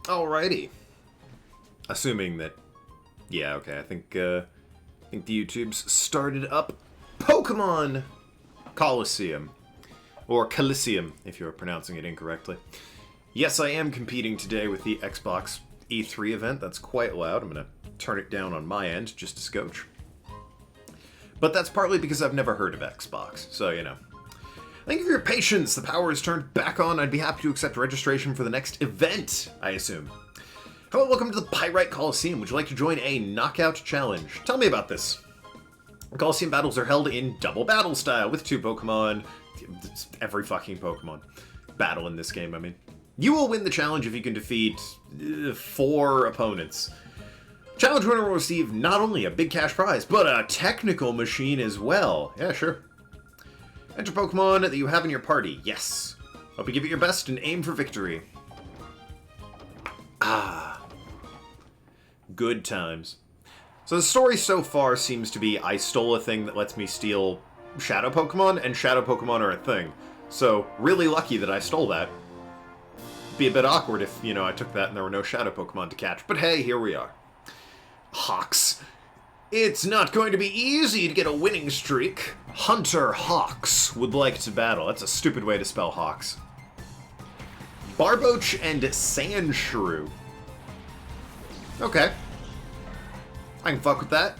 Alrighty. Assuming that... Yeah, okay, I think the YouTube's started up. Pokemon Colosseum. Or Colosseum, if you're pronouncing it incorrectly. Yes, I am competing today with the Xbox E3 event. That's quite loud. I'm going to turn it down on my end, just a scotch. But that's partly because I've never heard of Xbox, so, you know. Thank you for your patience. The power is turned back on. I'd be happy to accept registration for the next event, I assume. Hello, welcome to the PYRITE Colosseum. Would you like to join a knockout challenge? Tell me about this. Colosseum battles are held in double battle style with 2 Pokemon. It's every fucking Pokemon battle in this game, I mean. You will win the challenge if you can defeat 4 opponents. Challenge winner will receive not only a big cash prize, but a technical machine as well. Yeah, sure. Enter Pokemon that you have in your party. Yes. Hope you give it your best and aim for victory. Ah. Good times. So the story so far seems to be I stole a thing that lets me steal Shadow Pokemon, and Shadow Pokemon are a thing. So, really lucky that I stole that. Be a bit awkward if, you know, I took that and there were no Shadow Pokemon to catch. But hey, here we are. Hawks. It's not going to be easy to get a winning streak. Hunter Hawks would like to battle. That's a stupid way to spell Hawks. Barboach and Sandshrew. Okay. I can fuck with that.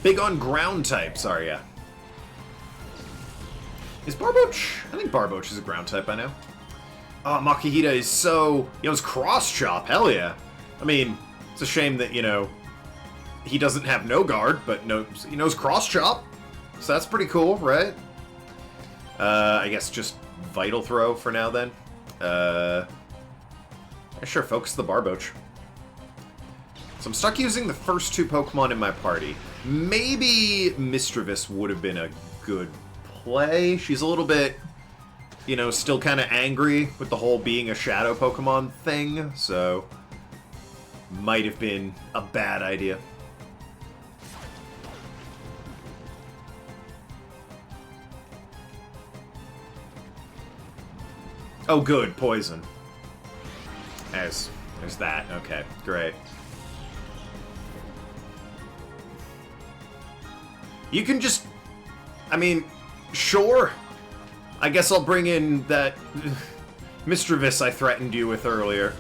Big on ground types, are ya? Is Barboach? I think Barboach is a ground type by now. Oh, Makihita is so... He knows Cross Chop, hell yeah. I mean, it's a shame that, you know, he doesn't have no guard, but he knows Cross Chop. So that's pretty cool, right? I guess just Vital Throw for now, then. Yeah, sure, focus the Barboach. So I'm stuck using the first 2 Pokemon in my party. Maybe Misdreavus would have been a good play. She's a little bit, you know, still kind of angry with the whole being a Shadow Pokemon thing, so might have been a bad idea. Oh, good. Poison. There's that. Okay, great. You can just... I mean, sure. I guess I'll bring in that Misdreavus I threatened you with earlier.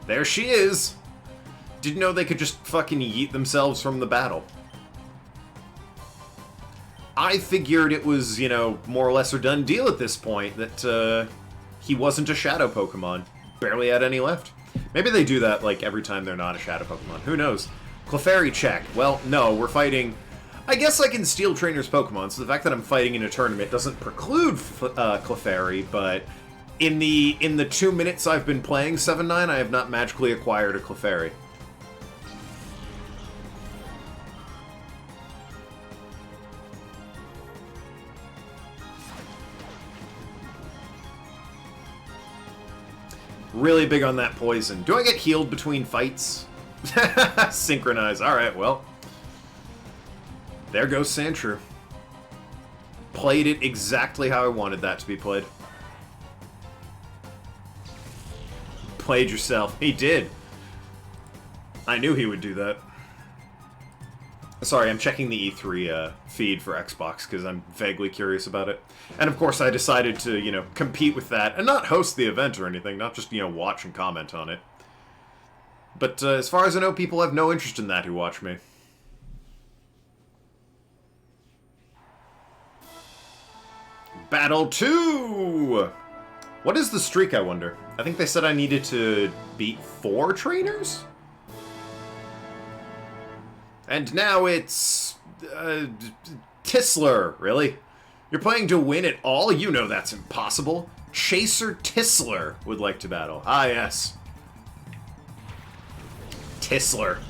There she is. Didn't know they could just fucking yeet themselves from the battle. I figured it was, you know, more or less a done deal at this point, that he wasn't a Shadow Pokemon. Barely had any left. Maybe they do that, like, every time they're not a Shadow Pokemon. Who knows? Clefairy check. Well, no, we're fighting... I guess I can steal trainers' Pokemon, so the fact that I'm fighting in a tournament doesn't preclude Clefairy, but in the 2 minutes I've been playing 7-9, I have not magically acquired a Clefairy. Really big on that poison. Do I get healed between fights? Synchronize. Alright, well. There goes Sandshrew. Played it exactly how I wanted that to be played. Played yourself. He did. I knew he would do that. Sorry, I'm checking the E3 feed for Xbox because I'm vaguely curious about it. And of course I decided to, you know, compete with that and not host the event or anything, not just, you know, watch and comment on it. But as far as I know, people have no interest in that who watch me. Battle 2! What is the streak, I wonder? I think they said I needed to beat 4 trainers? And now it's... Tisler, really? You're playing to win it all? You know that's impossible. Chaser Tisler would like to battle. Ah, yes. Tisler.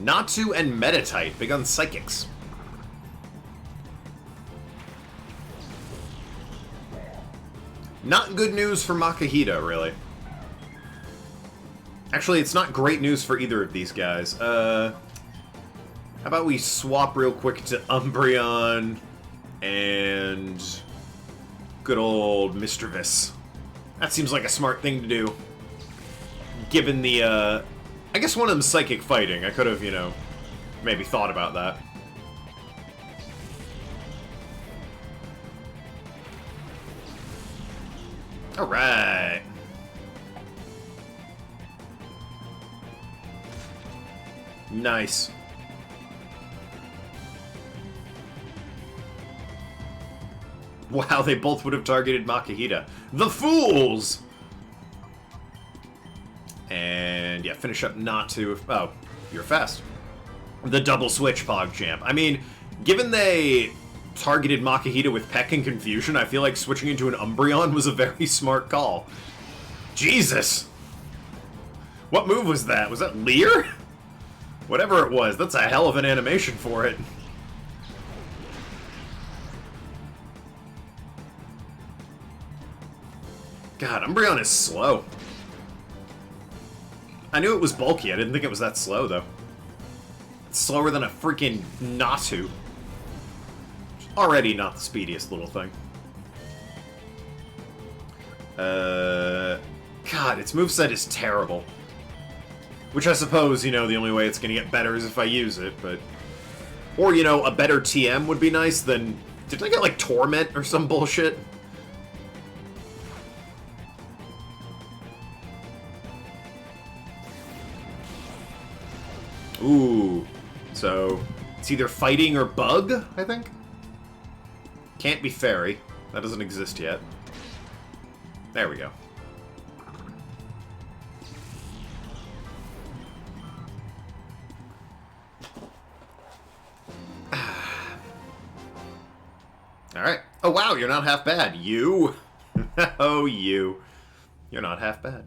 Natu and Meditite, big on Psychics. Not good news for Makihita, really. Actually, it's not great news for either of these guys. How about we swap real quick to Umbreon and good old Misdreavus. That seems like a smart thing to do. Given the, I guess one of them's psychic fighting. I could have, you know, maybe thought about that. Alright. Nice. Wow, they both would have targeted Makihita. The fools! And yeah, finish up not to... Oh, you're fast. The double switch PogChamp. I mean, given they targeted Makihita with Peck and Confusion, I feel like switching into an Umbreon was a very smart call. Jesus! What move was that? Was that Leer? Whatever it was, that's a hell of an animation for it. God, Umbreon is slow. I knew it was bulky, I didn't think it was that slow, though. It's slower than a freaking Natu. Already not the speediest little thing. God, its moveset is terrible. Which I suppose, you know, the only way it's gonna get better is if I use it, but... Or, you know, a better TM would be nice than... Did I get, like, Torment or some bullshit? Ooh. So, it's either fighting or bug, I think? Can't be fairy. That doesn't exist yet. There we go. Alright. Oh, wow, you're not half bad. You? Oh, you. You're not half bad.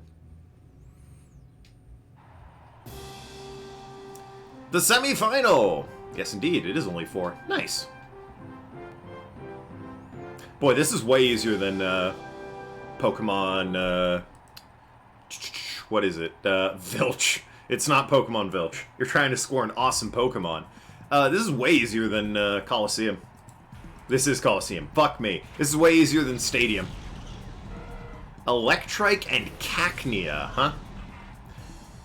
The semifinal! Yes, indeed, it is only 4. Nice. Boy, this is way easier than, Pokemon, what is it? Vilch. It's not Pokemon Vilch. You're trying to score an awesome Pokemon. This is way easier than, Colosseum. This is Colosseum. Fuck me. This is way easier than Stadium. Electrike and Cacnea, huh?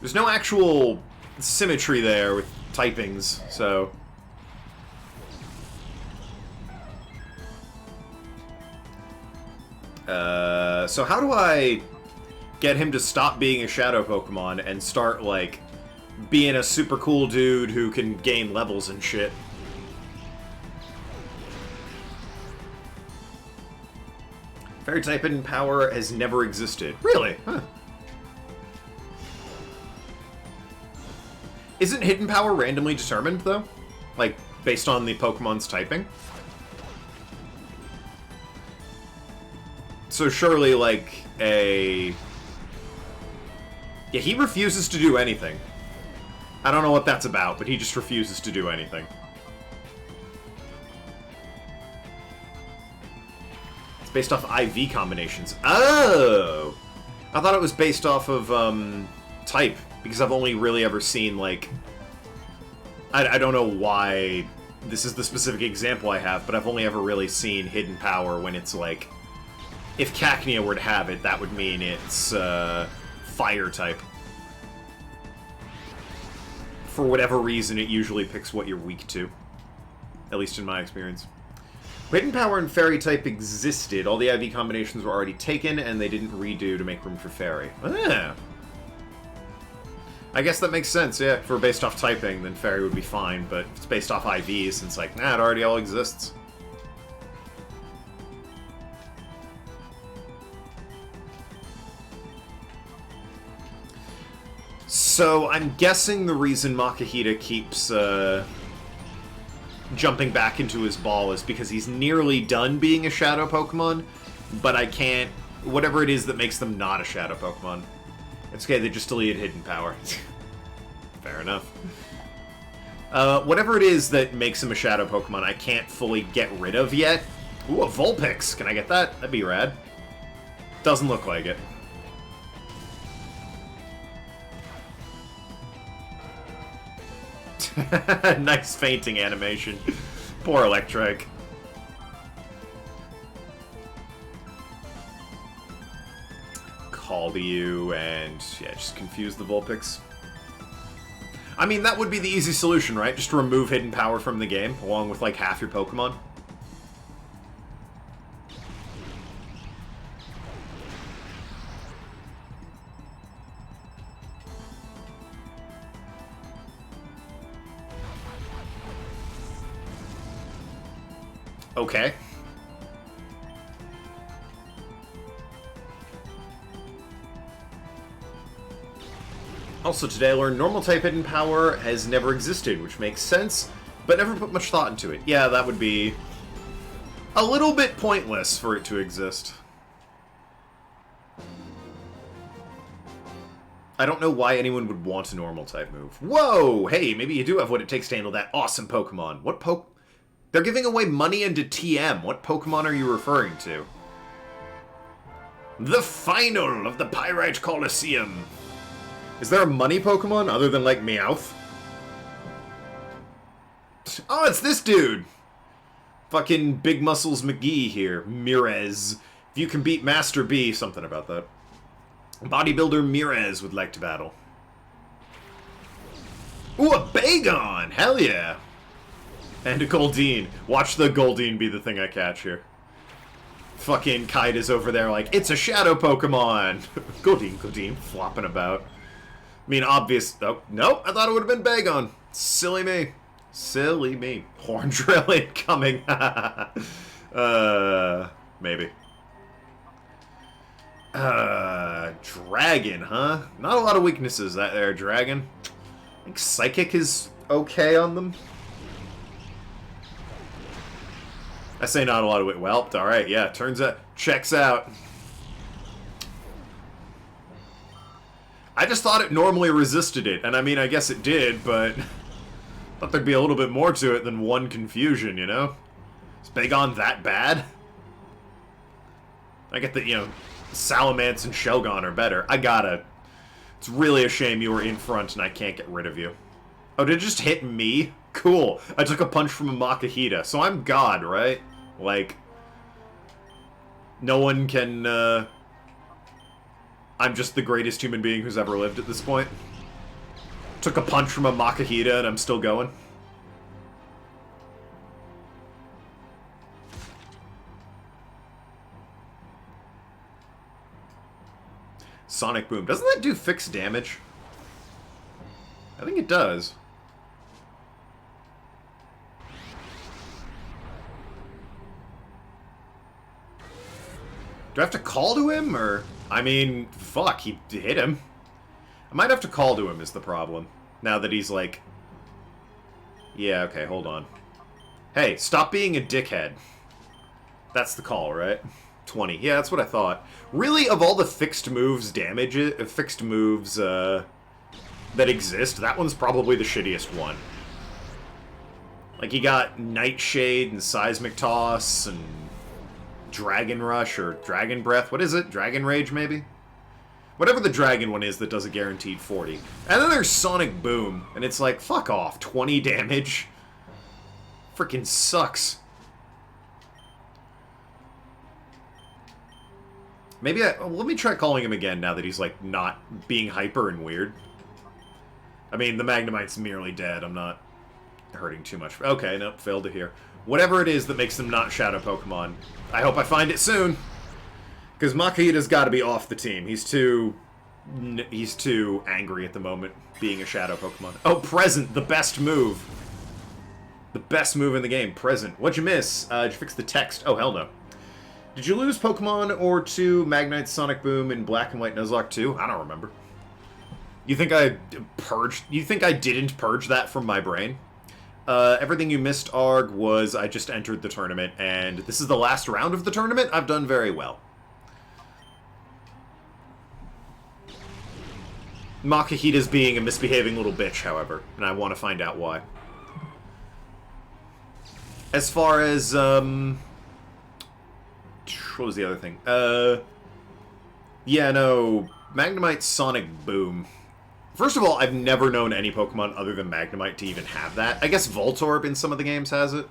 There's no actual symmetry there with typings, so... So how do I get him to stop being a Shadow Pokemon and start, like, being a super cool dude who can gain levels and shit? Fairy type hidden power has never existed. Really? Huh. Isn't hidden power randomly determined, though? Like, based on the Pokemon's typing? So surely, like, a... Yeah, he refuses to do anything. I don't know what that's about, but he just refuses to do anything. It's based off IV combinations. Oh! I thought it was based off of, type, because I've only really ever seen, like... I don't know why this is the specific example I have, but I've only ever really seen hidden power when it's, like... If Cacnea were to have it, that would mean it's, fire type. For whatever reason, it usually picks what you're weak to. At least in my experience. Hidden power and fairy type existed. All the IV combinations were already taken, and they didn't redo to make room for fairy. Ah. I guess that makes sense, yeah. If we're based off typing, then fairy would be fine, but if it's based off IVs, it's like, nah, it already all exists. So, I'm guessing the reason Makihita keeps, jumping back into his ball is because he's nearly done being a Shadow Pokemon, but I can't... Whatever it is that makes them not a Shadow Pokemon. It's okay, they just deleted Hidden Power. Fair enough. Whatever it is that makes him a Shadow Pokemon, I can't fully get rid of yet. Ooh, a Vulpix! Can I get that? That'd be rad. Doesn't look like it. Nice fainting animation. Poor Call to you and, yeah, just confuse the Vulpix. I mean, that would be the easy solution, right? Just remove hidden power from the game, along with, like, half your Pokemon. Okay. Also, today I learned normal type hidden power has never existed, which makes sense, but never put much thought into it. Yeah, that would be a little bit pointless for it to exist. I don't know why anyone would want a normal type move. Whoa! Hey, maybe you do have what it takes to handle that awesome Pokemon. What They're giving away money into TM. What Pokemon are you referring to? The final of the PYRITE Colosseum. Is there a money Pokemon other than, like, Meowth? Oh, it's this dude! Fucking Big Muscles McGee here. Mirez. If you can beat Master B, something about that. Bodybuilder Mirez would like to battle. Ooh, a Bagon! Hell yeah! And a Goldeen. Watch the Goldeen be the thing I catch here. Fucking Kite is over there like, it's a shadow Pokemon! Goldeen, flopping about. I mean, obvious... Oh, nope, I thought it would have been Bagon. Silly me. Silly me. Horn Drill incoming. Maybe. Dragon, huh? Not a lot of weaknesses, that there, Dragon. I think Psychic is okay on them. I say not a lot of it. Well, alright, yeah, turns out... Checks out. I just thought it normally resisted it, and I mean, I guess it did, but... I thought there'd be a little bit more to it than one confusion, you know? Is Bagon that bad? I get that, you know, Salamence and Shelgon are better. I gotta... It's really a shame you were in front and I can't get rid of you. Oh, did it just hit me? Cool. I took a punch from a Makahita, so I'm God, right? Like... No one can, I'm just the greatest human being who's ever lived at this point. Took a punch from a Makahita and I'm still going. Sonic Boom. Doesn't that do fixed damage? I think it does. Do I have to call to him, or... I mean, fuck, he hit him. I might have to call to him is the problem. Now that he's like... Yeah, okay, hold on. Hey, stop being a dickhead. That's the call, right? 20. Yeah, that's what I thought. Really, of all the fixed moves fixed moves, that exist, that one's probably the shittiest one. Like, you got Nightshade and Seismic Toss and... Dragon Rush, or Dragon Breath. What is it? Dragon Rage, maybe? Whatever the dragon one is that does a guaranteed 40. And then there's Sonic Boom, and it's like, fuck off, 20 damage? Freaking sucks. Maybe let me try calling him again now that he's, like, not being hyper and weird. I mean, the Magnemite's merely dead. I'm not hurting too much. Okay, nope, failed to hear. Whatever it is that makes them not Shadow Pokemon. I hope I find it soon. Because Makahita's got to be off the team. He's too angry at the moment, being a Shadow Pokemon. Oh, Present, the best move. The best move in the game, Present. What'd you miss? Did you fix the text? Oh, hell no. Did you lose Pokemon or two Magnite Sonic Boom in Black and White Nuzlocke 2? I don't remember. You think I didn't purge that from my brain? Everything you missed, Arg, was I just entered the tournament, and this is the last round of the tournament. I've done very well. Makahita's being a misbehaving little bitch, however, and I want to find out why. As far as, what was the other thing? Yeah, no, Magnemite Sonic Boom. First of all, I've never known any Pokemon other than Magnemite to even have that. I guess Voltorb in some of the games has it.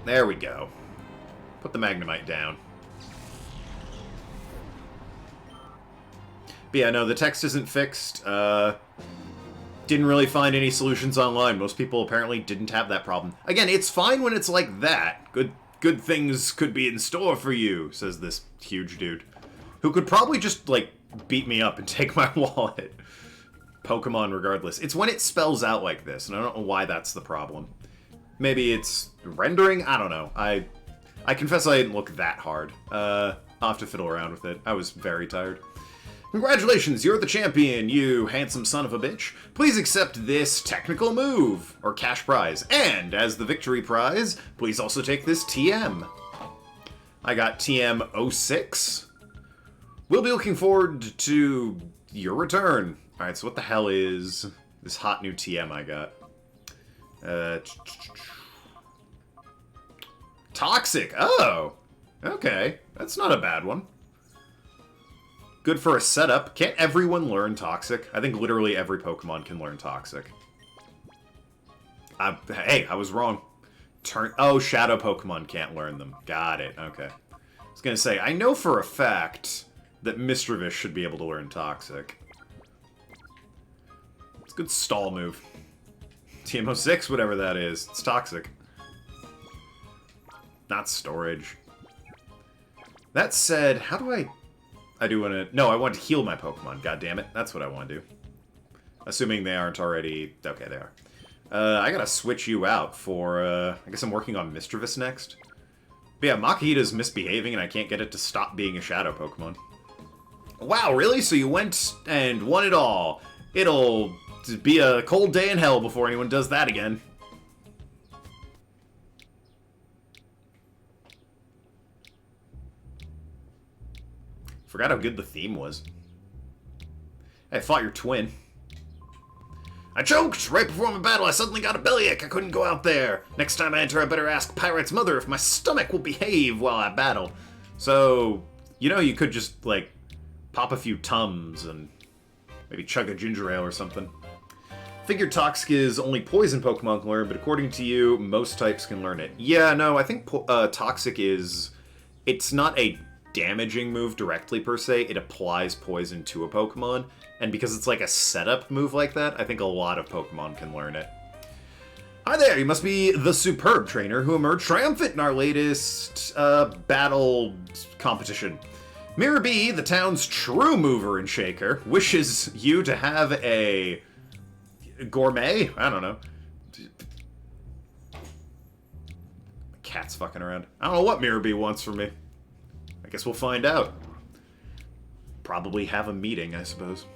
There we go. Put the Magnemite down. But yeah, no, the text isn't fixed. Didn't really find any solutions online. Most people apparently didn't have that problem. Again, it's fine when it's like that. Good things could be in store for you, says this huge dude. Who could probably just, like, beat me up and take my wallet. Pokemon regardless. It's when it spells out like this, and I don't know why that's the problem. Maybe it's rendering? I don't know. I confess I didn't look that hard. I'll have to fiddle around with it. I was very tired. Congratulations, you're the champion, you handsome son of a bitch. Please accept this technical move, or cash prize. And, as the victory prize, please also take this TM. I got TM 06. We'll be looking forward to your return. Alright, so what the hell is this hot new TM I got? Toxic! Oh! Okay, that's not a bad one. Good for a setup. Can't everyone learn Toxic? I think literally every Pokemon can learn Toxic. Hey, I was wrong. Oh, Shadow Pokemon can't learn them. Got it. Okay. I was gonna say, I know for a fact that Misdreavus should be able to learn Toxic. It's a good stall move. TM06, whatever that is. It's Toxic. Not storage. That said, how do I do want to... No, I want to heal my Pokemon. God damn it. That's what I want to do. Assuming they aren't already... Okay, they are. I gotta switch you out for... I guess I'm working on Misdreavus next. But yeah, Makihita's misbehaving and I can't get it to stop being a Shadow Pokemon. Wow, really? So you went and won it all. It'll be a cold day in hell before anyone does that again. Forgot how good the theme was. I fought your twin. I choked! Right before my battle, I suddenly got a bellyache. I couldn't go out there. Next time I enter, I better ask Pyrite's mother if my stomach will behave while I battle. So, you know, you could just, like, pop a few Tums and maybe chug a ginger ale or something. Figured Toxic is only poison Pokemon can learn, but according to you, most types can learn it. Yeah, no, I think Toxic is... It's not a damaging move directly per se, it applies poison to a Pokemon, and because it's like a setup move like that, I think a lot of Pokemon can learn it. Hi there, you must be the superb trainer who emerged triumphant in our latest battle competition. Mirror B, the town's true mover and shaker, wishes you to have a gourmet? I don't know. Cat's fucking around. I don't know what Mirror B wants from me. I guess we'll find out. Probably have a meeting, I suppose.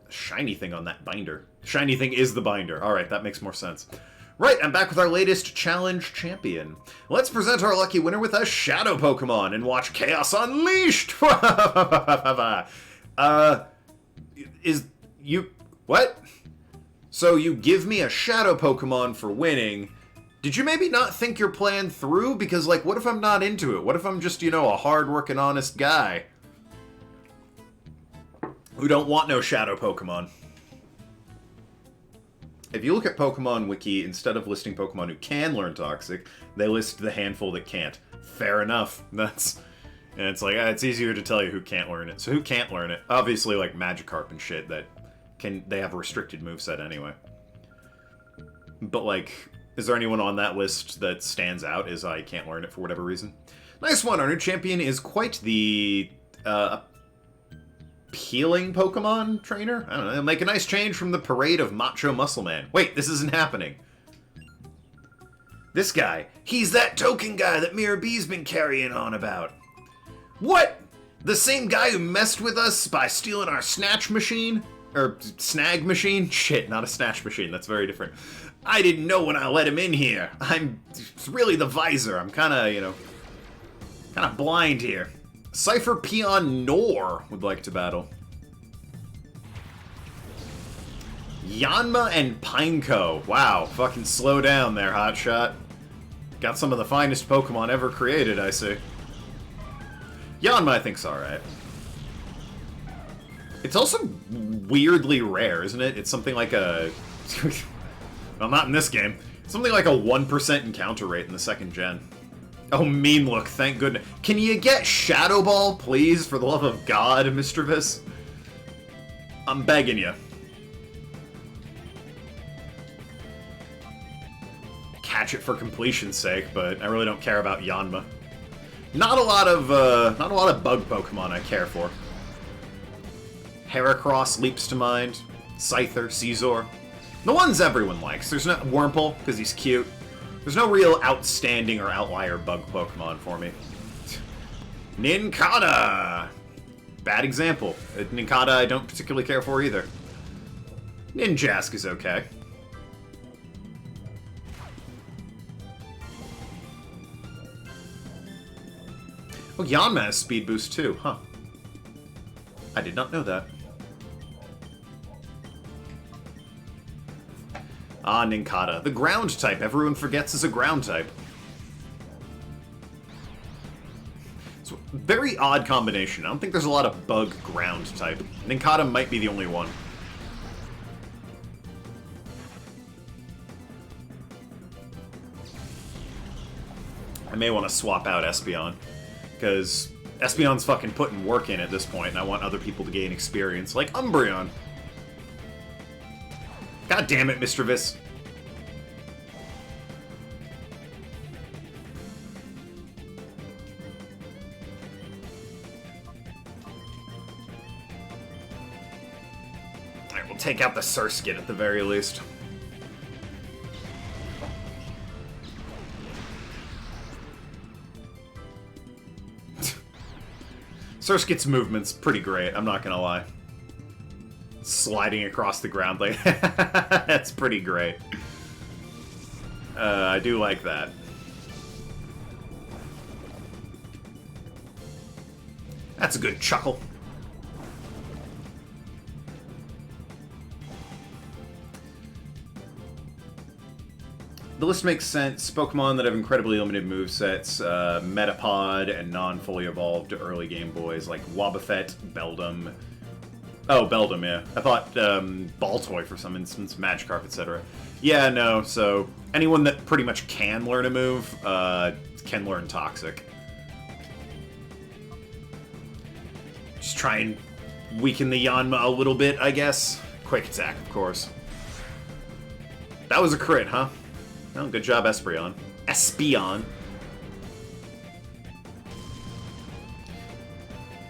Shiny thing on that binder. Shiny thing is the binder. Alright, that makes more sense. Right, I'm back with our latest challenge champion. Let's present our lucky winner with a Shadow Pokemon and watch Chaos Unleashed! What? So you give me a Shadow Pokemon for winning. Did you maybe not think your plan through? Because, like, what if I'm not into it? What if I'm just, you know, a hard-working, honest guy who don't want no Shadow Pokemon? If you look at Pokemon Wiki, instead of listing Pokemon who can learn Toxic, they list the handful that can't. Fair enough. And it's like, it's easier to tell you who can't learn it. So who can't learn it? Obviously, like, Magikarp and shit that they have a restricted moveset anyway. But, like... Is there anyone on that list that stands out as I can't learn it for whatever reason? Nice one! Our new champion is quite the appealing Pokemon trainer. I don't know. It'll make a nice change from the parade of Macho Muscle Man. Wait, this isn't happening. This guy. He's that token guy that Mirror B's been carrying on about. What? The same guy who messed with us by stealing our snatch machine? Or snag machine? Shit, not a snatch machine. That's very different. I didn't know when I let him in here. It's really the visor. I'm kind of, you know, kind of blind here. Cypher Peon Nor would like to battle. Yanma and Pineco. Wow, fucking slow down there, hotshot. Got some of the finest Pokemon ever created, I see. Yanma, I think's alright. It's also weirdly rare, isn't it? It's something like a... well, not in this game. Something like a 1% encounter rate in the second gen. Oh, mean look, thank goodness. Can you get Shadow Ball, please, for the love of God, Mr. Viss? I'm begging you. Catch it for completion's sake, but I really don't care about Yanma. Not a lot of bug Pokemon I care for. Heracross leaps to mind. Scyther, Caesar. The ones everyone likes. There's no Wurmple, because he's cute. There's no real outstanding or outlier bug Pokemon for me. Nincada! Bad example. Nincada I don't particularly care for either. Ninjask is okay. Oh, Yanma has speed boost too, huh? I did not know that. Ah, Nincada. The ground type everyone forgets is a ground type. It's a very odd combination. I don't think there's a lot of bug ground type. Nincada might be the only one. I may want to swap out Espeon, because Espeon's fucking putting work in at this point, and I want other people to gain experience, like Umbreon. God damn it, Mr. Viss. Alright, we'll take out the Surskit at the very least. Surskit's movement's pretty great, I'm not gonna lie. Sliding across the ground like that's pretty great. I do like that. That's a good chuckle. The list makes sense. Pokemon that have incredibly limited movesets, Metapod, and non-fully evolved early Game Boys, like Wobbuffet, Beldum. Oh, Beldum, yeah. I thought Baltoy for some instance, Magikarp, etc. Yeah, no, so anyone that pretty much can learn a move can learn Toxic. Just try and weaken the Yanma a little bit, I guess. Quick attack, of course. That was a crit, huh? Well, good job, Espeon. Espeon.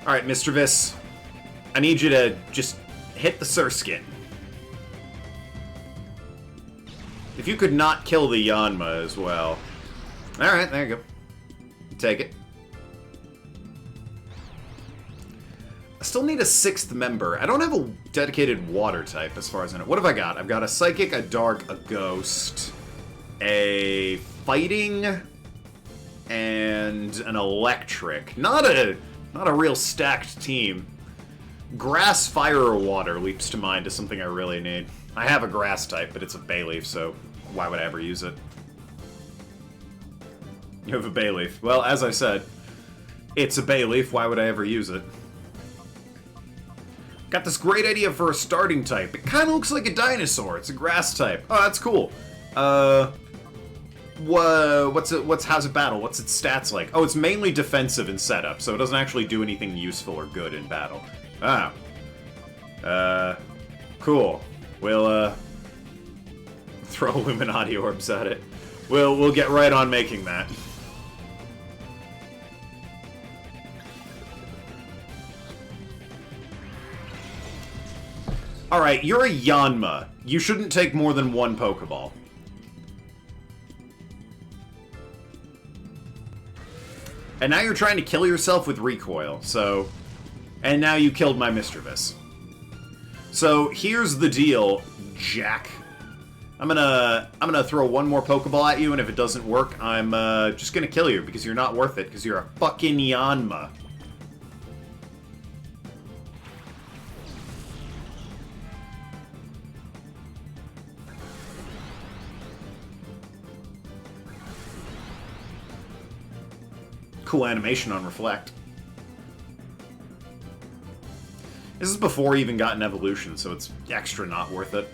Alright, Mr. Viss. I need you to just hit the Surskit. If you could not kill the Yanma as well. Alright, there you go. Take it. I still need a 6th member. I don't have a dedicated water type as far as I know. What have I got? I've got a Psychic, a Dark, a Ghost, a Fighting, and an Electric. Not a real stacked team. Grass, Fire, or Water leaps to mind as something I really need. I have a Grass type, but it's a Bayleaf, so why would I ever use it? You have a Bayleaf. Well, as I said, it's a Bayleaf, why would I ever use it? Got this great idea for a starting type. It kind of looks like a dinosaur. It's a Grass type. Oh, that's cool. How's it battle? What's its stats like? Oh, it's mainly defensive in setup, so it doesn't actually do anything useful or good in battle. Ah. Cool. We'll, throw Illuminati orbs at it. We'll get right on making that. Alright, you're a Yanma. You shouldn't take more than one Pokeball. And now you're trying to kill yourself with Recoil, so... And now you killed my Mr. Viss. So, here's the deal, Jack. I'm gonna throw one more Pokeball at you, and if it doesn't work, I'm just gonna kill you, because you're not worth it, because you're a fucking Yanma. Cool animation on Reflect. This is before he even got an evolution, so it's extra not worth it.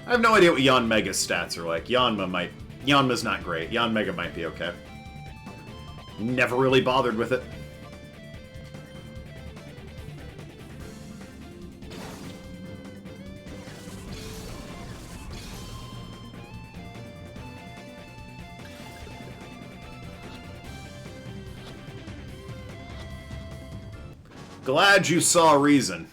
I have no idea what Yanmega's stats are like. Yanma's not great. Yanmega might be okay. Never really bothered with it. Glad you saw reason.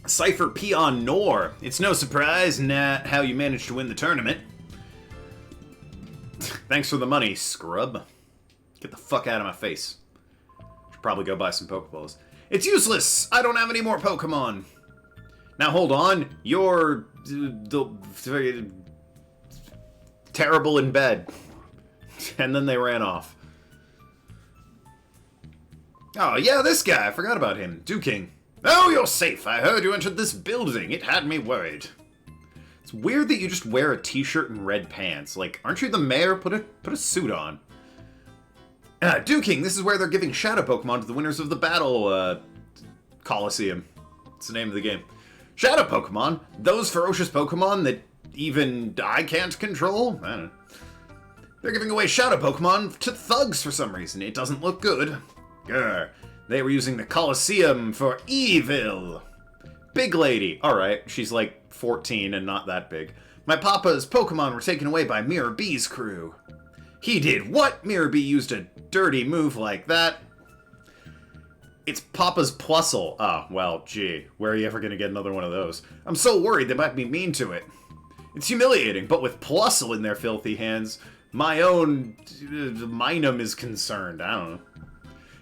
Cypher Peon Nor. It's no surprise, Nat, how you managed to win the tournament. Thanks for the money, scrub. Get the fuck out of my face. Should probably go buy some Pokeballs. It's useless! I don't have any more Pokemon! Now hold on, you're... terrible in bed. And then they ran off. Oh, yeah, this guy. I forgot about him. Duking. Oh, you're safe. I heard you entered this building. It had me worried. It's weird that you just wear a t-shirt and red pants. Like, aren't you the mayor? Put a suit on. Duking, this is where they're giving Shadow Pokemon to the winners of the battle, Colosseum. It's the name of the game. Shadow Pokemon? Those ferocious Pokemon that even I can't control? I don't know. They're giving away Shadow Pokemon to thugs for some reason. It doesn't look good. Grr. They were using the Colosseum for evil. Big lady. Alright, she's like 14 and not that big. My papa's Pokemon were taken away by Mirror B's crew. He did what? Mirror B used a dirty move like that. It's Papa's Plusle. Oh, well, gee. Where are you ever going to get another one of those? I'm so worried they might be mean to it. It's humiliating, but with Plusle in their filthy hands, my own Minum is concerned. I don't know.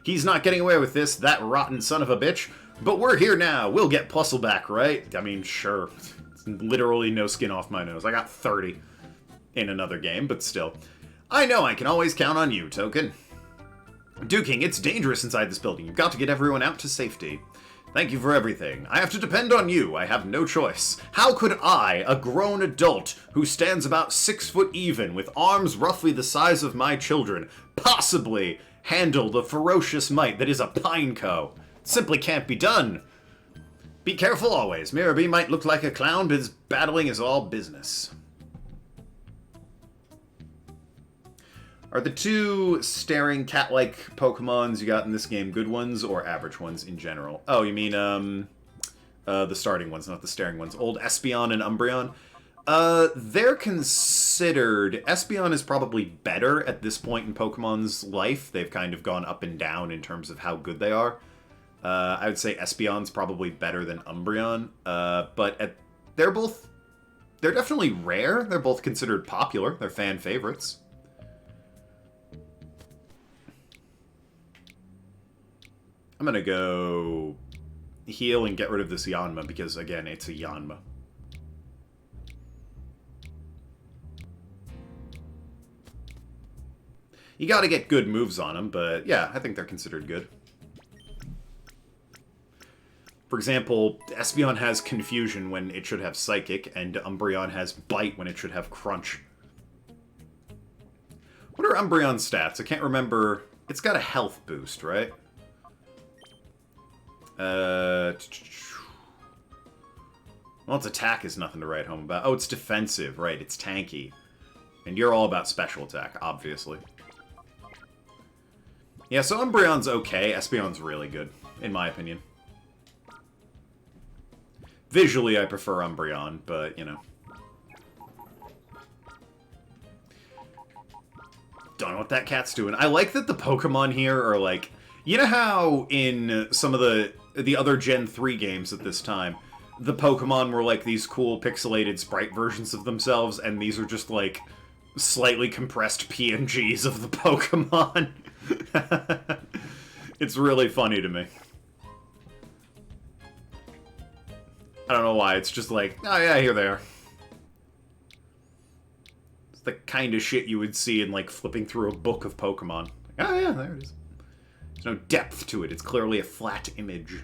He's not getting away with this, that rotten son of a bitch. But we're here now. We'll get Plusle back, right? I mean, sure. It's literally no skin off my nose. I got 30 in another game, but still. I know I can always count on you, Token. Duking, it's dangerous inside this building. You've got to get everyone out to safety. Thank you for everything. I have to depend on you. I have no choice. How could I, a grown adult who stands about 6 foot even, with arms roughly the size of my children, possibly handle the ferocious might that is a Pineco? Simply can't be done. Be careful always. Mirror B might look like a clown, but his battling is all business. Are the two staring cat-like Pokemons you got in this game good ones or average ones in general? Oh, you mean the starting ones, not the staring ones. Old Espeon and Umbreon. They're considered... Espeon is probably better at this point in Pokemon's life. They've kind of gone up and down in terms of how good they are. I would say Espeon's probably better than Umbreon. But they're definitely rare. They're both considered popular. They're fan favorites. I'm gonna go heal and get rid of this Yanma because, again, it's a Yanma. You gotta get good moves on them, but yeah, I think they're considered good. For example, Espeon has Confusion when it should have Psychic, and Umbreon has Bite when it should have Crunch. What are Umbreon's stats? I can't remember. It's got a health boost, right? Well, its attack is nothing to write home about. Oh, it's defensive, right, it's tanky. And you're all about special attack, obviously. Yeah, so Umbreon's okay. Espeon's really good, in my opinion. Visually, I prefer Umbreon, but, you know. Don't know what that cat's doing. I like that the Pokemon here are like... You know how in some of the other Gen 3 games at this time, the Pokemon were like these cool pixelated sprite versions of themselves, and these are just like slightly compressed PNGs of the Pokemon? It's really funny to me. I don't know why, it's just like, oh yeah, here they are. It's the kind of shit you would see in like flipping through a book of Pokemon. Oh yeah, there it is. There's no depth to it. It's clearly a flat image.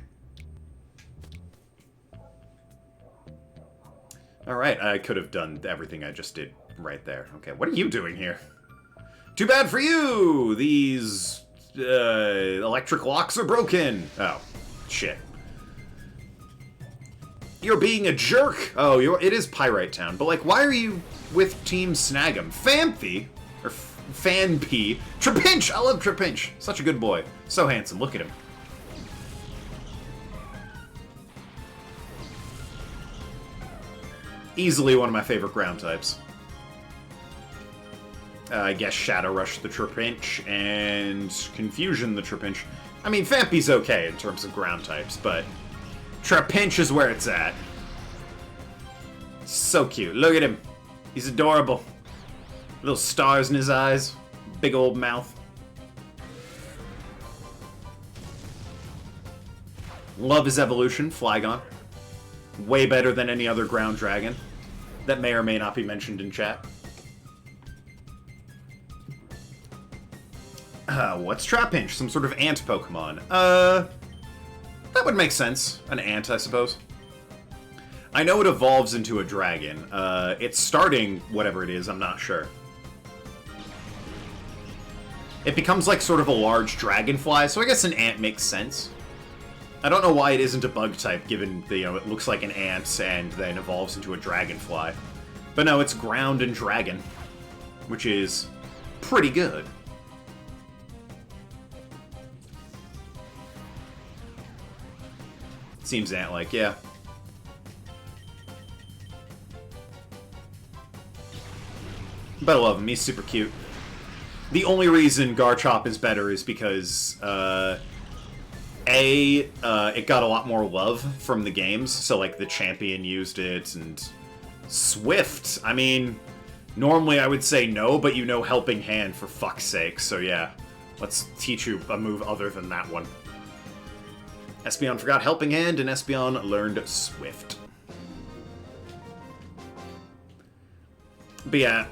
Alright, I could have done everything I just did right there. Okay, what are you doing here? Too bad for you! These electric locks are broken! Oh, shit. You're being a jerk! Oh, it is Pyrite Town, but, like, why are you with Team Snag'em? Fampi? Or Fanpy? Trapinch! I love Trapinch! Such a good boy. So handsome. Look at him. Easily one of my favorite ground types. I guess Shadow Rush the Trapinch, and Confusion the Trapinch. I mean, Fampy's okay in terms of ground types, but Trapinch is where it's at. So cute. Look at him. He's adorable. Little stars in his eyes. Big old mouth. Love his evolution, Flygon. Way better than any other ground dragon. That may or may not be mentioned in chat. What's Trapinch? Some sort of ant Pokemon. That would make sense. An ant, I suppose. I know it evolves into a dragon. It's starting whatever it is, I'm not sure. It becomes like sort of a large dragonfly, so I guess an ant makes sense. I don't know why it isn't a bug type, given that, it looks like an ant and then evolves into a dragonfly. But no, it's ground and dragon, which is pretty good. Seems ant-like, yeah. But I love him, he's super cute. The only reason Garchomp is better is because, it got a lot more love from the games, so, like, the champion used it, and Swift, I mean, normally I would say no, but you know Helping Hand, for fuck's sake, so yeah. Let's teach you a move other than that one. Espeon forgot Helping Hand, and Espeon learned Swift. But yeah,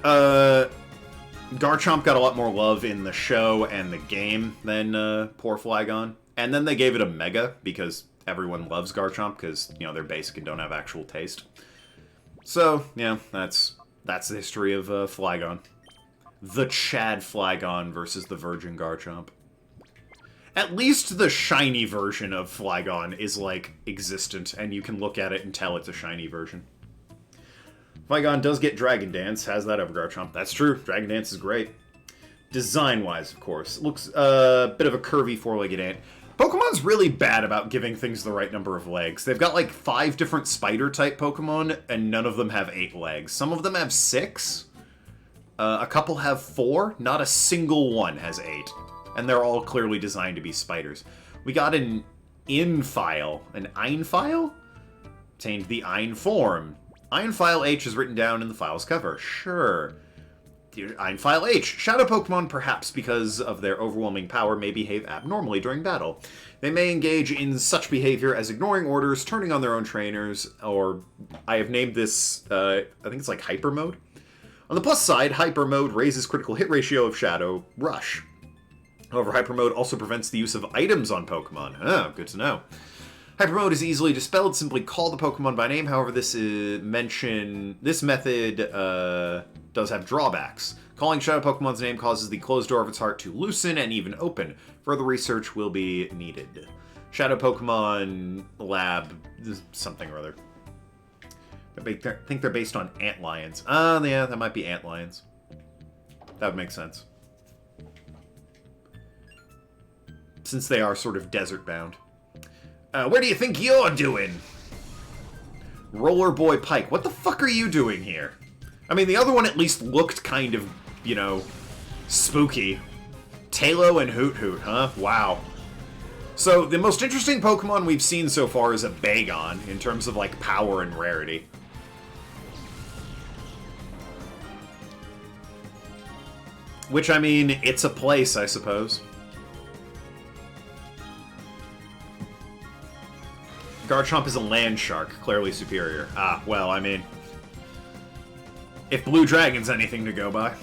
Garchomp got a lot more love in the show and the game than poor Flygon. And then they gave it a Mega, because everyone loves Garchomp, because, they're basic and don't have actual taste. So, yeah, that's the history of Flygon. The Chad Flygon versus the Virgin Garchomp. At least the shiny version of Flygon is, like, existent, and you can look at it and tell it's a shiny version. Flygon does get Dragon Dance, has that over Garchomp. That's true, Dragon Dance is great. Design-wise, of course. It looks a bit of a curvy four-legged ant. Pokemon's really bad about giving things the right number of legs. They've got, like, 5 different Spider-type Pokemon, and none of them have 8 legs. Some of them have 6. A couple have 4. Not a single one has 8. And they're all clearly designed to be spiders. We got an Infile. An Einfile? Obtained the Ein form. Einfile H is written down in the file's cover. Sure. Einfile H. Shadow Pokemon, perhaps because of their overwhelming power, may behave abnormally during battle. They may engage in such behavior as ignoring orders, turning on their own trainers, or I have named this, I think it's like Hyper Mode. On the plus side, Hyper Mode raises critical hit ratio of Shadow Rush. However, Hyper Mode also prevents the use of items on Pokemon. Oh, good to know. Hyper Mode is easily dispelled. Simply call the Pokemon by name. However, this method does have drawbacks. Calling Shadow Pokemon's name causes the closed door of its heart to loosen and even open. Further research will be needed. Shadow Pokemon Lab, something or other. I think they're based on antlions. Yeah, that might be antlions. That would make sense. Since they are sort of desert-bound. Where do you think you're doing? Roller Boy Pike. What the fuck are you doing here? I mean, the other one at least looked kind of, spooky. Talo and Hoot Hoot, huh? Wow. So, the most interesting Pokemon we've seen so far is a Bagon, in terms of, like, power and rarity. Which, I mean, it's a place, I suppose. Garchomp is a land shark, clearly superior. Ah, well, I mean, if Blue Dragon's anything to go by.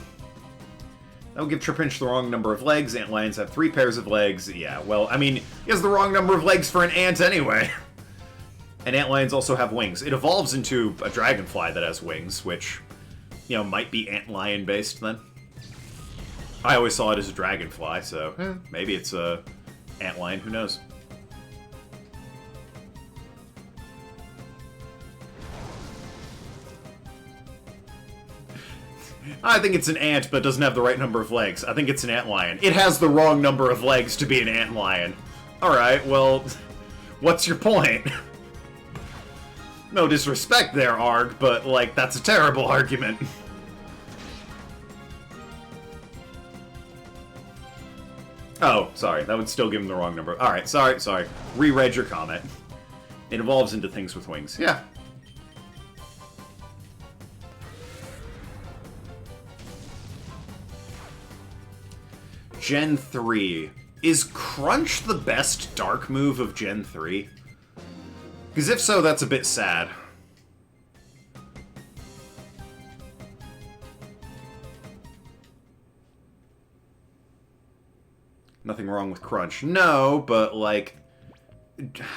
That would give Trapinch the wrong number of legs. Antlions have 3 pairs of legs. Yeah, well, I mean, he has the wrong number of legs for an ant anyway. And antlions also have wings. It evolves into a dragonfly that has wings, which, might be antlion based then. I always saw it as a dragonfly, so maybe it's a antlion, who knows. I think it's an ant, but doesn't have the right number of legs. I think it's an antlion. It has the wrong number of legs to be an antlion. Alright, well, what's your point? No disrespect there, Arg, but, like, that's a terrible argument. Oh, sorry, that would still give him the wrong number. Alright, sorry. Reread your comment. It evolves into things with wings. Yeah. Gen 3. Is Crunch the best dark move of Gen 3? Because if so, that's a bit sad. Nothing wrong with Crunch. No, but, like,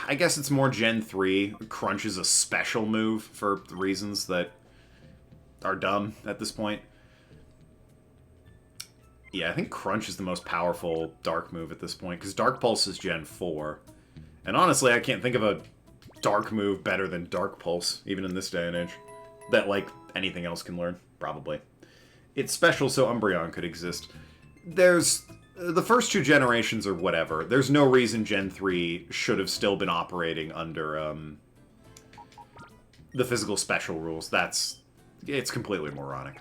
I guess it's more Gen 3. Crunch is a special move for reasons that are dumb at this point. Yeah, I think Crunch is the most powerful Dark move at this point, because Dark Pulse is Gen 4. And honestly, I can't think of a Dark move better than Dark Pulse, even in this day and age. That, like, anything else can learn, probably. It's special so Umbreon could exist. There's... the first two generations or whatever, there's no reason Gen 3 should have still been operating under, the physical special rules. It's completely moronic.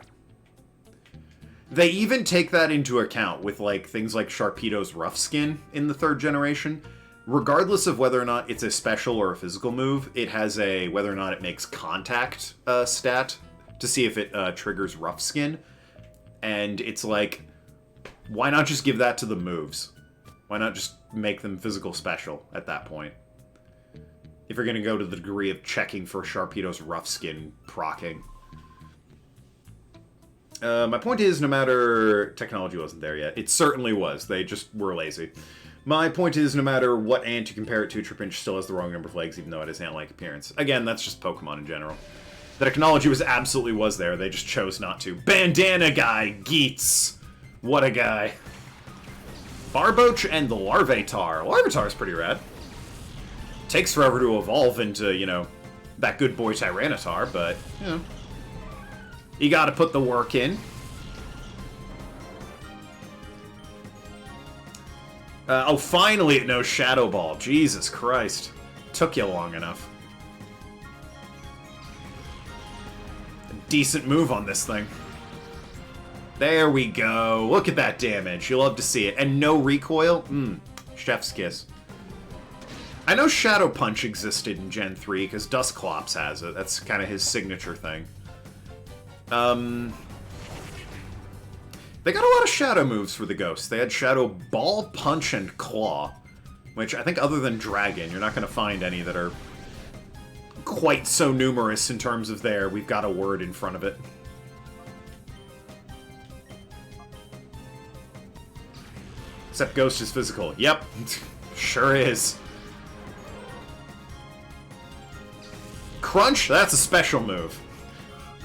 They even take that into account with, like, things like Sharpedo's Rough Skin in the third generation. Regardless of whether or not it's a special or a physical move, it has a whether or not it makes contact stat to see if it triggers Rough Skin. And it's like, why not just give that to the moves? Why not just make them physical special at that point? If you're going to go to the degree of checking for Sharpedo's Rough Skin procking. My point is, no matter... technology wasn't there yet. It certainly was. They just were lazy. My point is, no matter what ant you compare it to, Trapinch still has the wrong number of legs, even though it has ant-like appearance. Again, that's just Pokemon in general. The technology absolutely was there. They just chose not to. Bandana guy, Geets. What a guy. Barboach and the Larvitar. Larvitar's pretty rad. Takes forever to evolve into, you know, that good boy Tyranitar, but, you know. You gotta put the work in. Oh, finally it knows Shadow Ball. Jesus Christ. Took you long enough. A decent move on this thing. There we go. Look at that damage. You love to see it. And no recoil? Chef's kiss. I know Shadow Punch existed in Gen 3, because Dusclops has it. That's kind of his signature thing. They got a lot of Shadow moves for the Ghosts. They had Shadow Ball, Punch, and Claw. Which, I think other than Dragon, you're not going to find any that are quite so numerous in terms of their, we've got a word in front of it. Except Ghost is physical. Yep. Sure is. Crunch? That's a special move.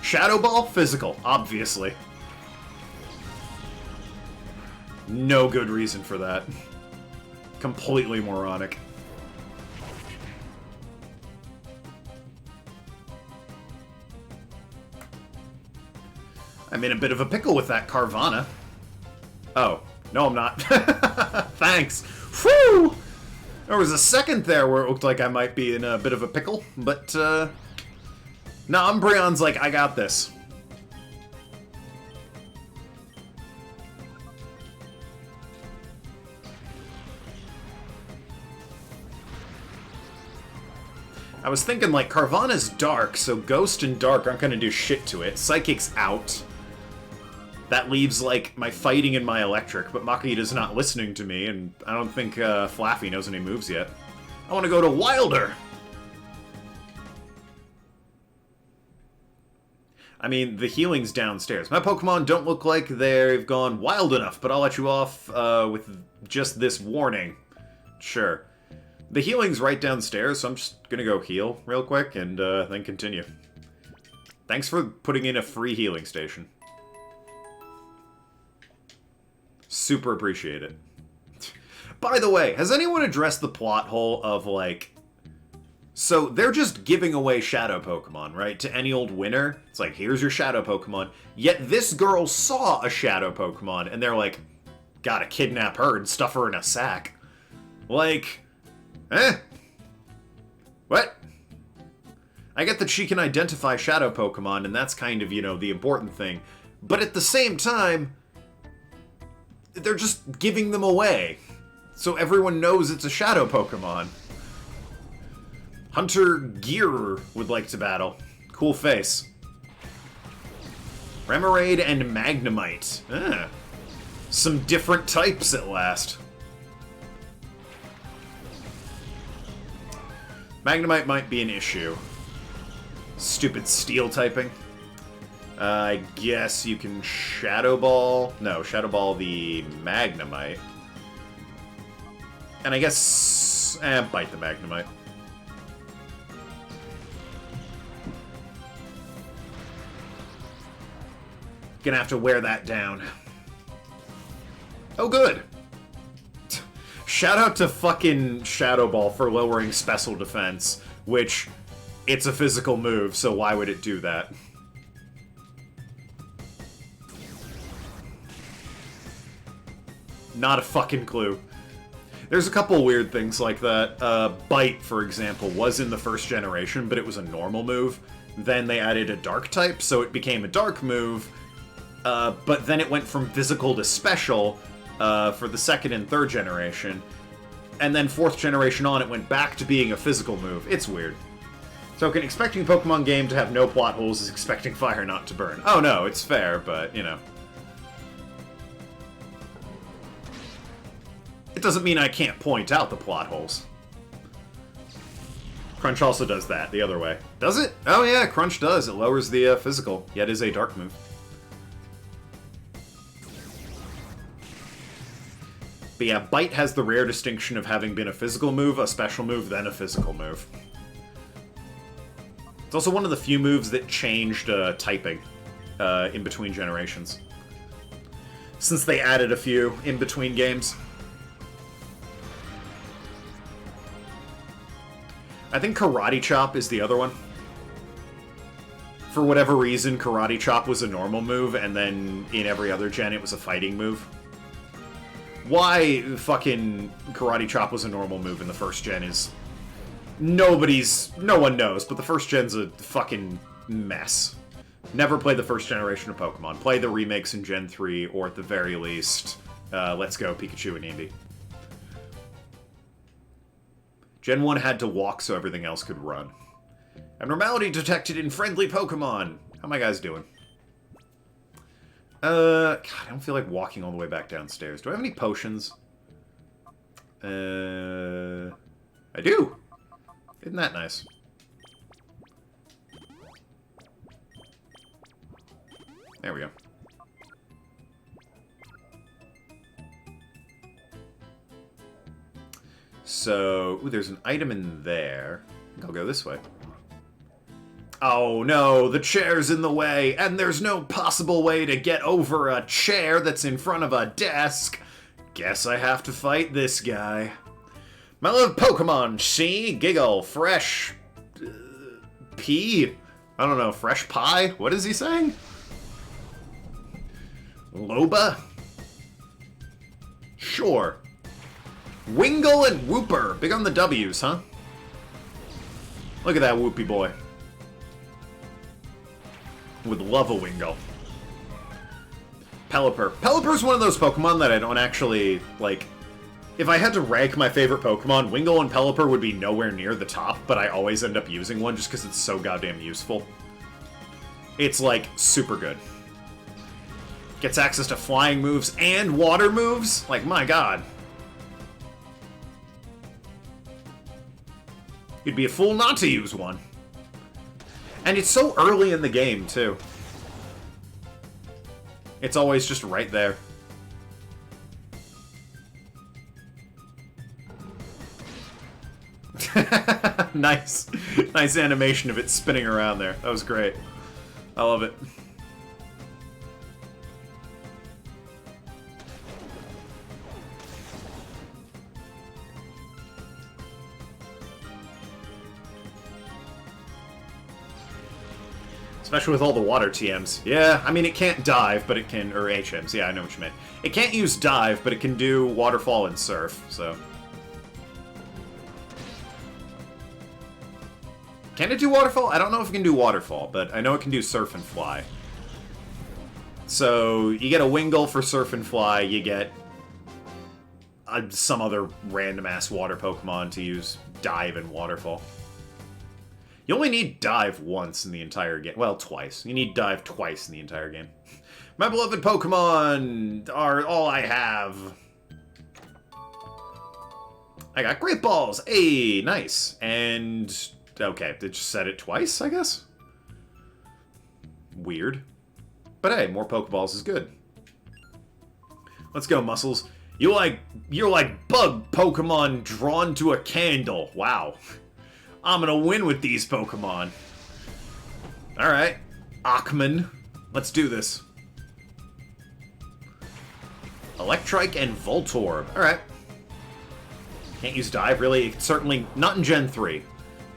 Shadow Ball? Physical, obviously. No good reason for that. Completely moronic. I'm in a bit of a pickle with that Carvana. Oh. No, I'm not. Thanks. Whew! There was a second there where it looked like I might be in a bit of a pickle, but, no, Umbreon's like, I got this. I was thinking, like, Carvana's dark, so Ghost and Dark aren't gonna do shit to it. Psychic's out. That leaves, like, my Fighting and my Electric, but Makita's not listening to me, and I don't think Flaffy knows any moves yet. I want to go to Wilder! I mean, the healing's downstairs. My Pokemon don't look like they've gone wild enough, but I'll let you off with just this warning. Sure. The healing's right downstairs, so I'm just gonna go heal real quick and then continue. Thanks for putting in a free healing station. Super appreciate it. By the way, has anyone addressed the plot hole of, like, So they're just giving away shadow Pokemon, right? To any old winner. It's like, here's your shadow Pokemon. Yet this girl saw a shadow Pokemon, and they're like, gotta kidnap her and stuff her in a sack. Like, what? I get that she can identify shadow Pokemon, and that's kind of, you know, the important thing. But at the same time, they're just giving them away. So everyone knows it's a shadow Pokemon. Hunter Gear would like to battle. Cool face. Remoraid and Magnemite. Some different types at last. Magnemite might be an issue. Stupid steel typing. I guess you can Shadow Ball. No, Shadow Ball the Magnemite. And I guess... bite the Magnemite. Gonna have to wear that down. Oh, good! Shout out to fucking Shadow Ball for lowering special defense, which, it's a physical move, so why would it do that? Not a fucking clue. There's a couple weird things like that. Bite, for example, was in the first generation, but it was a normal move. Then they added a dark type, so it became a dark move, but then it went from physical to special for the second and third generation. And then fourth generation on, it went back to being a physical move. It's weird. So expecting a Pokemon game to have no plot holes is expecting fire not to burn. Oh no, it's fair, but, you know. It doesn't mean I can't point out the plot holes. Crunch also does that, the other way. Does it? Oh yeah, Crunch does. It lowers the physical, yet is a dark move. But yeah, Bite has the rare distinction of having been a physical move, a special move, then a physical move. It's also one of the few moves that changed typing in between generations. Since they added a few in between games. I think Karate Chop is the other one. For whatever reason, Karate Chop was a normal move, and then in every other gen it was a fighting move. Why fucking Karate Chop was a normal move in the first gen is... no one knows, but the first gen's a fucking mess. Never play the first generation of Pokemon. Play the remakes in Gen 3, or at the very least, Let's Go, Pikachu and Eevee. Gen 1 had to walk so everything else could run. Abnormality detected in friendly Pokemon! How my guys doing? God, I don't feel like walking all the way back downstairs. Do I have any potions? I do! Isn't that nice? There we go. So, ooh, there's an item in there. I think I'll go this way. Oh no, the chair's in the way, and there's no possible way to get over a chair that's in front of a desk. Guess I have to fight this guy. My love Pokemon, see? Giggle, fresh... pea? I don't know, fresh pie? What is he saying? Loba? Sure. Wingle and Wooper. Big on the W's, huh? Look at that Whoopie boy. Would love a Wingle. Pelipper. Pelipper's one of those Pokemon that I don't actually, like... If I had to rank my favorite Pokemon, Wingle and Pelipper would be nowhere near the top, but I always end up using one just because it's so goddamn useful. It's, like, super good. Gets access to flying moves and water moves? Like, my god. You'd be a fool not to use one. And it's so early in the game, too. It's always just right there. Nice. Nice animation of it spinning around there. That was great. I love it. Especially with all the water TMs. Yeah, I mean, it can't dive, but it can... Or HMs, yeah, I know what you meant. It can't use dive, but it can do waterfall and surf, so... Can it do waterfall? I don't know if it can do waterfall, but I know it can do surf and fly. So, you get a Wingull for surf and fly, you get... some other random-ass water Pokemon to use dive and waterfall. You only need dive once in the entire game. Well, twice. You need dive twice in the entire game. My beloved Pokemon are all I have. I got Great Balls. Hey, nice. And, okay, it just said it twice, I guess? Weird. But hey, more Pokeballs is good. Let's go, Muscles. You're like bug Pokemon drawn to a candle. Wow. I'm gonna win with these Pokemon. Alright. Achman. Let's do this. Electrike and Voltorb. Alright. Can't use Dive, really. Certainly not in Gen 3.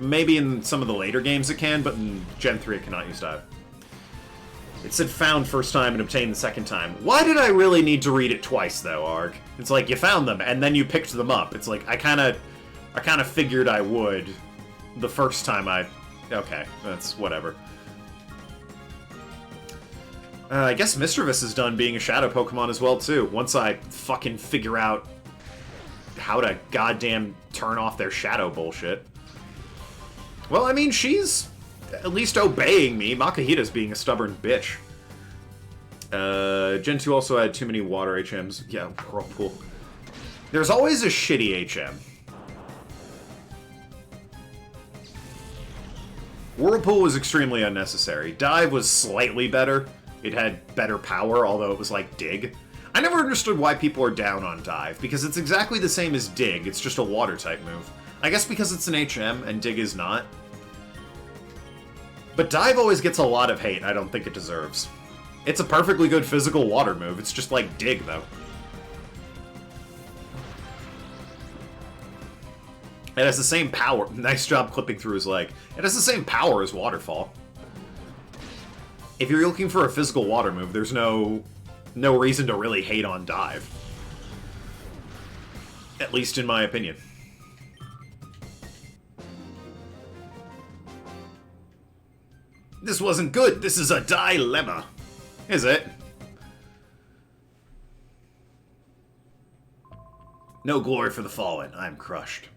Maybe in some of the later games it can, but in Gen 3 it cannot use Dive. It said found first time and obtained the second time. Why did I really need to read it twice, though, Arg? It's like, you found them, and then you picked them up. It's like, I kind of figured I would the first time I... Okay, that's whatever. I guess Mischievous is done being a Shadow Pokemon as well, too. Once I fucking figure out how to goddamn turn off their Shadow bullshit. Well, I mean, she's at least obeying me. Makahita's being a stubborn bitch. Gen 2 also had too many water HMs. Yeah, Whirlpool. There's always a shitty HM. Whirlpool was extremely unnecessary. Dive was slightly better. It had better power, although it was like Dig. I never understood why people are down on Dive, because it's exactly the same as Dig, it's just a water-type move. I guess because it's an HM, and Dig is not. But Dive always gets a lot of hate I don't think it deserves. It's a perfectly good physical water move, it's just like Dig, though. It has the same power. Nice job clipping through his leg. It has the same power as Waterfall. If you're looking for a physical water move, there's no reason to really hate on Dive. At least in my opinion. This wasn't good. This is a dilemma. Is it? No glory for the fallen. I'm crushed.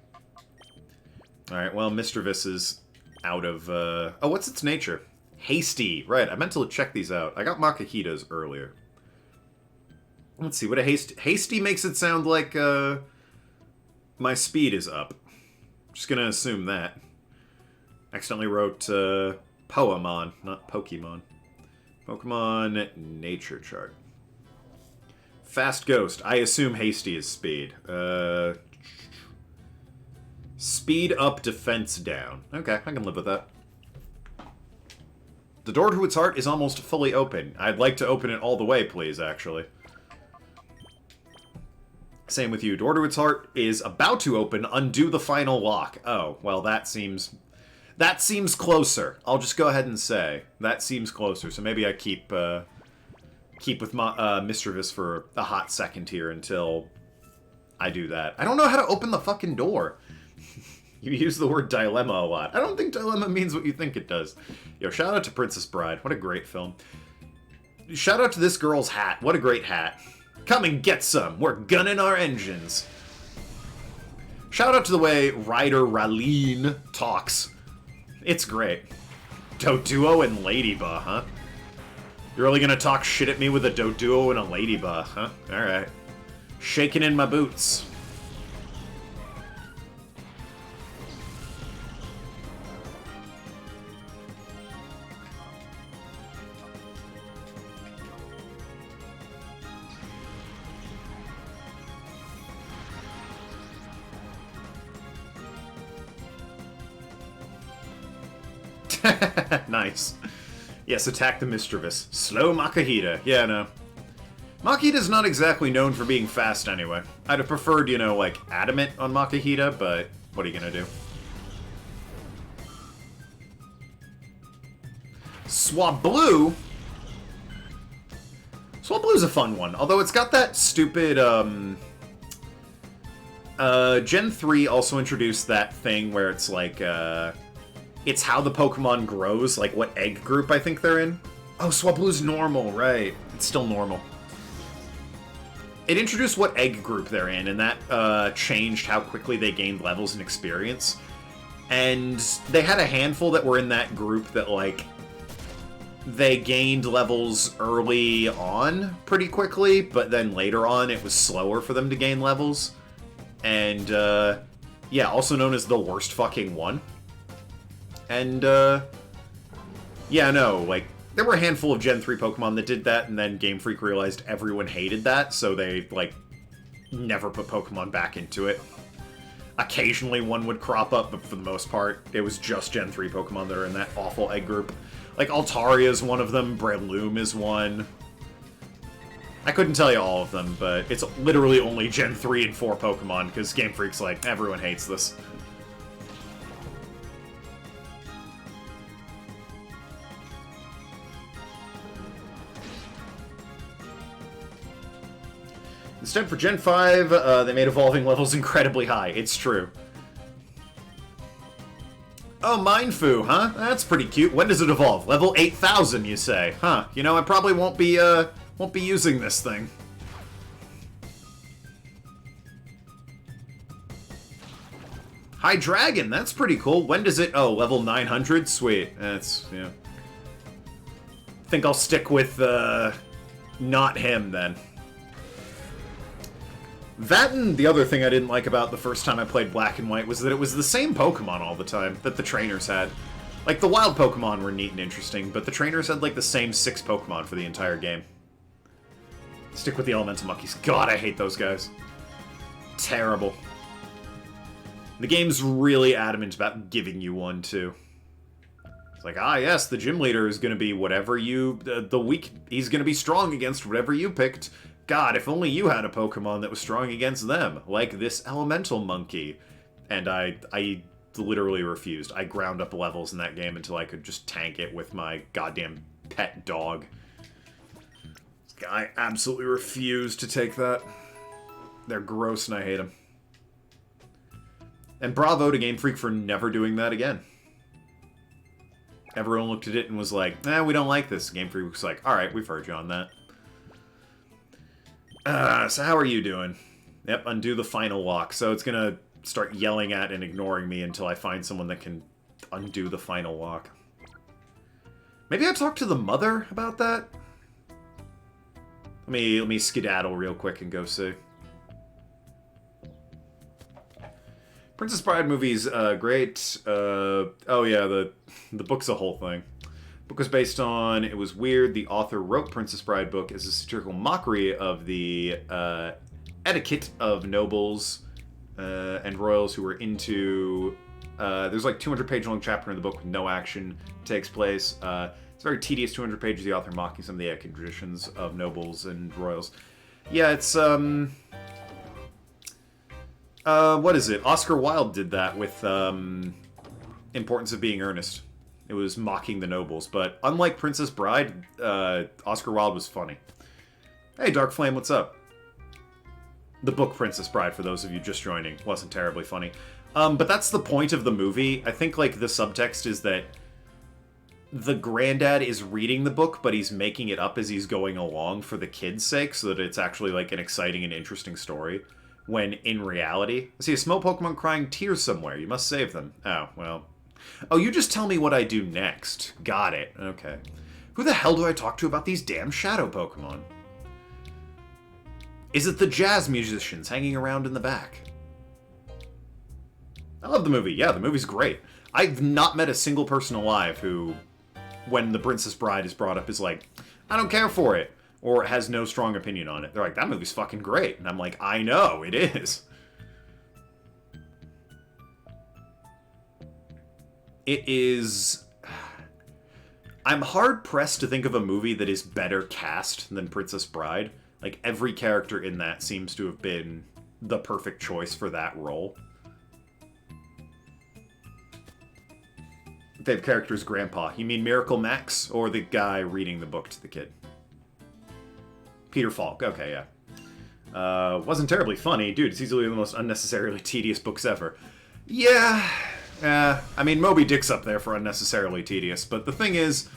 Alright, well, Mischievous is out of, Oh, what's its nature? Hasty. Right, I meant to check these out. I got Makahita's earlier. Let's see, what a Hasty makes it sound like, my speed is up. Just gonna assume that. Accidentally wrote, Poemon, not Pokemon. Pokemon Nature Chart. Fast Ghost. I assume Hasty is speed. Speed up, defense down. Okay, I can live with that. The door to its heart is almost fully open. I'd like to open it all the way, please, actually. Same with you. Door to its heart is about to open. Undo the final lock. Oh, well, that seems closer. I'll just go ahead and say that seems closer. So maybe I keep with my Mischievous for a hot second here until I do that. I don't know how to open the fucking door. You use the word dilemma a lot. I don't think dilemma means what you think it does. Yo, shout out to Princess Bride. What a great film. Shout out to this girl's hat. What a great hat. Come and get some. We're gunning our engines. Shout out to the way Ryder Raleen talks. It's great. Doduo and Ladybug, huh? You're really gonna talk shit at me with a Doduo and a Ladybug, huh? Alright. Shaking in my boots. Nice. Yes, attack the Mischievous. Slow Makahita. Yeah, no. Makahita's not exactly known for being fast anyway. I'd have preferred, you know, like, Adamant on Makahita, but what are you gonna do? Swablu? Swablu's a fun one, although it's got that stupid, Gen 3 also introduced that thing where it's like, it's how the Pokemon grows, like what egg group I think they're in. Oh, Swablu's normal, right. It's still normal. It introduced what egg group they're in, and that changed how quickly they gained levels and experience. And they had a handful that were in that group that, like, they gained levels early on pretty quickly, but then later on it was slower for them to gain levels. And, yeah, also known as the worst fucking one. And, yeah, no, like, there were a handful of Gen 3 Pokemon that did that, and then Game Freak realized everyone hated that, so they, like, never put Pokemon back into it. Occasionally one would crop up, but for the most part, it was just Gen 3 Pokemon that are in that awful egg group. Like, Altaria is one of them, Breloom is one. I couldn't tell you all of them, but it's literally only Gen 3 and 4 Pokemon, because Game Freak's like, everyone hates this. Instead, for Gen 5, they made evolving levels incredibly high. It's true. Oh, Mindfu, huh? That's pretty cute. When does it evolve? Level 8,000, you say? Huh. You know, I probably won't be using this thing. High Dragon, that's pretty cool. When does it... Oh, level 900? Sweet. That's, yeah. Think I'll stick with, not him, then. That and the other thing I didn't like about the first time I played Black and White was that it was the same Pokemon all the time that the trainers had. Like, the wild Pokemon were neat and interesting, but the trainers had, like, the same 6 Pokemon for the entire game. Stick with the Elemental Monkeys. God, I hate those guys. Terrible. The game's really adamant about giving you one, too. It's like, ah, yes, the gym leader is going to be whatever you... he's going to be strong against whatever you picked. God, if only you had a Pokemon that was strong against them, like this Elemental Monkey. And I literally refused. I ground up levels in that game until I could just tank it with my goddamn pet dog. I absolutely refuse to take that. They're gross and I hate them. And bravo to Game Freak for never doing that again. Everyone looked at it and was like, we don't like this. Game Freak was like, alright, we've heard you on that. So how are you doing? Yep, undo the final lock. So it's gonna start yelling at and ignoring me until I find someone that can undo the final lock. Maybe I talk to the mother about that? Let me skedaddle real quick and go see. Princess Bride movie's great. Oh yeah, the book's a whole thing. Book was based on It Was Weird. The author wrote Princess Bride book as a satirical mockery of the etiquette of nobles and royals who were into... there's like 200-page long chapter in the book with no action takes place. It's very tedious 200 pages, the author mocking some of the etiquette traditions of nobles and royals. Yeah, it's... what is it? Oscar Wilde did that with Importance of Being Earnest. It was mocking the nobles, but unlike Princess Bride, Oscar Wilde was funny. Hey, Dark Flame, what's up? The book Princess Bride, for those of you just joining, wasn't terribly funny. But that's the point of the movie. I think, like, the subtext is that the granddad is reading the book, but he's making it up as he's going along for the kids' sake, so that it's actually, like, an exciting and interesting story. When, in reality... I see a small Pokemon crying tears somewhere. You must save them. Oh, well... Oh, you just tell me what I do next. Got it. Okay. Who the hell do I talk to about these damn shadow Pokemon? Is it the jazz musicians hanging around in the back? I love the movie. Yeah, the movie's great. I've not met a single person alive who, when The Princess Bride is brought up, is like, I don't care for it, or has no strong opinion on it. They're like, that movie's fucking great. And I'm like, I know, it is. It is... I'm hard-pressed to think of a movie that is better cast than Princess Bride. Like, every character in that seems to have been the perfect choice for that role. favorite character is Grandpa. You mean Miracle Max, or the guy reading the book to the kid? Peter Falk. Okay, yeah. Wasn't terribly funny. Dude, it's easily the most unnecessarily tedious books ever. Yeah. I mean, Moby Dick's up there for unnecessarily tedious, but the thing is,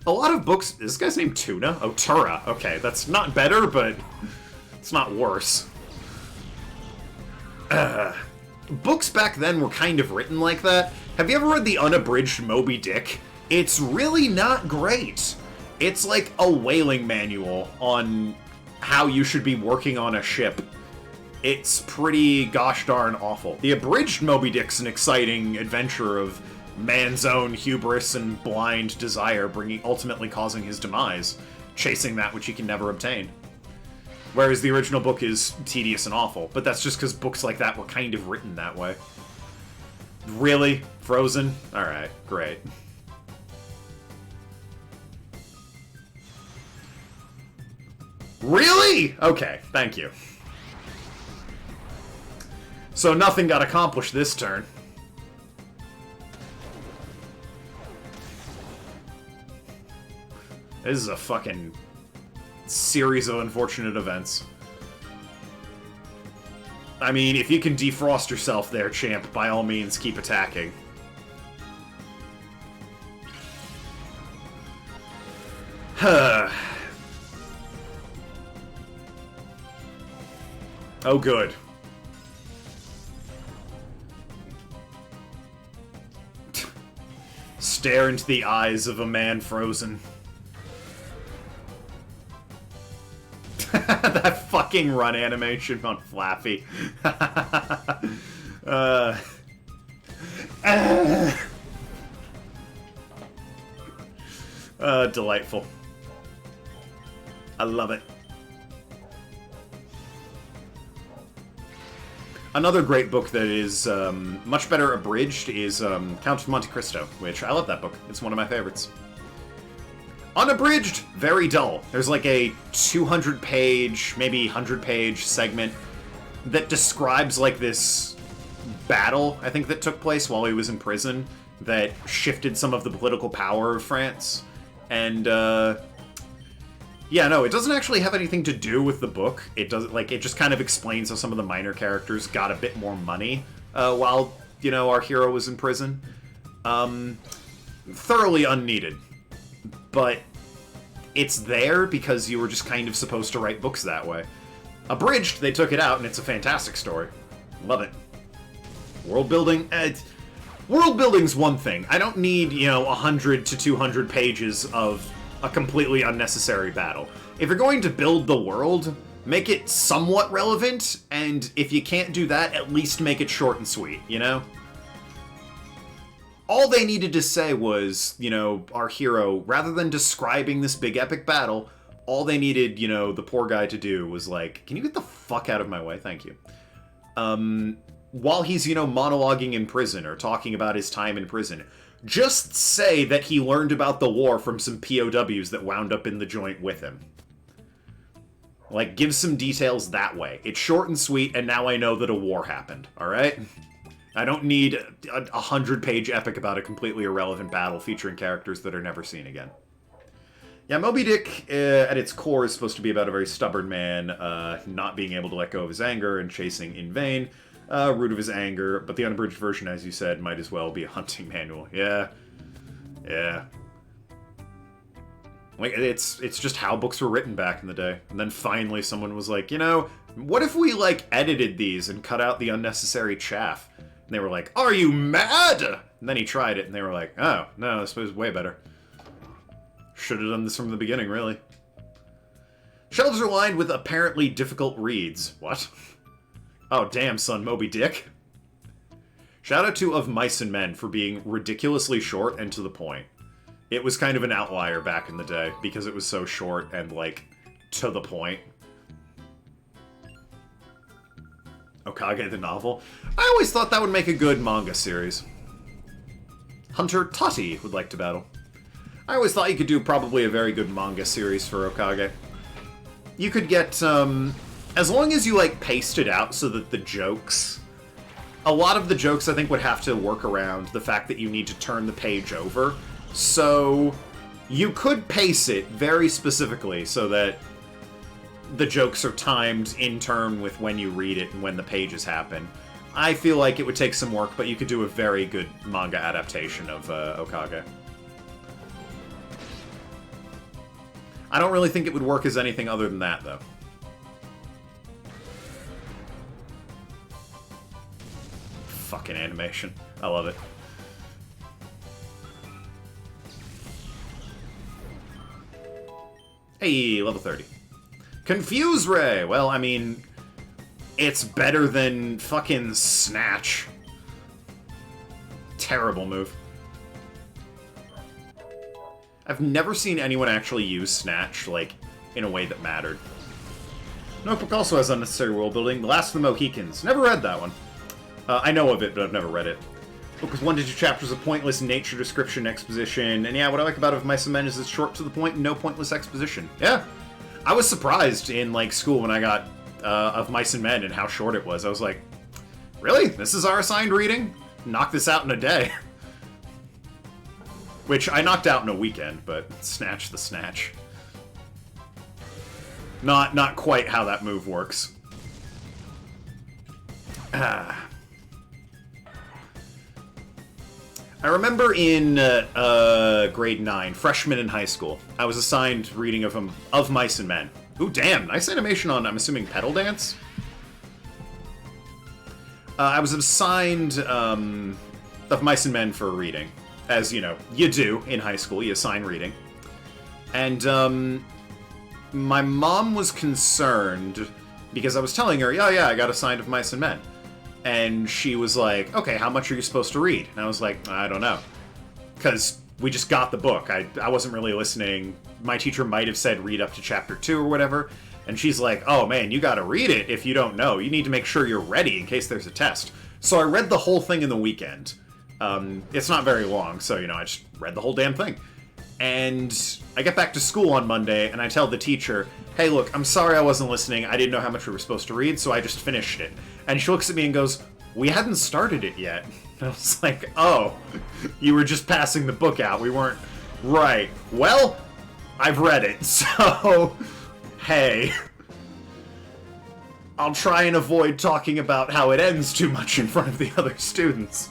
a lot of books... Is this guy's name Tuna? Oh, Tura. Okay, that's not better, but it's not worse. Books back then were kind of written like that. Have you ever read the unabridged Moby Dick? It's really not great. It's like a whaling manual on how you should be working on a ship. It's pretty gosh darn awful. The abridged Moby Dick's an exciting adventure of man's own hubris and blind desire ultimately causing his demise, chasing that which he can never obtain. Whereas the original book is tedious and awful, but that's just because books like that were kind of written that way. Really? Frozen? Alright, great. Really? Okay, thank you. So nothing got accomplished this turn. This is a fucking series of unfortunate events. I mean, if you can defrost yourself there, champ, by all means, keep attacking. Huh. Oh, good. Stare into the eyes of a man frozen. That fucking run animation on Flappy. Delightful. I love it. Another great book that is much better abridged is Count of Monte Cristo, which I love that book. It's one of my favorites. Unabridged, very dull. There's like a 200-page, maybe 100-page segment that describes like this battle, I think, that took place while he was in prison that shifted some of the political power of France. And, yeah, no, it doesn't actually have anything to do with the book. It doesn't, like, it just kind of explains how some of the minor characters got a bit more money while, you know, our hero was in prison. Thoroughly unneeded. But it's there because you were just kind of supposed to write books that way. Abridged, they took it out, and it's a fantastic story. Love it. World building? World building's one thing. I don't need, you know, 100 to 200 pages of a completely unnecessary battle. If you're going to build the world, make it somewhat relevant, and if you can't do that, at least make it short and sweet, you know? All they needed to say was, you know, our hero, rather than describing this big epic battle, all they needed, you know, the poor guy to do was like, can you get the fuck out of my way? Thank you. While he's, you know, monologuing in prison or talking about his time in prison, just say that he learned about the war from some POWs that wound up in the joint with him. Like, give some details that way. It's short and sweet, and now I know that a war happened, alright? I don't need a 100-page epic about a completely irrelevant battle featuring characters that are never seen again. Yeah, Moby Dick, at its core, is supposed to be about a very stubborn man not being able to let go of his anger and chasing in vain. Root of his anger, but the unabridged version, as you said, might as well be a hunting manual. Yeah. Yeah. Like, it's just how books were written back in the day. And then finally someone was like, you know, what if we, like, edited these and cut out the unnecessary chaff? And they were like, are you mad? And then he tried it, and they were like, oh, no, this was way better. Should have done this from the beginning, really. Shelves are lined with apparently difficult reads. What? Oh, damn, son, Moby Dick. Shout out to Of Mice and Men for being ridiculously short and to the point. It was kind of an outlier back in the day, because it was so short and, like, to the point. Okage the novel. I always thought that would make a good manga series. Hunter Tati would like to battle. I always thought you could do probably a very good manga series for Okage. You could get, as long as you, like, paced it out so that the jokes a lot of the jokes, I think, would have to work around the fact that you need to turn the page over. So you could pace it very specifically so that the jokes are timed in turn with when you read it and when the pages happen. I feel like it would take some work, but you could do a very good manga adaptation of Okage. I don't really think it would work as anything other than that, though. Fucking animation. I love it. Hey, level 30. Confuse Ray! Well, I mean, it's better than fucking Snatch. Terrible move. I've never seen anyone actually use Snatch, like, in a way that mattered. Notebook also has unnecessary world building. The Last of the Mohicans. Never read that one. I know of it, but I've never read it. Book with 1 to 2 chapters of pointless nature description exposition. And yeah, what I like about it of Mice and Men is it's short to the point and no pointless exposition. Yeah. I was surprised in, like, school when I got of Mice and Men and how short it was. I was like, really? This is our assigned reading? Knock this out in a day. Which I knocked out in a weekend, but Snatch the Snatch. Not quite how that move works. I remember in grade 9, freshman in high school, I was assigned reading of Mice and Men. Ooh, damn, nice animation on, I'm assuming, Pedal Dance? I was assigned of Mice and Men for a reading. As, you know, you do in high school, you assign reading. And, my mom was concerned because I was telling her, yeah, I got assigned of Mice and Men. And she was like, okay, how much are you supposed to read? And I was like, I don't know. Because we just got the book. I wasn't really listening. My teacher might have said read up to chapter 2 or whatever. And she's like, oh man, you gotta read it if you don't know. You need to make sure you're ready in case there's a test. So I read the whole thing in the weekend. It's not very long, so, you know, I just read the whole damn thing. And I get back to school on Monday, and I tell the teacher, hey, look, I'm sorry I wasn't listening. I didn't know how much we were supposed to read, so I just finished it. And she looks at me and goes, we hadn't started it yet. And I was like, oh, you were just passing the book out. We weren't... Right. Well, I've read it, so... Hey. I'll try and avoid talking about how it ends too much in front of the other students.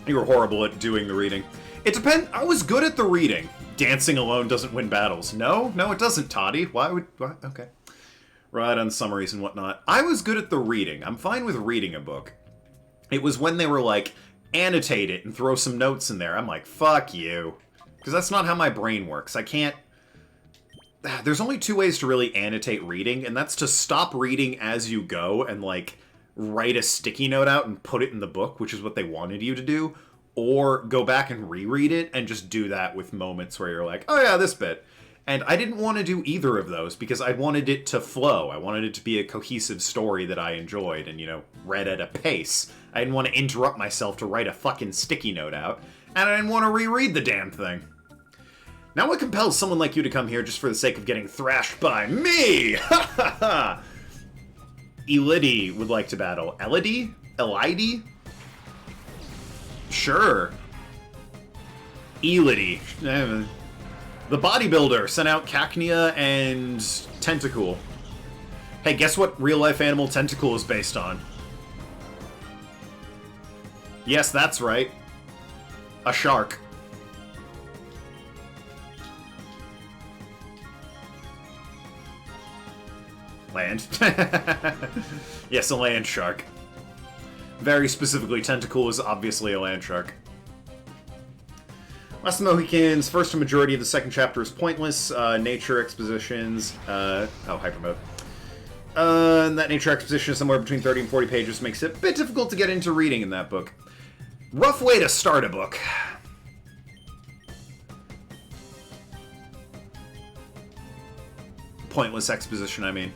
You were horrible at doing the reading. It depends. I was good at the reading. Dancing alone doesn't win battles. No, it doesn't, Toddy. Why? Okay. Right, on summaries and whatnot. I was good at the reading. I'm fine with reading a book. It was when they were like, annotate it and throw some notes in there. I'm like, fuck you. Because that's not how my brain works. I can't... There's only 2 ways to really annotate reading, and that's to stop reading as you go and, like, write a sticky note out and put it in the book, which is what they wanted you to do, or go back and reread it and just do that with moments where you're like, oh yeah, this bit. And I didn't want to do either of those because I wanted it to flow. I wanted it to be a cohesive story that I enjoyed and, you know, read at a pace. I didn't want to interrupt myself to write a fucking sticky note out, and I didn't want to reread the damn thing. Now what compels someone like you to come here just for the sake of getting thrashed by me? Ha ha ha! Elidie would like to battle. Elidie? Elidie? Sure. Elidie. The bodybuilder sent out Cacnea and Tentacool. Hey, guess what real-life animal Tentacool is based on? Yes, that's right. A shark. Land. Yes, a land shark. Very specifically, Tentacool is obviously a land shark. Last of the Mohicans, first majority of the second chapter is pointless. Nature expositions. Hyper mode. And that nature exposition is somewhere between 30 and 40 pages, makes it a bit difficult to get into reading in that book. Rough way to start a book. Pointless exposition, I mean.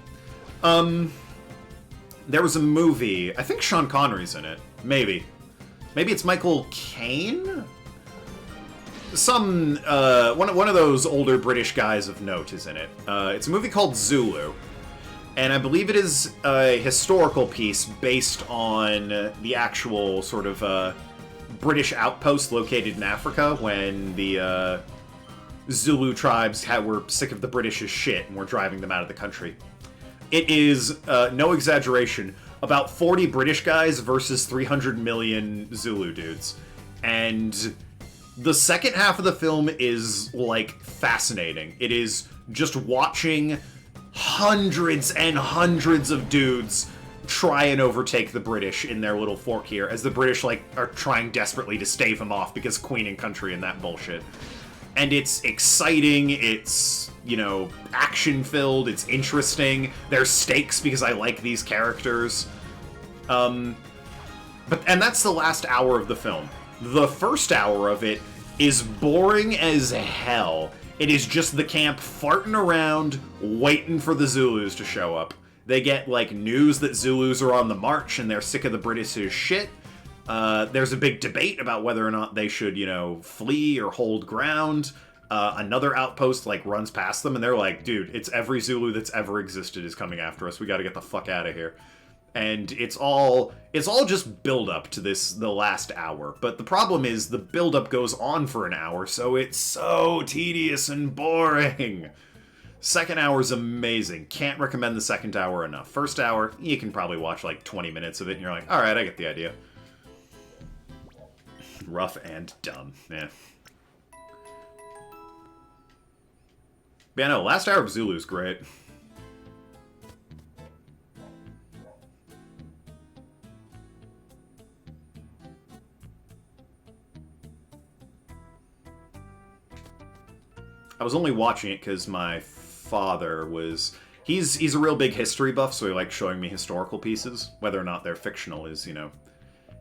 There was a movie. I think Sean Connery's in it. Maybe. Maybe it's Michael Caine? Some, one of those older British guys of note is in it. It's a movie called Zulu. And I believe it is a historical piece based on the actual sort of British outpost located in Africa when the Zulu tribes were sick of the British's shit and were driving them out of the country. It is, no exaggeration, about 40 British guys versus 300 million Zulu dudes. And the second half of the film is, like, fascinating. It is just watching hundreds and hundreds of dudes try and overtake the British in their little fort here, as the British, like, are trying desperately to stave them off because Queen and Country and that bullshit. And it's exciting, it's, you know, action-filled, it's interesting, there's stakes because I like these characters. And that's the last hour of the film. The first hour of it is boring as hell. It is just the camp farting around, waiting for the Zulus to show up. They get, like, news that Zulus are on the march and they're sick of the British's shit. There's a big debate about whether or not they should, you know, flee or hold ground. Another outpost, like, runs past them and they're like, dude, it's every Zulu that's ever existed is coming after us. We gotta get the fuck out of here. And it's all just build-up to the last hour. But the problem is the build-up goes on for an hour, so it's so tedious and boring. Second hour's amazing. Can't recommend the second hour enough. First hour, you can probably watch like 20 minutes of it and you're like, alright, I get the idea. Rough and dumb. Yeah. But yeah, no, last hour of Zulu's great. I was only watching it because my father was... He's a real big history buff, so he likes showing me historical pieces. Whether or not they're fictional is, you know,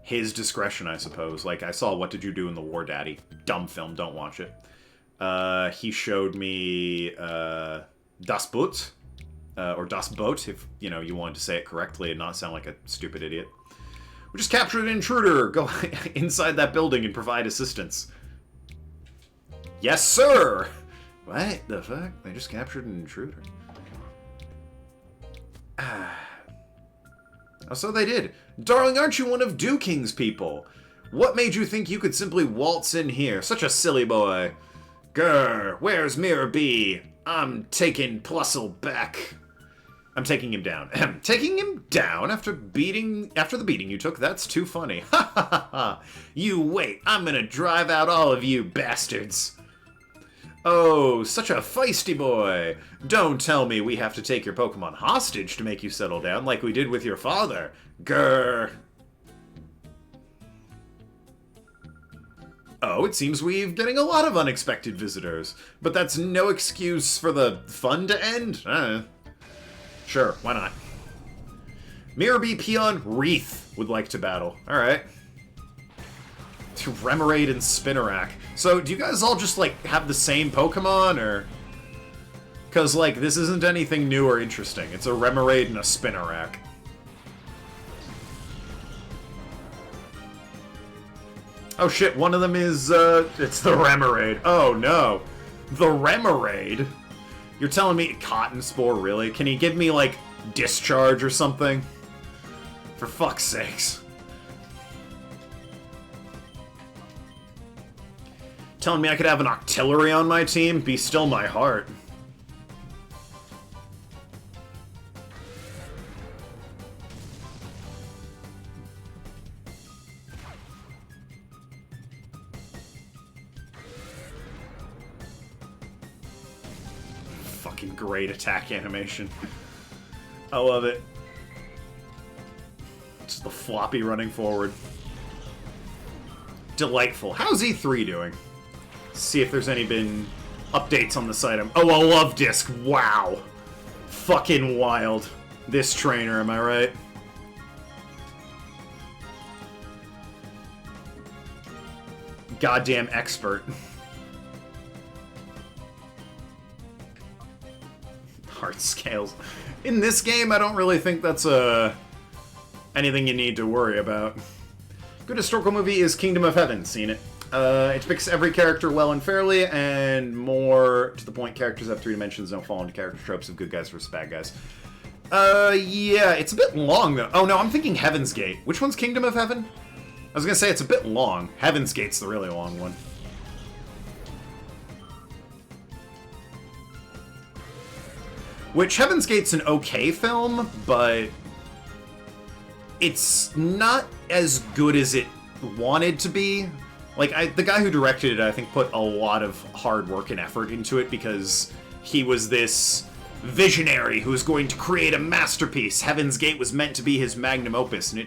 his discretion, I suppose. Like, I saw What Did You Do in the War, Daddy? Dumb film, don't watch it. He showed me Das Boot, or Das Boot, if, you know, you wanted to say it correctly and not sound like a stupid idiot. We just captured an intruder! Go inside that building and provide assistance. Yes, sir! What the fuck? They just captured an intruder. Oh, so they did. Darling, aren't you one of Duking's people? What made you think you could simply waltz in here? Such a silly boy. Grr, where's Mirror B? I'm taking Plussel back. I'm taking him down. Taking him down after the beating you took? That's too funny. Ha ha ha ha. You wait, I'm gonna drive out all of you bastards. Oh, such a feisty boy. Don't tell me we have to take your Pokemon hostage to make you settle down like we did with your father. Grr. Oh, it seems we're getting a lot of unexpected visitors. But that's no excuse for the fun to end? Sure, why not? Mirror B Peon Wreath would like to battle. Alright. To Remoraid and Spinarak. So, do you guys all just, like, have the same Pokemon, or... Because, like, this isn't anything new or interesting. It's a Remoraid and a Spinarak. Oh shit, one of them is, it's the Remoraid. Oh no. The Remoraid? You're telling me Cotton Spore, really? Can he give me, like, Discharge or something? For fuck's sakes. Telling me I could have an Octillery on my team? Be still my heart. Fucking great attack animation. I love it. Just the floppy running forward. Delightful. How's E3 doing? See if there's been updates on this item. Oh, a love disc. Wow. Fucking wild. This trainer, am I right? Goddamn expert. Heart scales. In this game, I don't really think that's anything you need to worry about. Good historical movie is Kingdom of Heaven. Seen it. It depicts every character well and fairly, and more to the point, characters have 3 dimensions, don't fall into character tropes of good guys versus bad guys. Yeah, it's a bit long, though. Oh, no, I'm thinking Heaven's Gate. Which one's Kingdom of Heaven? I was gonna say it's a bit long. Heaven's Gate's the really long one. Which, Heaven's Gate's an okay film, but it's not as good as it wanted to be. Like, the guy who directed it, I think, put a lot of hard work and effort into it because he was this visionary who was going to create a masterpiece. Heaven's Gate was meant to be his magnum opus, and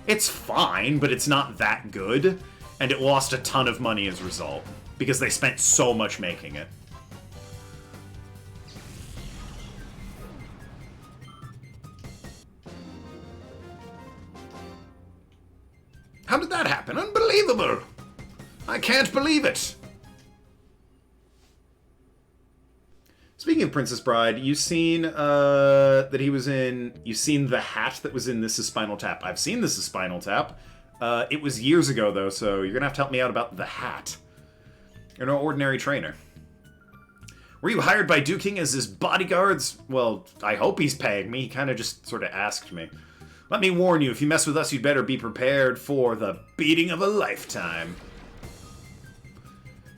it's fine, but it's not that good, and it lost a ton of money as a result because they spent so much making it. How did that happen? Unbelievable! I can't believe it! Speaking of Princess Bride, you've seen that he was in... You've seen the hat that was in This Is Spinal Tap. I've seen This Is Spinal Tap. It was years ago, though, so you're gonna have to help me out about the hat. You're no ordinary trainer. Were you hired by Duking as his bodyguards? Well, I hope he's paying me. He kind of just sort of asked me. Let me warn you, if you mess with us, you'd better be prepared for the beating of a lifetime.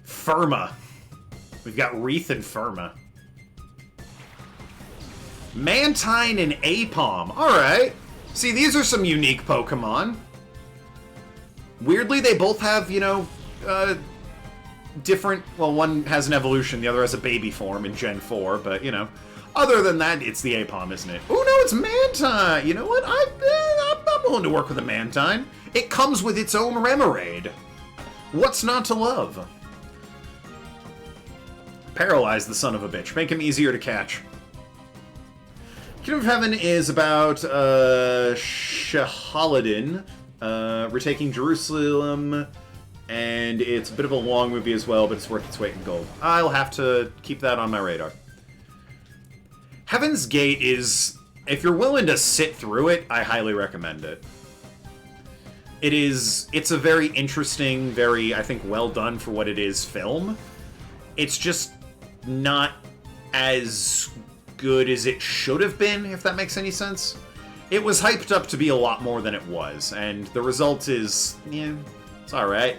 Firma. We've got Wreath and Firma. Mantine and Apom. Alright. See, these are some unique Pokemon. Weirdly, they both have, you know, different... Well, one has an evolution, the other has a baby form in Gen 4, but, you know... Other than that, it's the Apom, isn't it? Oh, no, it's Mantine! You know what? I'm willing to work with a Mantine. It comes with its own Remoraid. What's not to love? Paralyze the son of a bitch. Make him easier to catch. Kingdom of Heaven is about Shahaladin retaking Jerusalem, and it's a bit of a long movie as well, but it's worth its weight in gold. I'll have to keep that on my radar. Heaven's Gate is, if you're willing to sit through it, I highly recommend it. It's a very interesting, very, I think, well done for what it is film. It's just not as good as it should have been, if that makes any sense. It was hyped up to be a lot more than it was, and the result is, yeah, it's alright.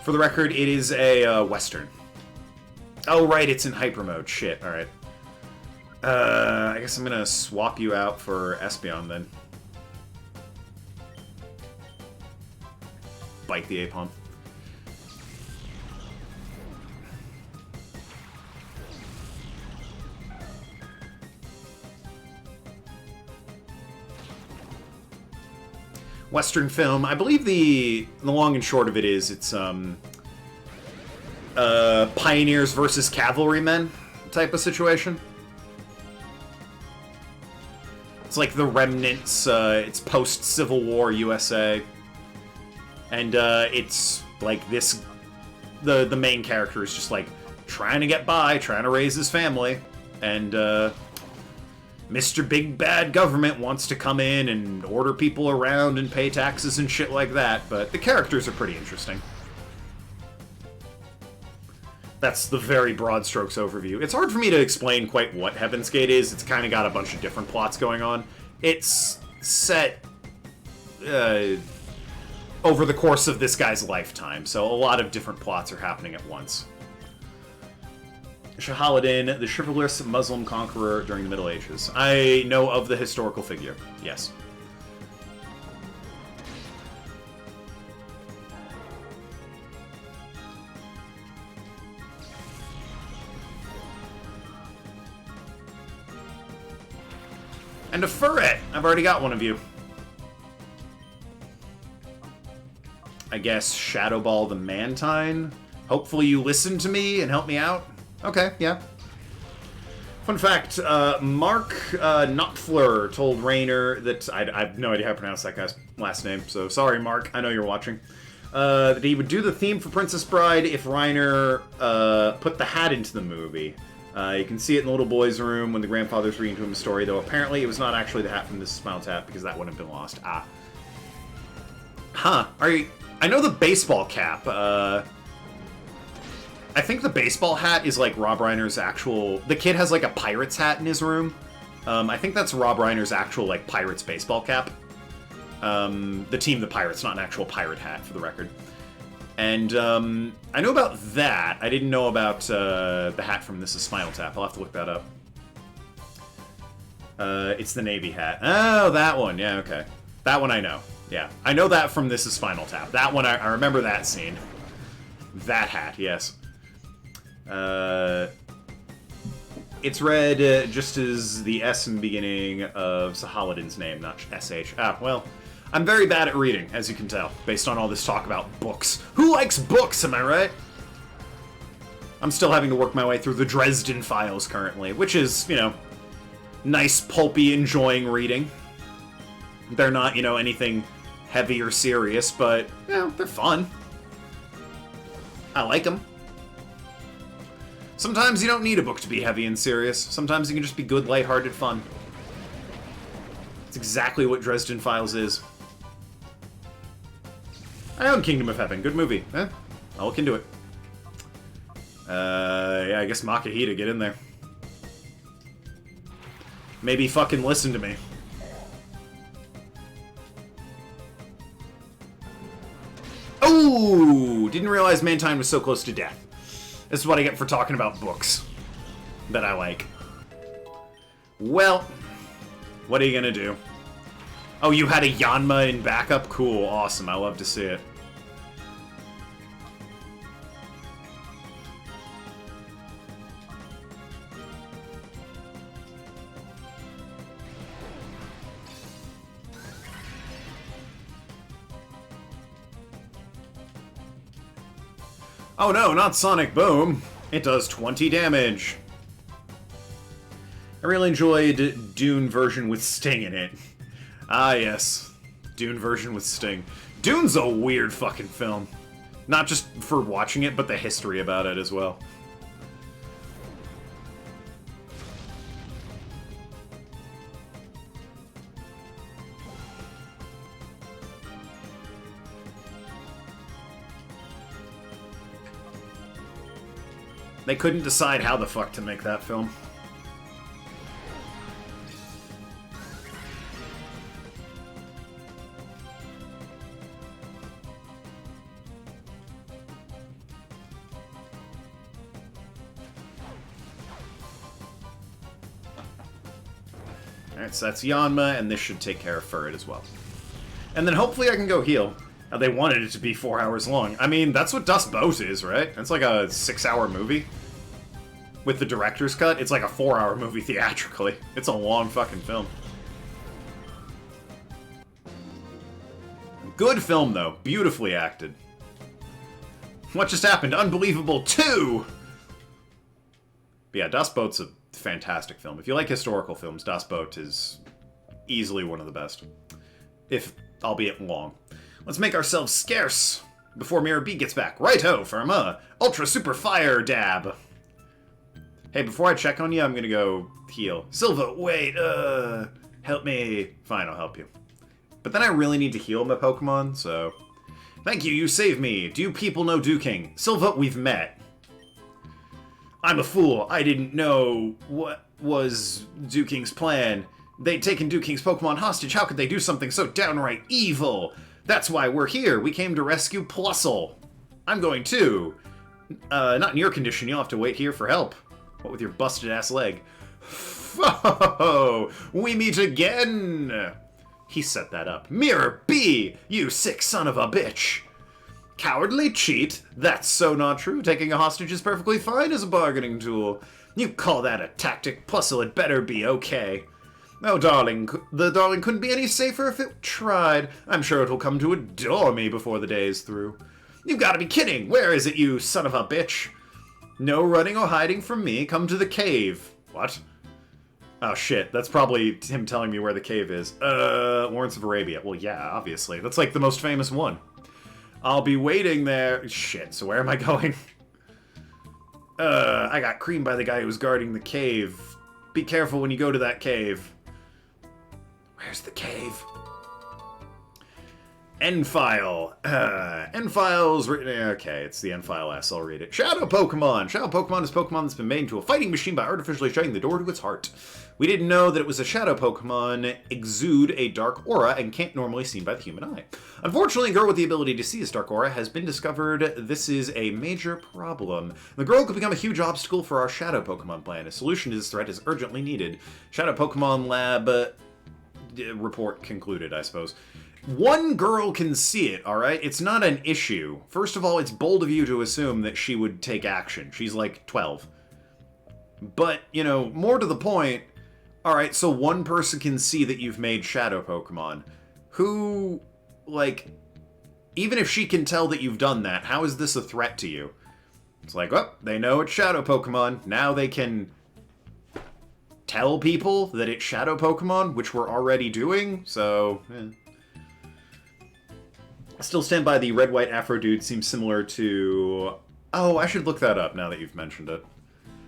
For the record, it is a Western. Oh, right, it's in hyper mode. Shit, alright. I guess I'm gonna swap you out for Espeon, then. Bite the Apom. Western film. I believe the long and short of it is it's pioneers versus cavalrymen type of situation. It's like the remnants. It's post-Civil War USA, and it's like this. The main character is just like trying to get by, trying to raise his family, and Mr. Big Bad Government wants to come in and order people around and pay taxes and shit like that, but the characters are pretty interesting. That's the very broad strokes overview. It's hard for me to explain quite what Heaven's Gate is. It's kind of got a bunch of different plots going on. It's set over the course of this guy's lifetime, so a lot of different plots are happening at once. Shahaladin, the chivalrous Muslim conqueror during the Middle Ages. I know of the historical figure, yes. And a Furret! I've already got one of you. I guess Shadow Ball the Mantine? Hopefully you listen to me and help me out? Okay, yeah. Fun fact, Mark Knopfler told Rainer that... I have no idea how to pronounce that guy's last name, so sorry, Mark. I know you're watching. That he would do the theme for Princess Bride if Rainer put the hat into the movie. You can see it in the little boy's room when the grandfather's reading to him a story, though apparently it was not actually the hat from This Is Spinal Tap, because that wouldn't have been lost. Ah. Huh. I know the baseball cap. I think the baseball hat is like Rob Reiner's actual... The kid has like a Pirates hat in his room. I think that's Rob Reiner's actual like Pirates baseball cap. The team, the Pirates, not an actual pirate hat, for the record. And I know about that. I didn't know about the hat from This Is Spinal Tap. I'll have to look that up. It's the Navy hat. Oh, that one. Yeah, okay. That one I know. Yeah. I know that from This Is Spinal Tap. That one, I remember that scene. That hat, yes. It's read just as the S in the beginning of Sahaladin's name, not SH. Ah, well, I'm very bad at reading, as you can tell, based on all this talk about books. Who likes books, am I right? I'm still having to work my way through the Dresden Files currently, which is, you know, nice, pulpy, enjoying reading. They're not, you know, anything heavy or serious, but, you know, they're fun. I like them. Sometimes you don't need a book to be heavy and serious. Sometimes you can just be good, lighthearted fun. It's exactly what Dresden Files is. I own Kingdom of Heaven. Good movie. Eh? I'll look into it. Yeah, I guess Makahita, get in there. Maybe fucking listen to me. Oh! Didn't realize Mankind was so close to death. This is what I get for talking about books that I like. Well, what are you gonna do? Oh, you had a Yanma in backup? Cool, awesome, I love to see it. Oh no, not Sonic Boom. It does 20 damage. I really enjoyed Dune version with Sting in it. Ah yes, Dune version with Sting. Dune's a weird fucking film. Not just for watching it, but the history about it as well. They couldn't decide how the fuck to make that film. Alright, so that's Yanma, and this should take care of Furret as well. And then hopefully I can go heal. They wanted it to be 4 hours long. I mean, that's what Dust Boat is, right? It's like a 6-hour movie. With the director's cut, it's like a 4-hour movie theatrically. It's a long fucking film. Good film, though. Beautifully acted. What just happened? Unbelievable 2! But yeah, Dust Boat's a fantastic film. If you like historical films, Dust Boat is easily one of the best. If, albeit long. Let's make ourselves scarce before Mirror B gets back. Righto, Firma. Ultra Super Fire Dab. Hey, before I check on you, I'm gonna go heal. Silva, wait, help me. Fine, I'll help you. But then I really need to heal my Pokemon, so... Thank you, you saved me. Do you people know Duking? Silva, we've met. I'm a fool. I didn't know what was Duking's plan. They'd taken Duking's Pokemon hostage. How could they do something so downright evil? That's why we're here. We came to rescue Plusle. I'm going too. Not in your condition. You'll have to wait here for help. What with your busted-ass leg? Oh, we meet again! He set that up. Mirror B! You sick son of a bitch! Cowardly cheat? That's so not true. Taking a hostage is perfectly fine as a bargaining tool. You call that a tactic? Plusle, it better be okay. Oh, darling, the darling couldn't be any safer if it tried. I'm sure it will come to adore me before the day is through. You've got to be kidding! Where is it, you son of a bitch? No running or hiding from me. Come to the cave. What? Oh, shit. That's probably him telling me where the cave is. Lawrence of Arabia. Well, yeah, obviously. That's like the most famous one. I'll be waiting there. Shit, so where am I going? I got creamed by the guy who was guarding the cave. Be careful when you go to that cave. Where's the cave? N-File. N-File's written... Okay, it's the N-File S. I'll read it. Shadow Pokemon. Shadow Pokemon is Pokemon that's been made into a fighting machine by artificially shutting the door to its heart. We didn't know that it was a Shadow Pokemon, exude a dark aura, and can't normally seen by the human eye. Unfortunately, a girl with the ability to see this dark aura has been discovered. This is a major problem. The girl could become a huge obstacle for our Shadow Pokemon plan. A solution to this threat is urgently needed. Shadow Pokemon Lab... report concluded, I suppose. One girl can see it, alright? It's not an issue. First of all, it's bold of you to assume that she would take action. She's like 12. But, you know, more to the point, alright, so one person can see that you've made Shadow Pokemon. Who, like, even if she can tell that you've done that, how is this a threat to you? It's like, well, they know it's Shadow Pokemon. Now they can tell people that it's Shadow Pokemon, which we're already doing, so... I still stand by the red-white Afro dude seems similar to... Oh, I should look that up now that you've mentioned it.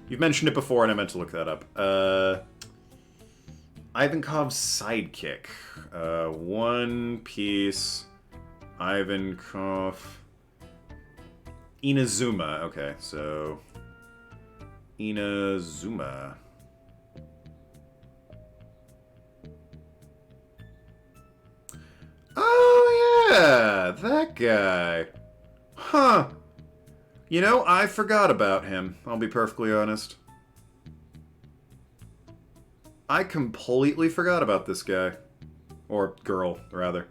You've mentioned it before, and I meant to look that up. Ivankov's sidekick. One Piece... Ivankov... Inazuma. Okay, so... Inazuma... Oh, yeah, that guy. Huh. You know, I forgot about him, I'll be perfectly honest. I completely forgot about this guy. Or girl, rather.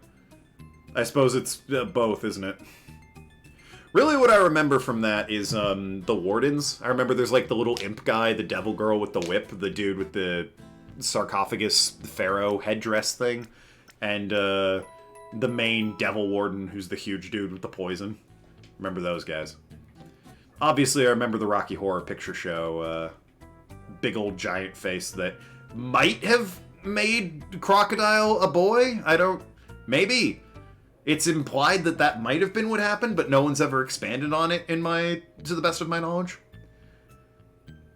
I suppose it's both, isn't it? Really what I remember from that is the Wardens. I remember there's like the little imp guy, the devil girl with the whip, the dude with the sarcophagus pharaoh headdress thing, and the main Devil Warden, who's the huge dude with the poison. Remember those guys. Obviously, I remember the Rocky Horror Picture Show, big old giant face that might have made Crocodile a boy? I don't... Maybe. It's implied that that might have been what happened, but no one's ever expanded on it to the best of my knowledge.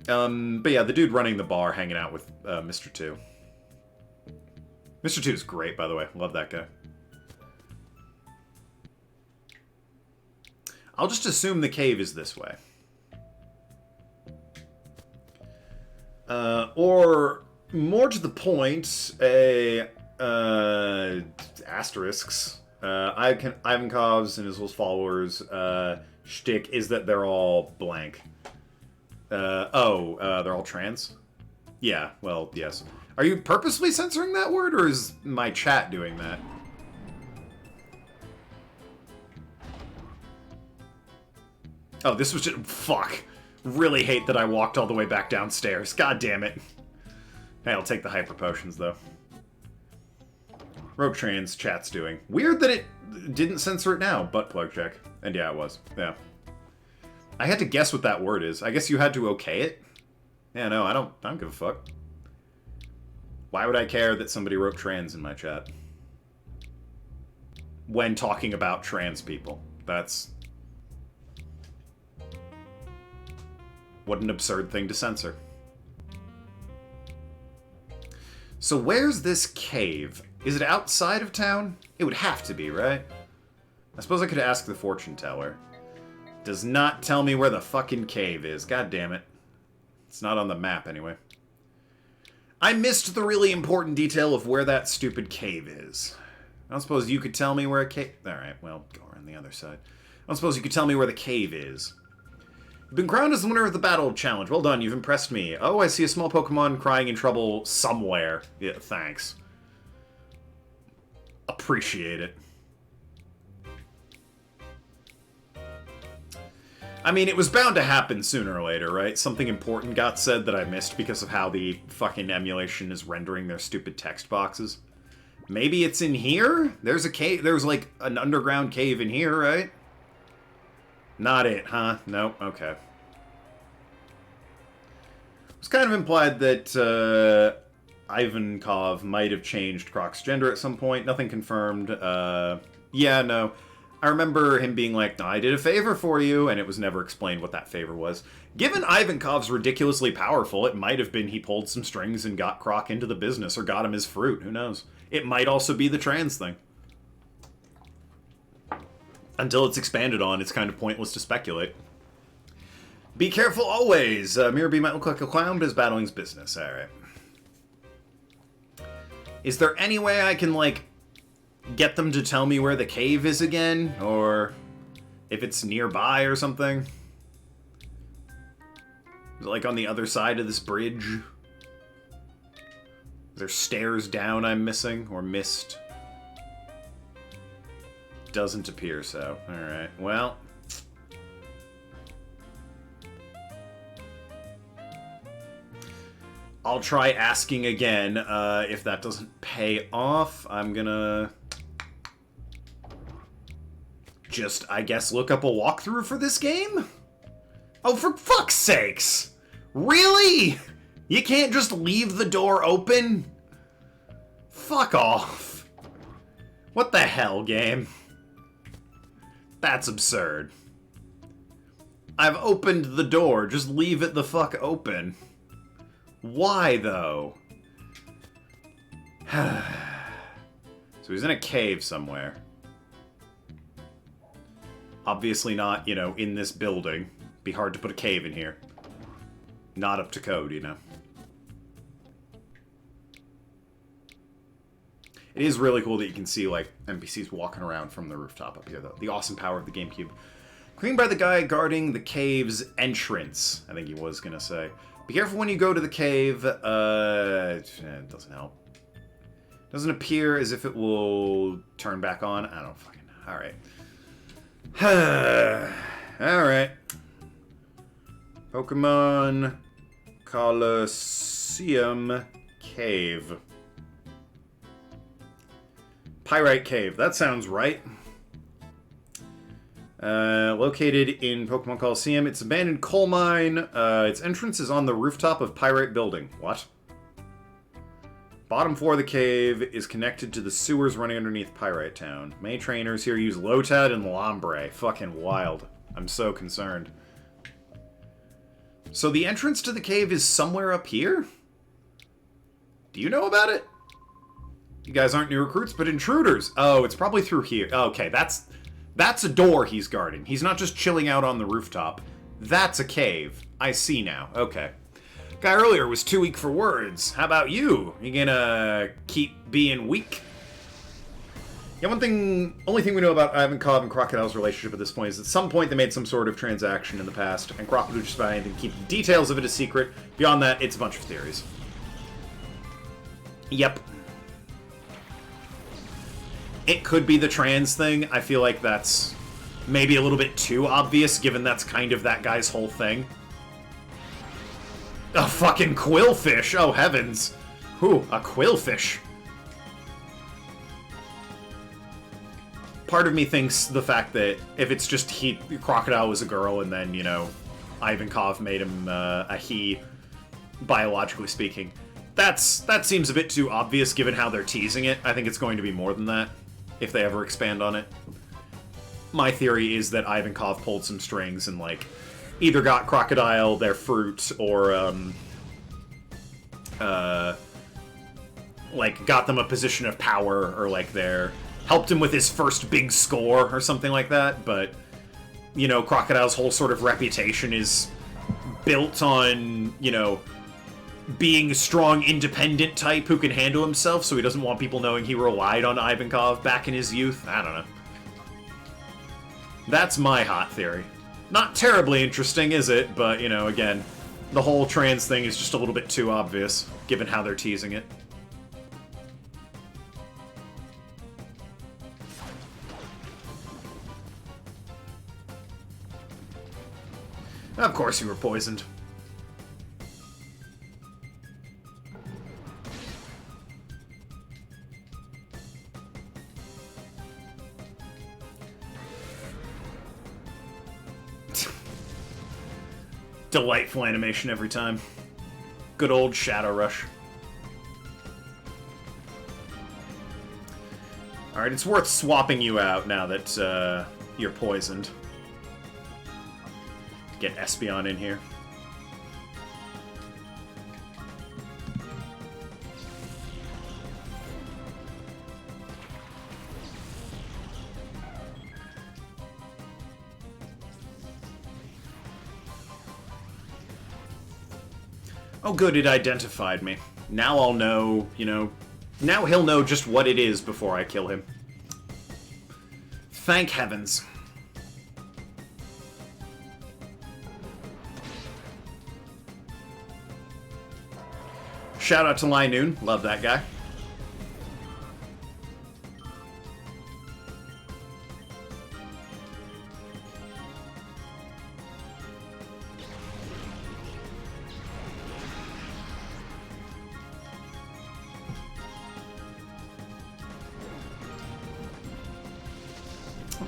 But yeah, the dude running the bar hanging out with Mr. 2. Mr. 2 is great, by the way. Love that guy. I'll just assume the cave is this way. Or, more to the point, asterisks. Ivankov's and his followers' shtick is that they're all blank. They're all trans? Yeah, well, yes. Are you purposely censoring that word, or is my chat doing that? Oh, this was just... Fuck. Really hate that I walked all the way back downstairs. God damn it. Hey, I'll take the hyper potions, though. Rope Trans chat's doing. Weird that it didn't censor it now. Butt plug check. And yeah, it was. Yeah. I had to guess what that word is. I guess you had to okay it? Yeah, no, I don't give a fuck. Why would I care that somebody wrote trans in my chat? When talking about trans people. That's... What an absurd thing to censor. So where's this cave? Is it outside of town? It would have to be, right? I suppose I could ask the fortune teller. Does not tell me where the fucking cave is. God damn it. It's not on the map, anyway. I missed the really important detail of where that stupid cave is. I don't suppose you could tell me where a cave... Alright, well, go around the other side. I don't suppose you could tell me where the cave is. You've been crowned as the winner of the battle challenge. Well done, you've impressed me. Oh, I see a small Pokemon crying in trouble somewhere. Yeah, thanks. Appreciate it. I mean, it was bound to happen sooner or later, right? Something important got said that I missed because of how the fucking emulation is rendering their stupid text boxes. Maybe it's in here? There's a cave. There's like an underground cave in here, right? Not it, huh? Nope, okay. It was kind of implied that Ivankov might have changed Croc's gender at some point. Nothing confirmed. Yeah, no. I remember him being like, I did a favor for you, and it was never explained what that favor was. Given Ivankov's ridiculously powerful, it might have been he pulled some strings and got Croc into the business, or got him his fruit. Who knows? It might also be the trans thing. until it's expanded on, it's kind of pointless to speculate. Be careful always. Mirror B might look like a clown, but his battling's business. Alright. Is there any way I can, like, get them to tell me where the cave is again? Or if it's nearby or something? Is it, like, on the other side of this bridge? Is there stairs down I'm missing? Or missed? Doesn't appear so. Alright, well... I'll try asking again. If that doesn't pay off, I'm gonna... just, I guess, look up a walkthrough for this game? Oh, for fuck's sakes! Really? You can't just leave the door open? Fuck off. What the hell, game? That's absurd. I've opened the door, just leave it the fuck open. Why, though? So he's in a cave somewhere. Obviously not, you know, in this building. Be hard to put a cave in here. Not up to code, you know. It is really cool that you can see, like, NPCs walking around from the rooftop up here, though. The awesome power of the GameCube. Cleaned by the guy guarding the cave's entrance, I think he was gonna say. Be careful when you go to the cave. It doesn't help. Doesn't appear as if it will turn back on. I don't fucking know. Alright. Alright. Pokemon Colosseum Cave. Pyrite Cave. That sounds right. Located in Pokemon Colosseum. It's an abandoned coal mine. Its entrance is on the rooftop of Pyrite Building. What? Bottom floor of the cave is connected to the sewers running underneath Pyrite Town. Many trainers here use Lotad and Lombre. Fucking wild. I'm so concerned. So the entrance to the cave is somewhere up here? Do you know about it? You guys aren't new recruits, but intruders. Oh, it's probably through here. Okay, that's a door he's guarding. He's not just chilling out on the rooftop. That's a cave. I see now. Okay. Guy earlier was too weak for words. How about you? You gonna keep being weak? Yeah, only thing we know about Ivankov and Crocodile's relationship at this point is at some point they made some sort of transaction in the past, and Crocodile just about anything to keep the details of it a secret. Beyond that, it's a bunch of theories. Yep. It could be the trans thing. I feel like that's maybe a little bit too obvious, given that's kind of that guy's whole thing. A fucking quillfish! Oh, heavens. Whew, a quillfish. Part of me thinks the fact that if it's just Crocodile was a girl and then, you know, Ivankov made him a he, biologically speaking, that seems a bit too obvious given how they're teasing it. I think it's going to be more than that, if they ever expand on it. My theory is that Ivankov pulled some strings and, like, either got Crocodile their fruit or, like, got them a position of power or, like, helped him with his first big score or something like that, but, you know, Crocodile's whole sort of reputation is built on, you know, being a strong, independent type who can handle himself, so he doesn't want people knowing he relied on Ivankov back in his youth. I don't know. That's my hot theory. Not terribly interesting, is it? But, you know, again, the whole trans thing is just a little bit too obvious, given how they're teasing it. Of course you were poisoned. Delightful animation every time. Good old Shadow Rush. Alright, it's worth swapping you out now that you're poisoned. Get Espeon in here. Oh good, it identified me. Now I'll know, you know... Now he'll know just what it is before I kill him. Thank heavens. Shout out to Linoon. Love that guy.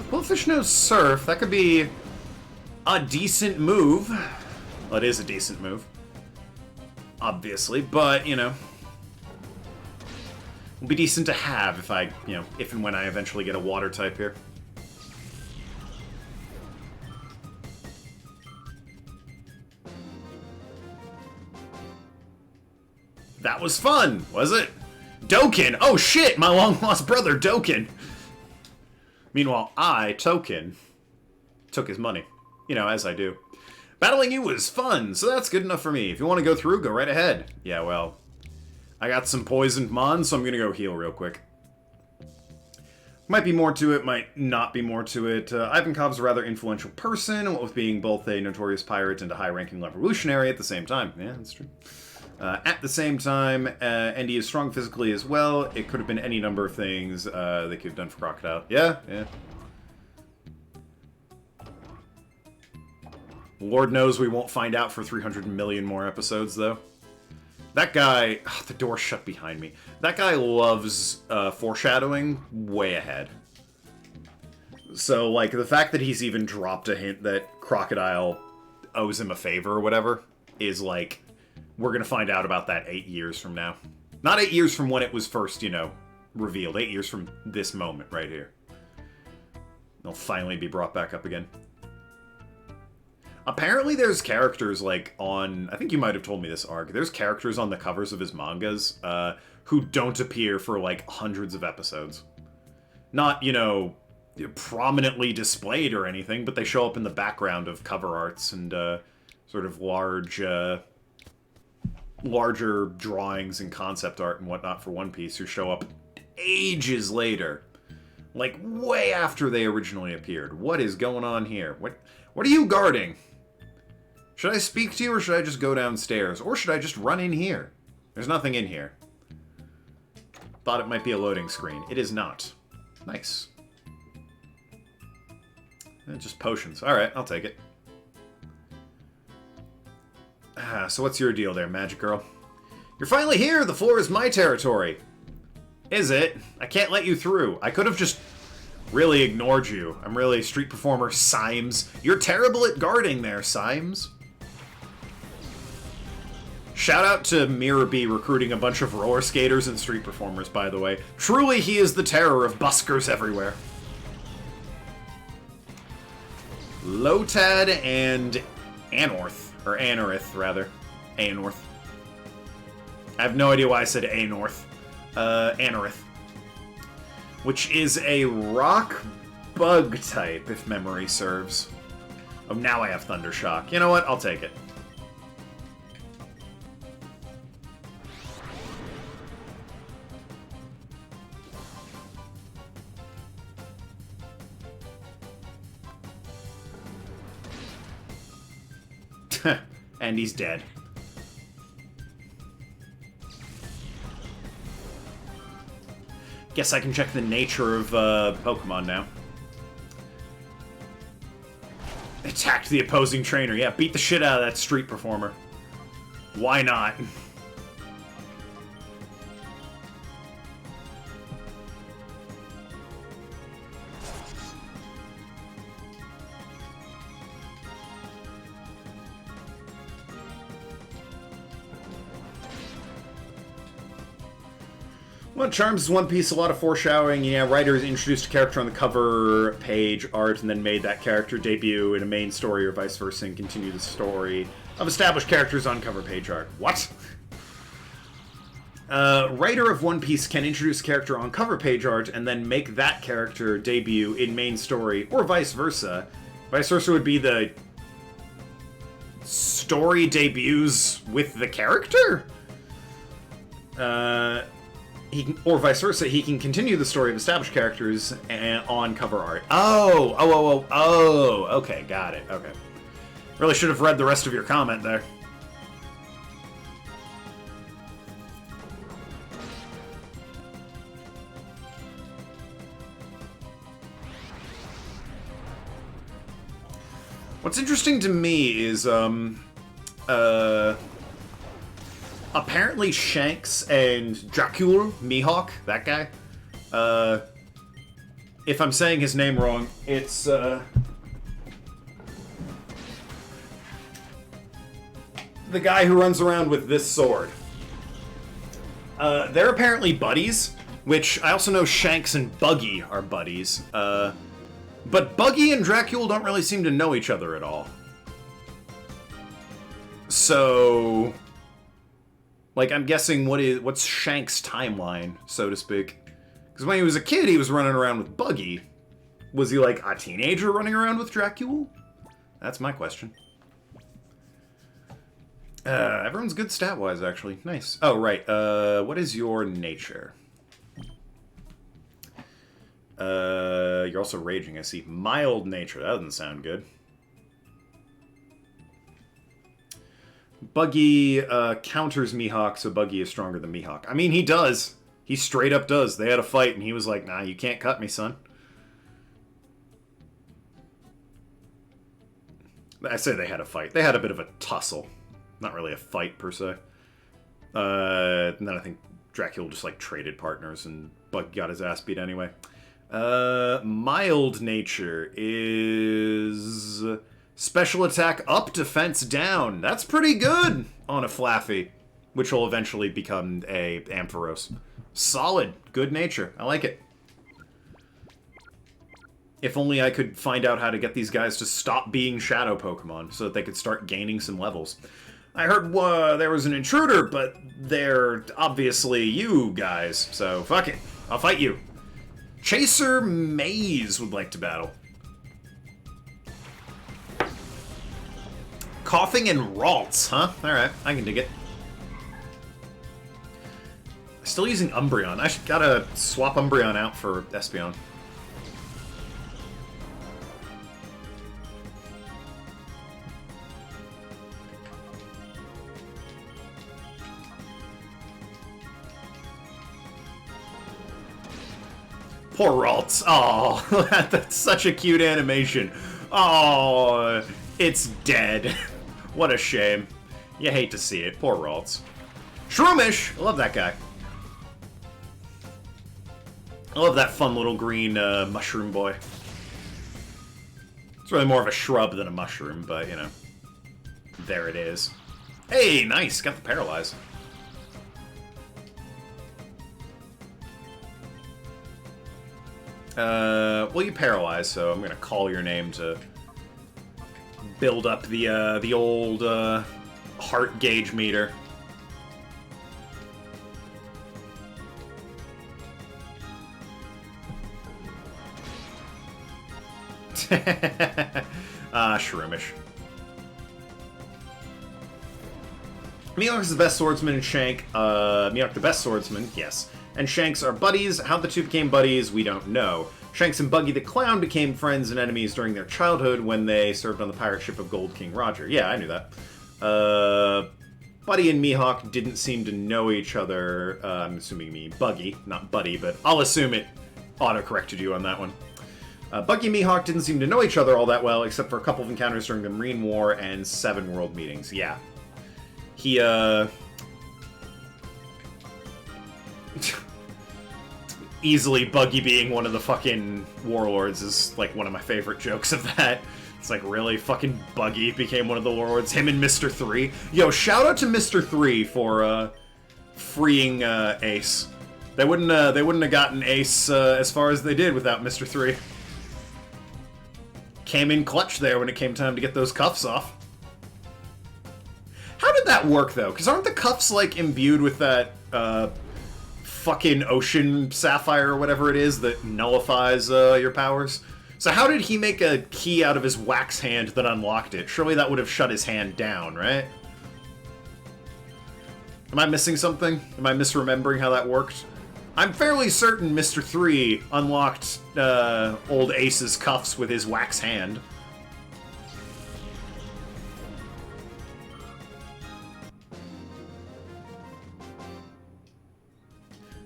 Quillfish knows Surf. That could be a decent move. Well, it is a decent move. Obviously, but, you know, will be decent to have if I, you know, if and when I eventually get a water type here. That was fun, was it? Dokkan! Oh shit, my long-lost brother, Dokkan! Meanwhile, I, Token, took his money. You know, as I do. Battling you was fun, so that's good enough for me. If you want to go through, go right ahead. Yeah, well, I got some poisoned Mon, so I'm gonna go heal real quick. Might be more to it, might not be more to it. Ivankov's a rather influential person, what with being both a notorious pirate and a high-ranking revolutionary at the same time. Yeah, that's true. At the same time, and he is strong physically as well. It could have been any number of things they could have done for Crocodile. Yeah, yeah. Lord knows we won't find out for 300 million more episodes, though. That guy... Oh, the door shut behind me. That guy loves foreshadowing way ahead. So, like, the fact that he's even dropped a hint that Crocodile owes him a favor or whatever is, like... We're gonna find out about that 8 years from now. Not 8 years from when it was first, you know, revealed. 8 years from this moment right here. They'll finally be brought back up again. Apparently there's characters, like, on... I think you might have told me this, Arg. There's characters on the covers of his mangas who don't appear for, like, hundreds of episodes. Not, you know, prominently displayed or anything, but they show up in the background of cover arts and sort of larger drawings and concept art and whatnot for One Piece who show up ages later. Like, way after they originally appeared. What is going on here? What are you guarding? Should I speak to you, or should I just go downstairs? Or should I just run in here? There's nothing in here. Thought it might be a loading screen. It is not. Nice. Just potions. Alright, I'll take it. So what's your deal there, Magic Girl? You're finally here! The floor is my territory! Is it? I can't let you through. I could have just really ignored you. I'm really street performer Symes. You're terrible at guarding there, Symes. Shout out to Mirror B recruiting a bunch of roller skaters and street performers, by the way. Truly, he is the terror of buskers everywhere. Lotad and Anorth. Or Anorith, rather. Anorth. I have no idea why I said Anorth. Anorith. Which is a rock bug type, if memory serves. Oh, now I have Thundershock. You know what? I'll take it. And he's dead. Guess I can check the nature of Pokemon now. Attacked the opposing trainer. Yeah, beat the shit out of that street performer. Why not? Well, Charms is One Piece, a lot of foreshadowing. Yeah, writers introduced a character on the cover page art and then made that character debut in a main story or vice versa and continue the story of established characters on cover page art. What? Writer of One Piece can introduce a character on cover page art and then make that character debut in main story or vice versa. Vice versa would be the story debuts with the character? He can, or vice versa, he can continue the story of established characters on cover art. Oh, okay, got it, okay. Really should have read the rest of your comment there. What's interesting to me is, apparently Shanks and Dracul, Mihawk, that guy, if I'm saying his name wrong, it's, the guy who runs around with this sword. They're apparently buddies, which I also know Shanks and Buggy are buddies, but Buggy and Dracul don't really seem to know each other at all. So, like, I'm guessing what's Shanks' timeline, so to speak? Because when he was a kid, he was running around with Buggy. Was he, like, a teenager running around with Dracul? That's my question. Everyone's good stat-wise, actually. Nice. Oh, right. What is your nature? You're also raging, I see. Mild nature. That doesn't sound good. Buggy counters Mihawk, so Buggy is stronger than Mihawk. I mean, he does. He straight up does. They had a fight, and he was like, nah, you can't cut me, son. I say they had a fight. They had a bit of a tussle. Not really a fight, per se. And then I think Dracula just, like, traded partners, and Buggy got his ass beat anyway. Mild nature is special attack up, defense down. That's pretty good on a Flaffy, which will eventually become a Ampharos. Solid. Good nature. I like it. If only I could find out how to get these guys to stop being shadow Pokemon so that they could start gaining some levels. I heard there was an intruder, but they're obviously you guys, so fuck it. I'll fight you. Chaser Maze would like to battle. Coughing and Ralts, huh? Alright, I can dig it. Still using Umbreon. I gotta swap Umbreon out for Espeon. Poor Ralts. Oh, that's such a cute animation. Oh, it's dead. What a shame. You hate to see it. Poor Ralts. Shroomish! I love that guy. I love that fun little green mushroom boy. It's really more of a shrub than a mushroom, but, you know. There it is. Hey, nice. Got the Paralyze. Well, you paralyze, so I'm gonna call your name to build up the old heart gauge meter. Shroomish. Mihawk is the best swordsman, and Mihawk the best swordsman, yes. And Shanks are buddies. How the two became buddies, we don't know. Shanks and Buggy the Clown became friends and enemies during their childhood when they served on the pirate ship of Gold King Roger. Yeah, I knew that. Buddy and Mihawk didn't seem to know each other. I'm assuming you mean Buggy, not Buddy, but I'll assume it auto-corrected you on that one. Buggy and Mihawk didn't seem to know each other all that well, except for a couple of encounters during the Marine War and 7 World Meetings. Yeah. He, easily Buggy being one of the fucking warlords is, like, one of my favorite jokes of that. It's like, really? Fucking Buggy became one of the warlords? Him and Mr. 3? Yo, shout out to Mr. 3 for, freeing, Ace. They wouldn't have gotten Ace, as far as they did without Mr. 3. Came in clutch there when it came time to get those cuffs off. How did that work, though? Because aren't the cuffs, like, imbued with that, fucking ocean sapphire or whatever it is that nullifies your powers? So how did he make a key out of his wax hand that unlocked it? Surely that would have shut his hand down, right? Am I missing something? Am I misremembering how that worked? I'm fairly certain Mr. 3 unlocked old Ace's cuffs with his wax hand.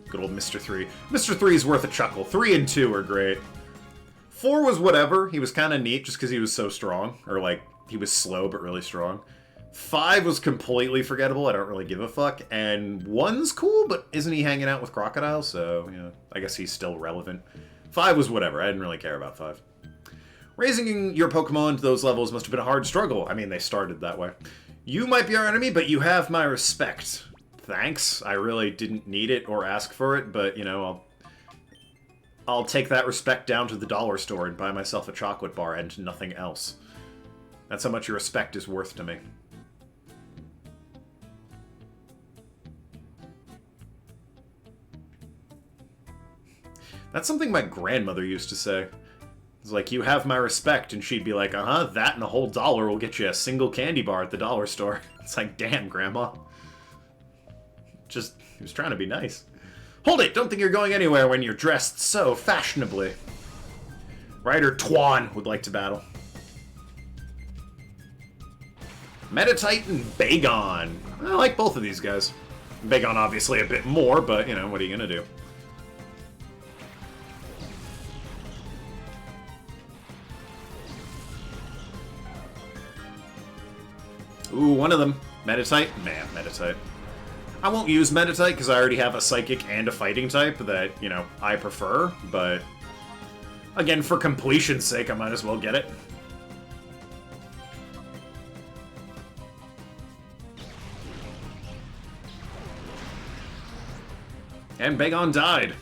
Good old Mr. 3. Mr. 3 is worth a chuckle. 3 and 2 are great. 4 was whatever. He was kind of neat just because he was so strong. Or, like, he was slow but really strong. 5 was completely forgettable. I don't really give a fuck. And 1's cool, but isn't he hanging out with crocodiles? So, you know, I guess he's still relevant. 5 was whatever. I didn't really care about 5. Raising your Pokemon to those levels must have been a hard struggle. I mean, they started that way. You might be our enemy, but you have my respect. Thanks. I really didn't need it or ask for it, but, you know, I'll take that respect down to the dollar store and buy myself a chocolate bar and nothing else. That's how much your respect is worth to me. That's something my grandmother used to say. It's like, you have my respect, and she'd be like, uh-huh, that and a whole $1 will get you a single candy bar at the dollar store. It's like, damn, Grandma. Just, he was trying to be nice. Hold it! Don't think you're going anywhere when you're dressed so fashionably. Ryder Twan would like to battle. Meditite and Bagon. I like both of these guys. Bagon obviously a bit more, but, you know, what are you gonna do? Ooh, one of them. Meditite? Man, Meditite. I won't use Meditite because I already have a Psychic and a Fighting type that, you know, I prefer, but again, for completion's sake, I might as well get it. And Bagon died.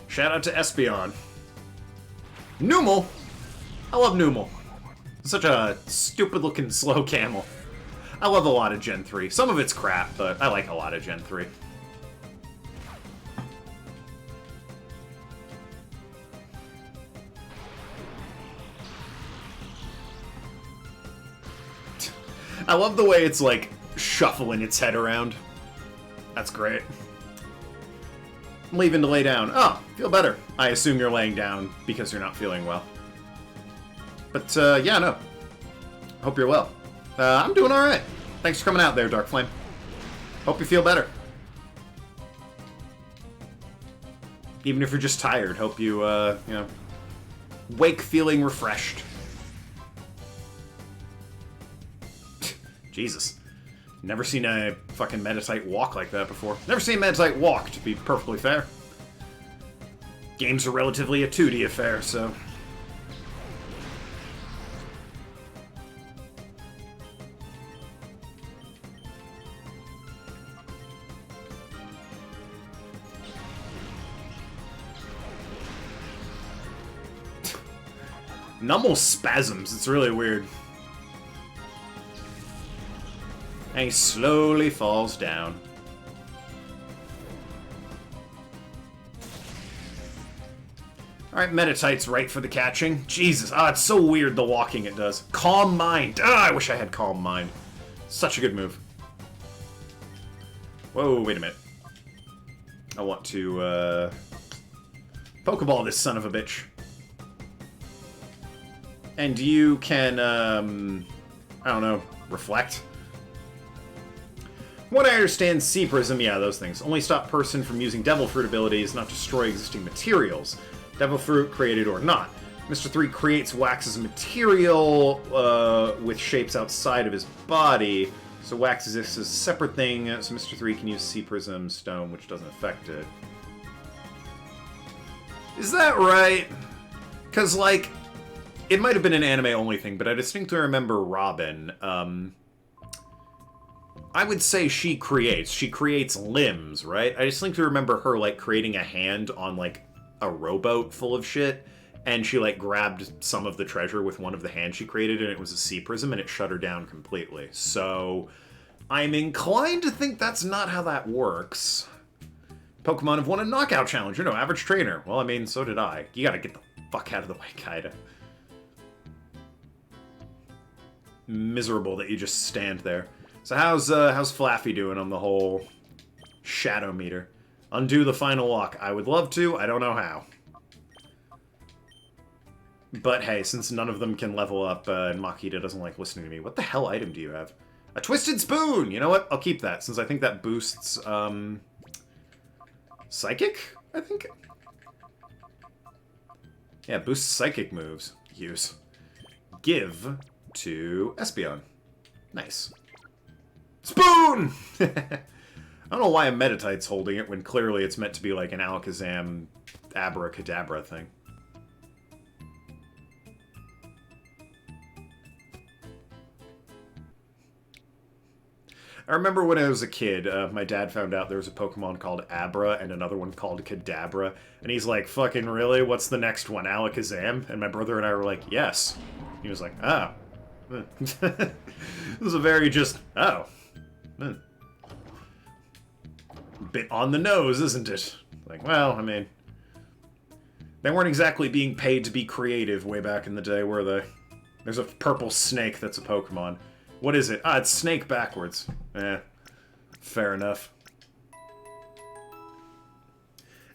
Shout out to Espeon. Numel! I love Numel. Such a stupid-looking slow camel. I love a lot of Gen 3. Some of it's crap, but I like a lot of Gen 3. I love the way it's, like, shuffling its head around. That's great. I'm leaving to lay down. Oh, feel better. I assume you're laying down because you're not feeling well. But, yeah, no. Hope you're well. I'm doing alright. Thanks for coming out there, Dark Flame. Hope you feel better. Even if you're just tired, hope you, you know, wake feeling refreshed. Jesus. Never seen a fucking Meditite walk like that before. Never seen a Meditite walk, to be perfectly fair. Games are relatively a 2D affair, so... Numel spasms. It's really weird. And he slowly falls down. Alright, Meditite's right for the catching. Jesus, it's so weird the walking it does. Calm Mind. I wish I had Calm Mind. Such a good move. Whoa, wait a minute. I want to, Pokeball this son of a bitch. And you can, I don't know, reflect? From what I understand, Sea Prism, yeah, those things. Only stop person from using Devil Fruit abilities, not destroy existing materials. Devil Fruit, created or not. Mr. 3 creates wax as a material with shapes outside of his body. So wax exists as a separate thing, so Mr. 3 can use Sea Prism Stone, which doesn't affect it. Is that right? Because, like... It might have been an anime-only thing, but I distinctly remember Robin. I would say she creates. She creates limbs, right? I distinctly remember her, like, creating a hand on, like, a rowboat full of shit, and she, like, grabbed some of the treasure with one of the hands she created, and it was a Sea Prism, and it shut her down completely. So, I'm inclined to think that's not how that works. Pokemon have won a knockout challenge. You're no average trainer. Well, I mean, so did I. You gotta get the fuck out of the way, Kaida. Miserable that you just stand there. So how's Flaffy doing on the whole shadow meter? Undo the final lock. I would love to. I don't know how. But hey, since none of them can level up and Makita doesn't like listening to me, what the hell item do you have? A Twisted Spoon! You know what? I'll keep that, since I think that boosts, Psychic? I think? Yeah, boosts Psychic moves. Use. Give to Espeon. Nice. Spoon! I don't know why a Meditite's holding it when clearly it's meant to be like an Alakazam Abracadabra thing. I remember when I was a kid, my dad found out there was a Pokemon called Abra and another one called Kadabra. And he's like, fucking really? What's the next one? Alakazam? And my brother and I were like, yes. He was like, oh. This is a very just, oh. Bit on the nose, isn't it? Like, well, I mean, they weren't exactly being paid to be creative way back in the day, were they? There's a purple snake that's a Pokemon. What is it? Ah, it's snake backwards. Eh, fair enough.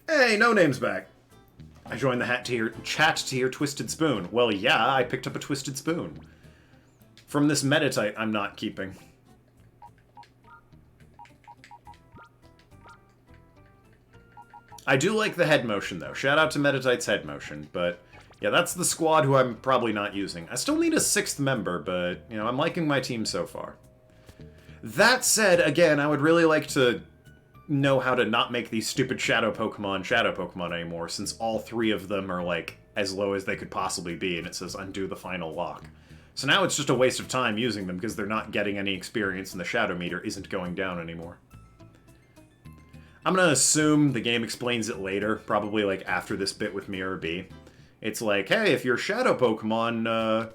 Hey, No Name's back. I joined the chat to hear Twisted Spoon. Well, yeah, I picked up a Twisted Spoon. From this Meditite I'm not keeping. I do like the head motion, though. Shout out to Meditite's head motion, but yeah, that's the squad who I'm probably not using. I still need a 6th member, but, you know, I'm liking my team so far. That said, again, I would really like to know how to not make these stupid Shadow Pokemon anymore, since all 3 of them are, like, as low as they could possibly be, and it says undo the final lock. So now it's just a waste of time using them, because they're not getting any experience and the Shadow meter isn't going down anymore. I'm gonna assume the game explains it later, probably, like, after this bit with Mirror B. It's like, hey, if your Shadow Pokemon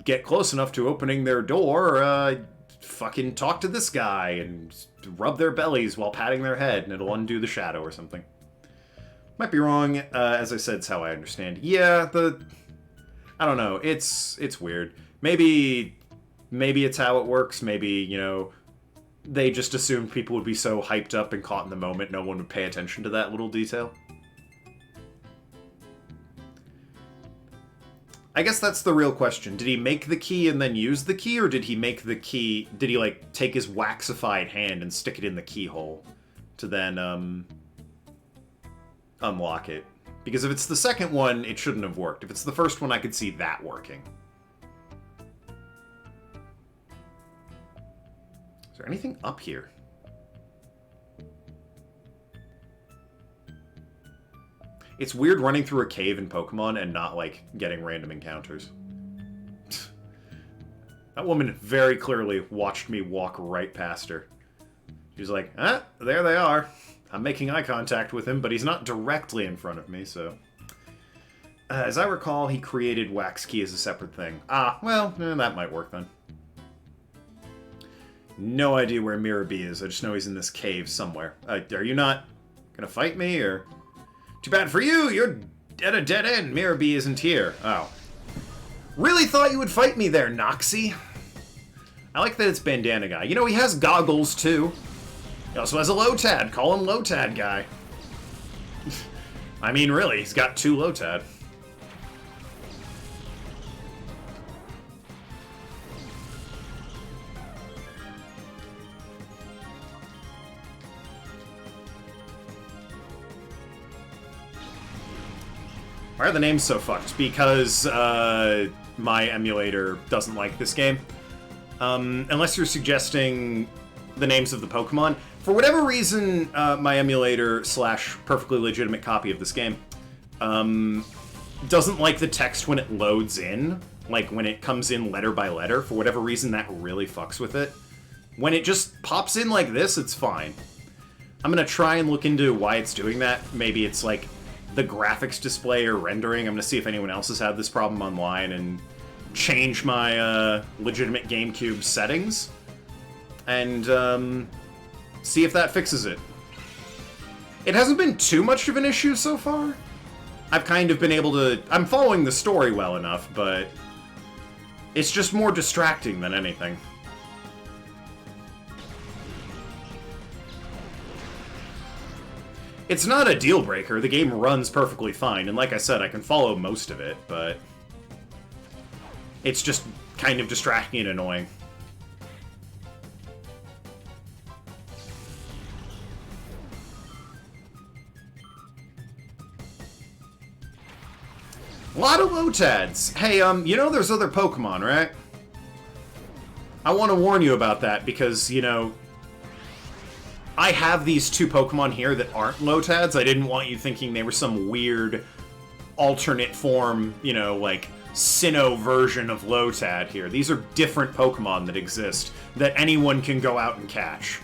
get close enough to opening their door, fucking talk to this guy and rub their bellies while patting their head, and it'll undo the shadow or something. Might be wrong. As I said, it's how I understand. Yeah, I don't know. It's weird. Maybe it's how it works. Maybe, you know, they just assumed people would be so hyped up and caught in the moment no one would pay attention to that little detail. I guess that's the real question. Did he make the key and then use the key, or did he make the key... Did he, like, take his waxified hand and stick it in the keyhole to then, unlock it? Because if it's the second one, it shouldn't have worked. If it's the first one, I could see that working. Is there anything up here? It's weird running through a cave in Pokemon and not, like, getting random encounters. That woman very clearly watched me walk right past her. She's like, ah, there they are. I'm making eye contact with him, but he's not directly in front of me, so... as I recall, he created Wax Key as a separate thing. Ah, well, that might work then. No idea where Mirror B is. I just know he's in this cave somewhere. Are you not gonna fight me, or...? Too bad for you! You're at a dead end. Mirror B isn't here. Oh. Really thought you would fight me there, Noxie. I like that it's Bandana Guy. You know, he has goggles, too. He also has a Lotad. Call him Lotad Guy. I mean, really, he's got 2 Lotad. Why are the names so fucked? Because my emulator doesn't like this game. Unless you're suggesting the names of the Pokemon. For whatever reason, my emulator / perfectly legitimate copy of this game doesn't like the text when it loads in. Like, when it comes in letter by letter. For whatever reason, that really fucks with it. When it just pops in like this, it's fine. I'm gonna try and look into why it's doing that. Maybe it's like the graphics display or rendering. I'm gonna see if anyone else has had this problem online and change my legitimate GameCube settings and see if that fixes it. It hasn't been too much of an issue so far. I've kind of been able to... I'm following the story well enough, but it's just more distracting than anything. It's not a deal breaker. The game runs perfectly fine, and like I said, I can follow most of it, but it's just kind of distracting and annoying. A lot of Lotads. Hey, you know there's other Pokemon, right? I want to warn you about that because, you know, I have these two Pokemon here that aren't Lotads. I didn't want you thinking they were some weird alternate form, you know, like Sinnoh version of Lotad here. These are different Pokemon that exist that anyone can go out and catch.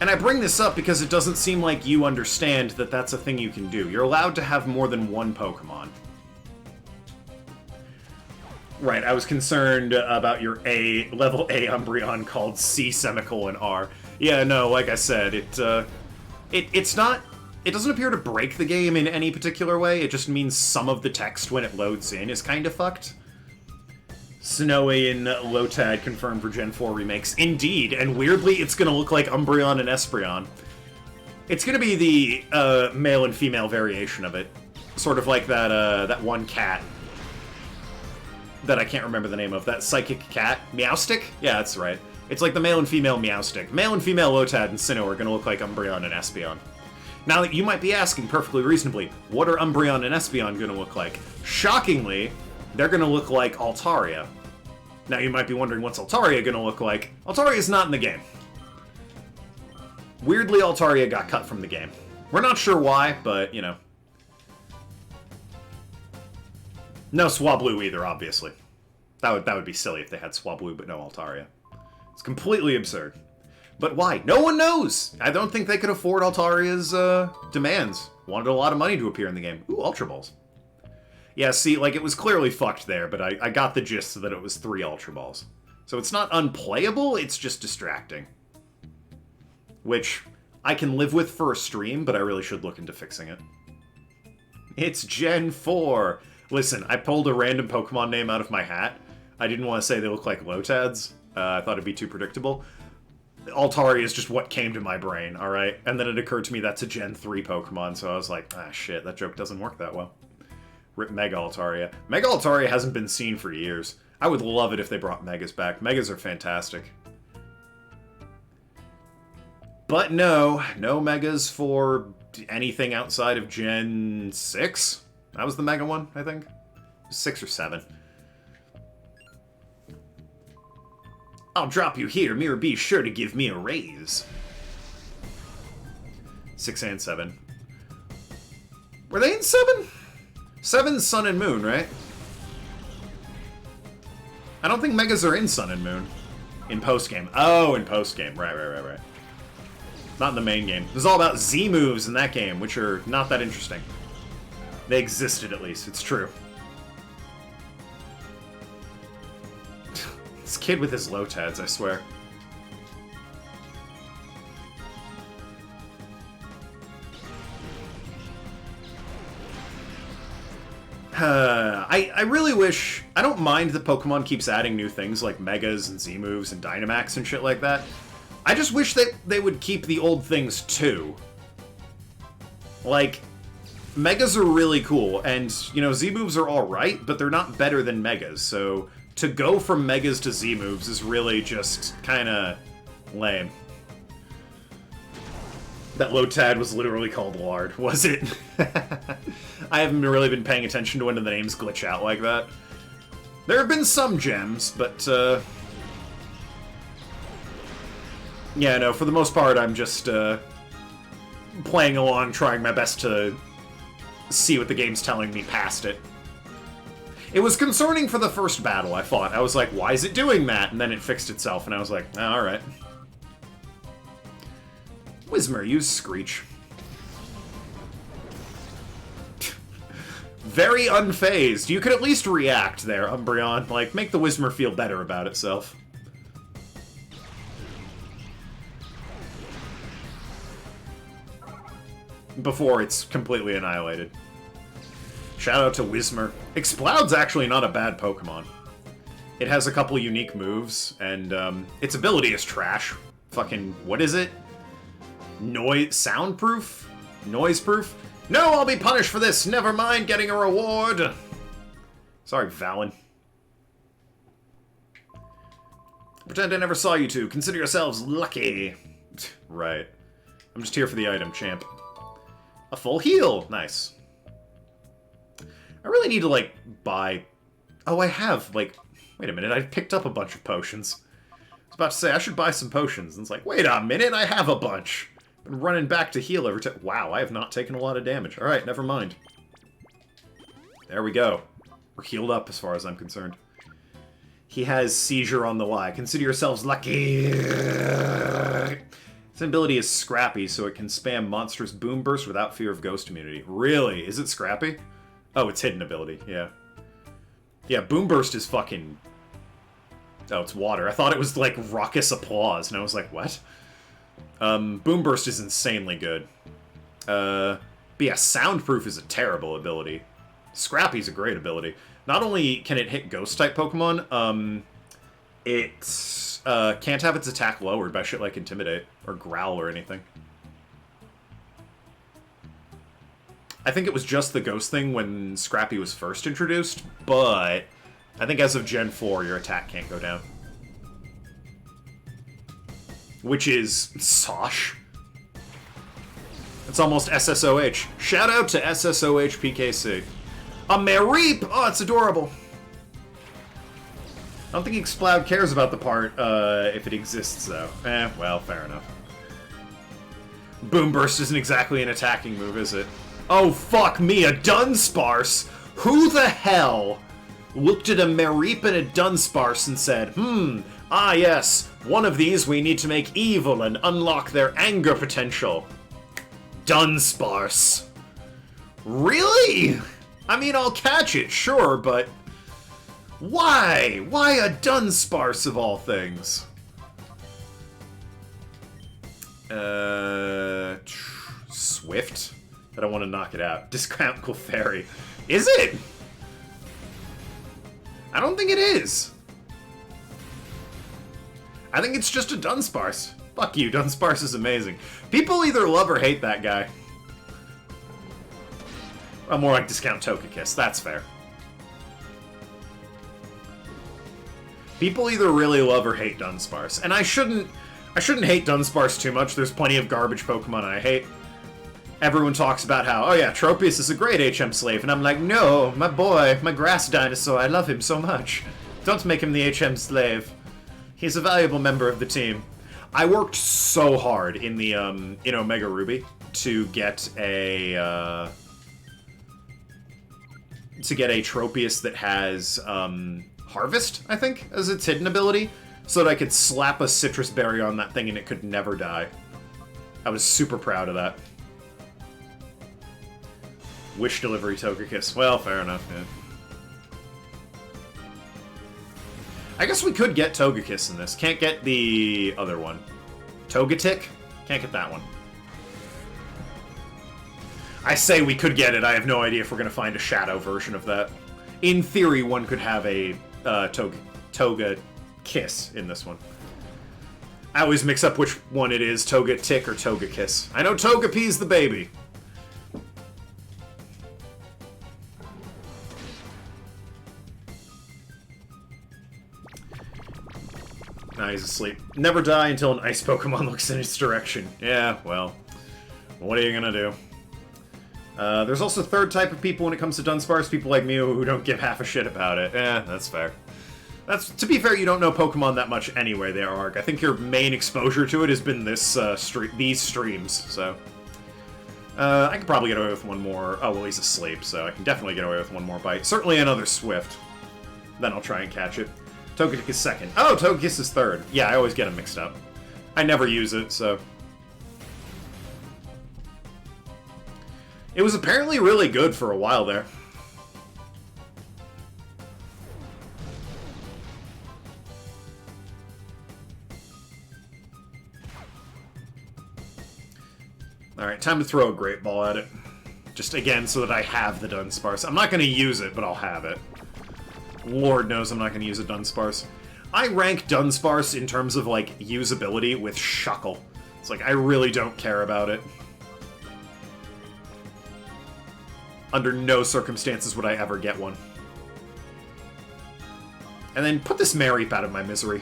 And I bring this up because it doesn't seem like you understand that that's a thing you can do. You're allowed to have more than one Pokemon. Right, I was concerned about your level A Umbreon called C semicolon R. Yeah, no, like I said, it's not... It doesn't appear to break the game in any particular way. It just means some of the text when it loads in is kind of fucked. Sinnoh and Lotad confirmed for Gen 4 remakes. Indeed, and weirdly, it's going to look like Umbreon and Espeon. It's going to be the male and female variation of it. Sort of like that one cat that I can't remember the name of. That psychic cat? Meowstic? Yeah, that's right. It's like the male and female Meowstic. Male and female Lotad and Sinnoh are going to look like Umbreon and Espeon. Now, you might be asking perfectly reasonably, what are Umbreon and Espeon going to look like? Shockingly, they're going to look like Altaria. Now, you might be wondering, what's Altaria going to look like? Altaria's not in the game. Weirdly, Altaria got cut from the game. We're not sure why, but, you know. No Swablu either, obviously. That would be silly if they had Swablu but no Altaria. It's completely absurd. But why? No one knows! I don't think they could afford Altaria's demands. Wanted a lot of money to appear in the game. Ooh, Ultra Balls. Yeah, see, like, it was clearly fucked there, but I got the gist that it was 3 Ultra Balls. So it's not unplayable, it's just distracting. Which I can live with for a stream, but I really should look into fixing it. It's Gen 4! Listen, I pulled a random Pokemon name out of my hat. I didn't want to say they look like Lotads. I thought it'd be too predictable. Altaria is just what came to my brain, alright? And then it occurred to me that's a Gen 3 Pokemon, so I was like, ah, shit, that joke doesn't work that well. Rip Mega Altaria. Mega Altaria hasn't been seen for years. I would love it if they brought Megas back. Megas are fantastic. But no Megas for anything outside of Gen 6? That was the Mega one, I think? 6 or 7. I'll drop you here. Mirror, be sure to give me a raise. 6 and 7. Were they in 7? 7's Sun and Moon, right? I don't think Megas are in Sun and Moon. In post-game. Oh, in post-game. Right. Not in the main game. It was all about Z moves in that game, which are not that interesting. They existed, at least. It's true. This kid with his Lotads, I swear. I really wish... I don't mind that Pokemon keeps adding new things like Megas and Z-moves and Dynamax and shit like that. I just wish that they would keep the old things too. Like, Megas are really cool, and, you know, Z-moves are alright, but they're not better than Megas, so to go from Megas to Z-moves is really just kinda lame. That Lotad was literally called Lard, was it? I haven't really been paying attention to when the names glitch out like that. There have been some gems, but, yeah, no, for the most part, I'm just, playing along, trying my best to see what the game's telling me past it. It was concerning for the first battle, I thought. I was like, why is it doing that? And then it fixed itself, and I was like, oh, alright. Whismur, use Screech. Very unfazed. You could at least react there, Umbreon. Like, make the Whismur feel better about itself. before it's completely annihilated. Shout out to Whismur. Exploud's actually not a bad Pokemon. It has a couple unique moves, and its ability is trash. Fucking, what is it? Soundproof? Noiseproof? No, I'll be punished for this! Never mind getting a reward! Sorry, Valen. Pretend I never saw you two. Consider yourselves lucky. Right. I'm just here for the item, champ. A full heal! Nice. I really need to, like, buy... Oh, I have, like... Wait a minute, I picked up a bunch of potions. I was about to say, I should buy some potions. And it's like, wait a minute, I have a bunch. Been running back to heal every time. Wow, I have not taken a lot of damage. Alright, never mind. There we go. We're healed up as far as I'm concerned. He has Seizure on the Y. Consider yourselves lucky. Its ability is Scrappy, so it can spam monstrous Boom Burst without fear of Ghost Immunity. Really? Is it Scrappy? Oh, it's hidden ability, yeah. Yeah, Boom Burst is fucking... Oh, it's water. I thought it was, like, Raucous Applause, and I was like, what? Boom Burst is insanely good. But yeah, Soundproof is a terrible ability. Scrappy's a great ability. Not only can it hit Ghost-type Pokemon, it can't have its attack lowered by shit like Intimidate, or Growl, or anything. I think it was just the Ghost thing when Scrappy was first introduced, but I think as of Gen 4, your attack can't go down. Which is Sosh. It's almost SSOH. Shout out to SSOH PKC. A Mareep! Oh, it's adorable. I don't think Exploud cares about the part, if it exists, though. Well, fair enough. Boom Burst isn't exactly an attacking move, is it? Oh, fuck me, a Dunsparce! Who the hell looked at a Mareep and a Dunsparce and said, ah yes, one of these we need to make evil and unlock their anger potential. Dunsparce. Really? I mean, I'll catch it, sure, but... Why? Why a Dunsparce of all things? Swift? I don't want to knock it out. Discount Clefairy. Is it? I don't think it is. I think it's just a Dunsparce. Fuck you, Dunsparce is amazing. People either love or hate that guy. Well, more like Discount Togekiss, that's fair. People either really love or hate Dunsparce. And I shouldn't hate Dunsparce too much. There's plenty of garbage Pokemon I hate. Everyone talks about how, oh yeah, Tropius is a great HM slave, and I'm like, no, my boy, my grass dinosaur, I love him so much. Don't make him the HM slave. He's a valuable member of the team. I worked so hard in the, in Omega Ruby to get a, Tropius that has, Harvest, I think, as its hidden ability, so that I could slap a citrus berry on that thing and it could never die. I was super proud of that. Wish delivery Togekiss. Well, fair enough, yeah. I guess we could get Togekiss in this. Can't get the other one. Togetic? Can't get that one. I say we could get it. I have no idea if we're going to find a shadow version of that. In theory, one could have a Togekiss in this one. I always mix up which one it is, Togetic or Togekiss. I know Togepi's the baby. Nah, he's asleep. Never die until an ice Pokemon looks in its direction. Yeah, well, what are you gonna do? There's also a third type of people when it comes to Dunsparce, people like me who don't give half a shit about it. That's fair. To be fair, you don't know Pokemon that much anyway there, Arg. I think your main exposure to it has been this, these streams, so... I could probably get away with one more... Oh, well, he's asleep, so I can definitely get away with one more bite. Certainly another Swift. Then I'll try and catch it. Togetic is second. Oh, Togekiss is third. Yeah, I always get them mixed up. I never use it, so... It was apparently really good for a while there. Alright, time to throw a Great Ball at it. Just, again, so that I have the Dunsparce. I'm not going to use it, but I'll have it. Lord knows I'm not going to use a Dunsparce. I rank Dunsparce in terms of, like, usability with Shuckle. It's like, I really don't care about it. Under no circumstances would I ever get one. And then put this Mareep out of my misery.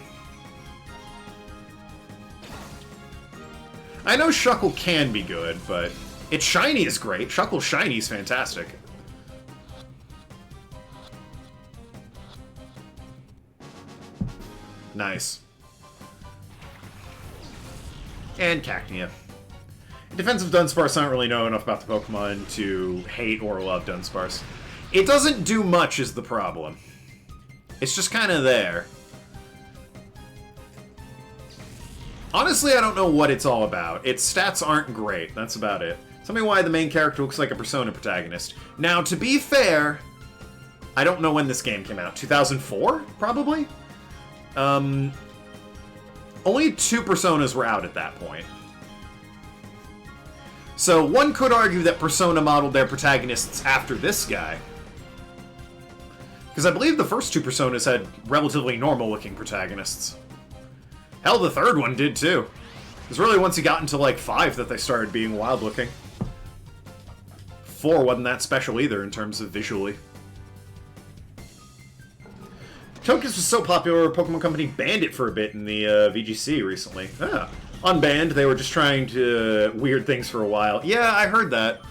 I know Shuckle can be good, but its shiny is great. Shuckle's shiny is fantastic. Nice. And Cacnea. In defense of Dunsparce, I don't really know enough about the Pokemon to hate or love Dunsparce. It doesn't do much is the problem. It's just kind of there. Honestly, I don't know what it's all about. Its stats aren't great. That's about it. Tell me why the main character looks like a Persona protagonist. Now, to be fair, I don't know when this game came out. 2004, probably? Only 2 Personas were out at that point. So one could argue that Persona modeled their protagonists after this guy. Because I believe the first 2 Personas had relatively normal-looking protagonists. Hell, the third one did too. It was really once you got into, like, 5 that they started being wild-looking. 4 wasn't that special either in terms of visually. Togekiss was so popular, Pokemon Company banned it for a bit in the VGC recently. Unbanned, they were just trying to weird things for a while. Yeah, I heard that.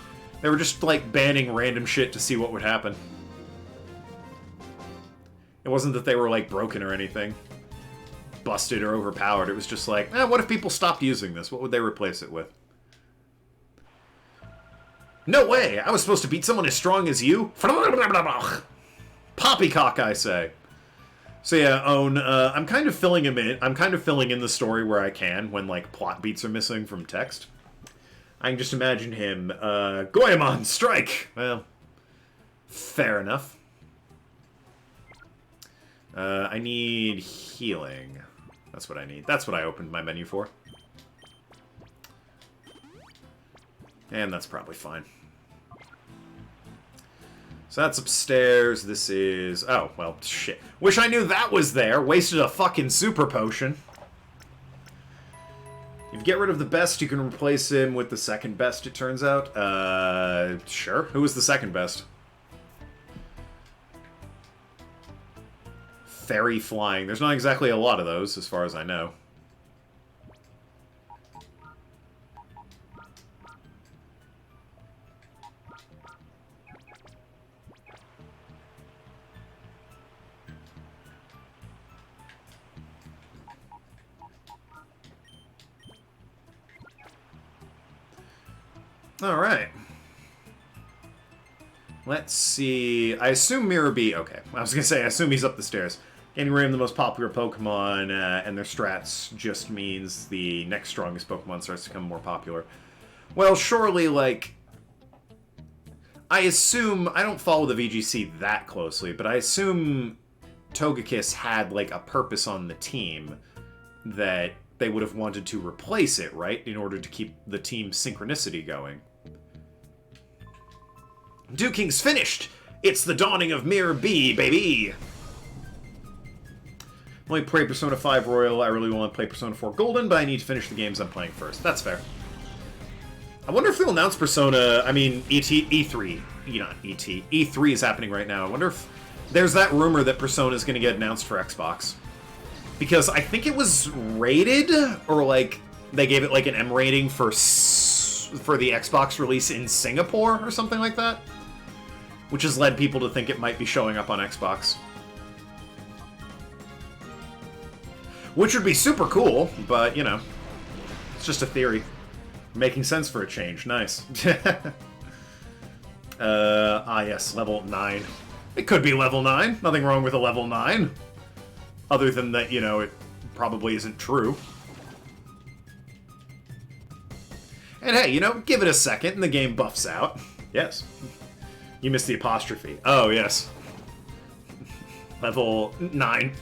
They were just, like, banning random shit to see what would happen. It wasn't that they were, like, broken or anything. Busted or overpowered. It was just like, what if people stopped using this? What would they replace it with? No way! I was supposed to beat someone as strong as you? Poppycock, I say. So yeah, Own, I'm kind of filling him in. I'm kind of filling in the story where I can when, like, plot beats are missing from text. I can just imagine him, Goemon, strike! Well, fair enough. I need healing. That's what I need. That's what I opened my menu for. And that's probably fine. So that's upstairs. This is... Oh, well, shit. Wish I knew that was there. Wasted a fucking super potion. If you get rid of the best, you can replace him with the second best, it turns out. Sure. Who was the second best? Fairy flying. There's not exactly a lot of those, as far as I know. Alright. Let's see. I assume Mirror B. Okay. I was going to say, I assume he's up the stairs. Getting rid of the most popular Pokemon and their strats just means the next strongest Pokemon starts to become more popular. Well, surely, like... I assume... I don't follow the VGC that closely, but I assume Togekiss had, like, a purpose on the team that they would have wanted to replace it, right? In order to keep the team synchronicity going. Duking's finished! It's the dawning of Mirror B, baby! I only play Persona 5 Royal, I really want to play Persona 4 Golden, but I need to finish the games I'm playing first. That's fair. I wonder if they'll announce Persona, I mean, E3, not ET, E3 is happening right now. I wonder if there's that rumor that Persona is going to get announced for Xbox. Because I think it was rated, or like, they gave it like an M rating for the Xbox release in Singapore, or something like that. Which has led people to think it might be showing up on Xbox. Which would be super cool, but, you know, it's just a theory. Making sense for a change. Nice. Yes, level 9. It could be level 9. Nothing wrong with a level 9. Other than that, you know, it probably isn't true. And hey, you know, give it a second and the game buffs out. Yes. You missed the apostrophe. Oh, yes. Level 9.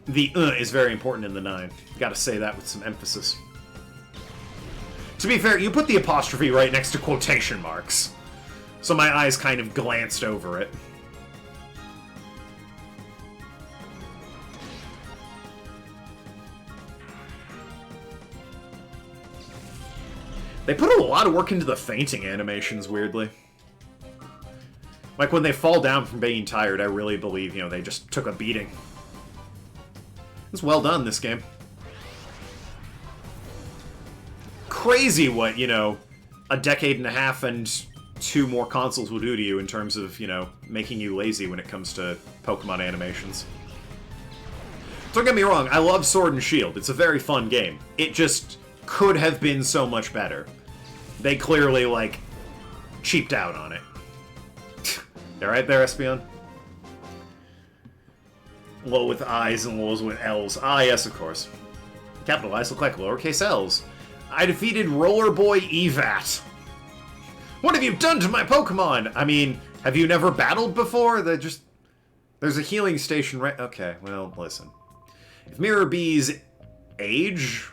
The is very important in the 9. Gotta say that with some emphasis. To be fair, you put the apostrophe right next to quotation marks. So my eyes kind of glanced over it. They put a lot of work into the fainting animations, weirdly. Like, when they fall down from being tired, I really believe, you know, they just took a beating. It's well done, this game. Crazy what, you know, a decade and a half and 2 more consoles will do to you in terms of, you know, making you lazy when it comes to Pokemon animations. Don't get me wrong, I love Sword and Shield. It's a very fun game. It just could have been so much better. They clearly, like, cheaped out on it. You right there, Espeon? Low with I's and lows with L's. Ah, yes, of course. Capital I's look like lowercase L's. I defeated Roller Boy Evat. What have you done to my Pokemon? I mean, have you never battled before? There's a healing station right... Okay, well, listen. If Mirror B's age...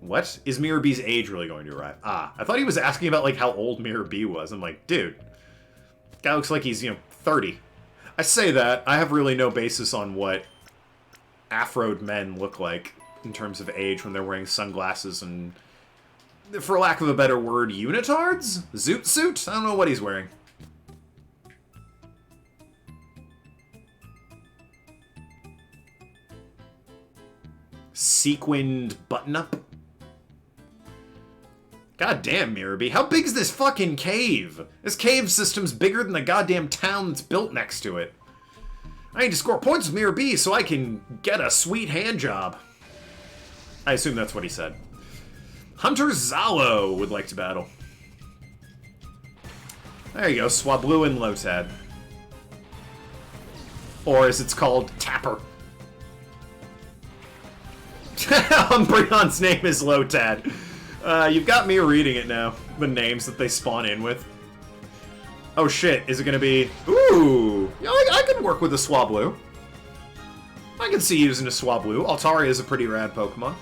What? Is Mirror B's age really going to arrive? Ah, I thought he was asking about, like, how old Mirror B was. I'm like, dude, guy looks like he's, you know, 30. I say that, I have really no basis on what afroed men look like in terms of age when they're wearing sunglasses and, for lack of a better word, unitards? Zoot suit? I don't know what he's wearing. Sequined button-up? God damn, Mirror B. How big is this fucking cave? This cave system's bigger than the goddamn town that's built next to it. I need to score points with Mirror B so I can get a sweet hand job. I assume that's what he said. Hunter Zalo would like to battle. There you go, Swablu and Lotad. Or as it's called, Tapper. Umbreon's name is Lotad. You've got me reading it now. The names that they spawn in with. Oh shit, is it gonna be... Ooh! Yeah, I could work with a Swablu. I can see using a Swablu. Altaria is a pretty rad Pokemon.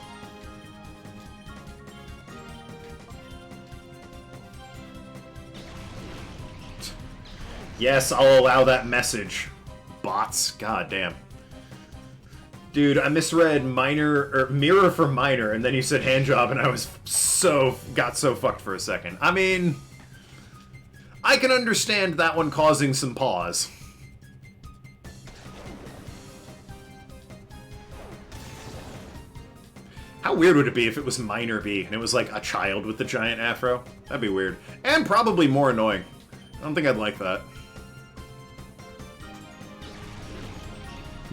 Yes, I'll allow that message. Bots. God damn. Dude, I misread mirror for minor, and then you said handjob, and I was got so fucked for a second. I mean, I can understand that one causing some pause. How weird would it be if it was minor B, and it was like a child with the giant afro? That'd be weird. And probably more annoying. I don't think I'd like that.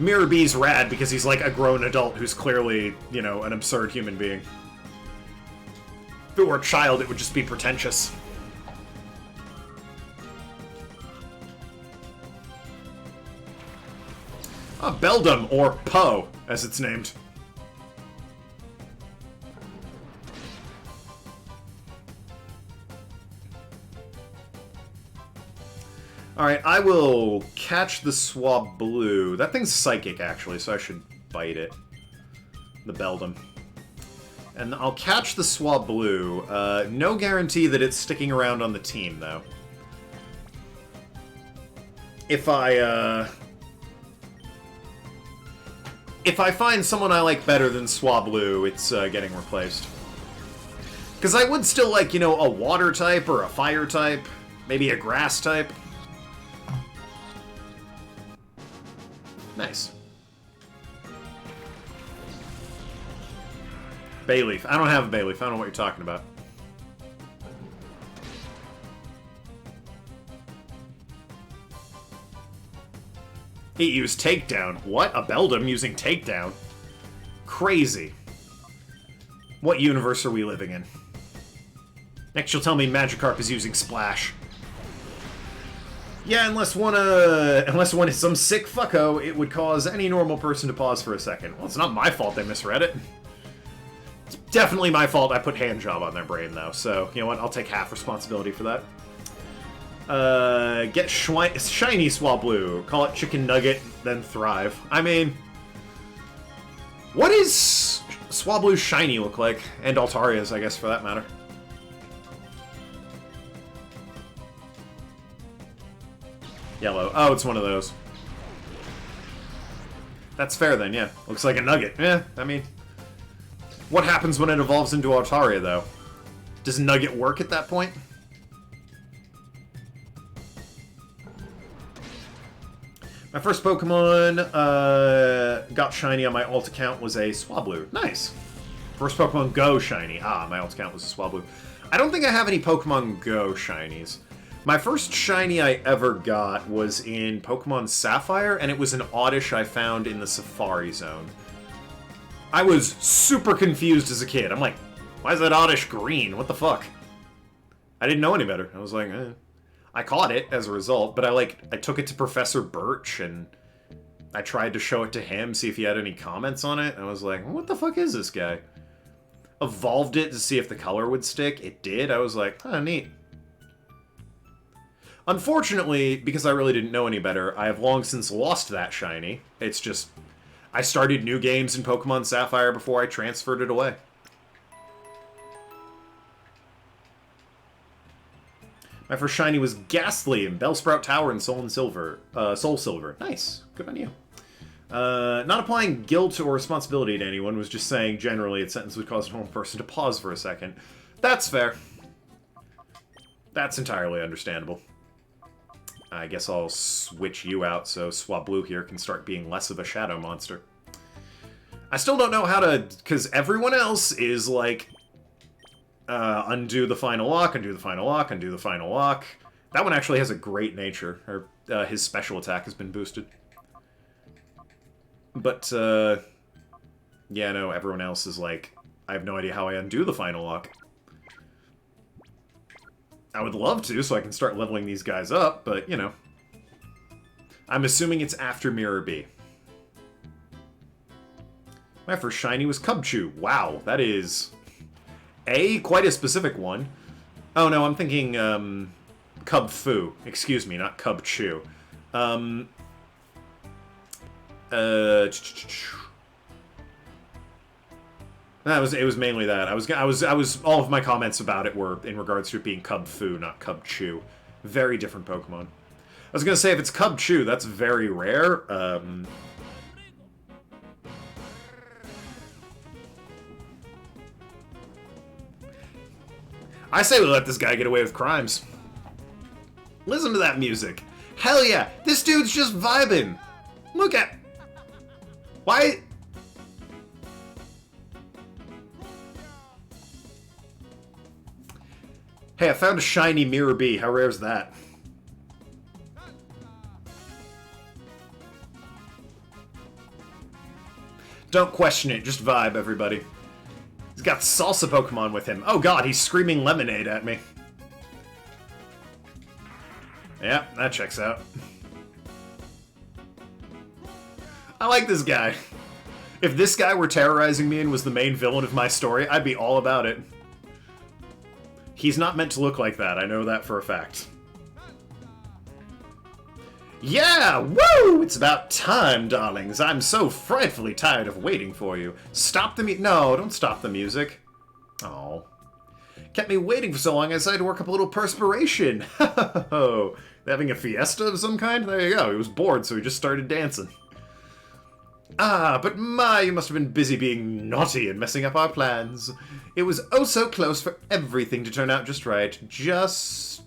Mirror B's rad because he's like a grown adult who's clearly, you know, an absurd human being. If it were a child, it would just be pretentious. Beldum, or Poe, as it's named. Alright, I will catch the Swablu. That thing's psychic, actually, so I should bite it. The Beldum. And I'll catch the Swablu. No guarantee that it's sticking around on the team, though. If I find someone I like better than Swablu, it's getting replaced. Because I would still like, you know, a water type or a fire type. Maybe a grass type. Nice. Bayleaf. I don't have a Bayleaf. I don't know what you're talking about. He used Takedown. What? A Beldum using Takedown? Crazy. What universe are we living in? Next you'll tell me Magikarp is using Splash. Yeah, unless one is some sick fucko, it would cause any normal person to pause for a second. Well, it's not my fault they misread it. It's definitely my fault I put handjob on their brain, though, so, you know what, I'll take half responsibility for that. Get shiny Swablu. Call it Chicken Nugget, then thrive. I mean, what does Swablu's shiny look like? And Altaria's, I guess, for that matter. Yellow. Oh, it's one of those. That's fair then, yeah. Looks like a nugget. Yeah, I mean... What happens when it evolves into Altaria, though? Does nugget work at that point? My first Pokemon got shiny on my alt account was a Swablu. Nice. First Pokemon Go shiny. Ah, my alt account was a Swablu. I don't think I have any Pokemon Go shinies. My first shiny I ever got was in Pokemon Sapphire, and it was an Oddish I found in the Safari Zone. I was super confused as a kid. I'm like, why is that Oddish green? What the fuck? I didn't know any better. I was like, eh. I caught it as a result, but I took it to Professor Birch, and I tried to show it to him, see if he had any comments on it, and I was like, what the fuck is this guy? Evolved it to see if the color would stick. It did. I was like, oh, neat. Unfortunately, because I really didn't know any better, I have long since lost that shiny. It's just, I started new games in Pokemon Sapphire before I transferred it away. My first shiny was Ghastly in Bellsprout Tower and Soul Silver. Nice. Good on you. Not applying guilt or responsibility to anyone, was just saying generally a sentence would cause a normal person to pause for a second. That's fair. That's entirely understandable. I guess I'll switch you out so Swablu here can start being less of a shadow monster. I still don't know how to, because everyone else is like, undo the final lock, undo the final lock, undo the final lock. That one actually has a great nature, or his special attack has been boosted. But, yeah, no, everyone else is like, I have no idea how I undo the final lock. I would love to, so I can start leveling these guys up, but, you know. I'm assuming it's after Mirror B. My first shiny was Cubchoo. Wow, that is... quite a specific one. Oh, no, I'm thinking, Cubfu. Excuse me, not Cubchoo. It was mainly that. All of my comments about it were in regards to it being Cubfu, not Cubchoo. Very different Pokemon. I was gonna say, if it's Cubchoo, that's very rare. I say we let this guy get away with crimes. Listen to that music. Hell yeah, this dude's just vibing. Look at... Why... Hey, I found a shiny Mirror B. How rare is that? Don't question it, just vibe, everybody. He's got Salsa Pokemon with him. Oh god, he's screaming Lemonade at me. Yeah, that checks out. I like this guy. If this guy were terrorizing me and was the main villain of my story, I'd be all about it. He's not meant to look like that, I know that for a fact. Yeah! Woo! It's about time, darlings. I'm so frightfully tired of waiting for you. Stop the No, don't stop the music. Oh. Kept me waiting for so long, I decided to work up a little perspiration. Oh, having a fiesta of some kind? There you go. He was bored, so he just started dancing. Ah, but my, you must have been busy being naughty and messing up our plans. It was oh so close for everything to turn out just right. Just...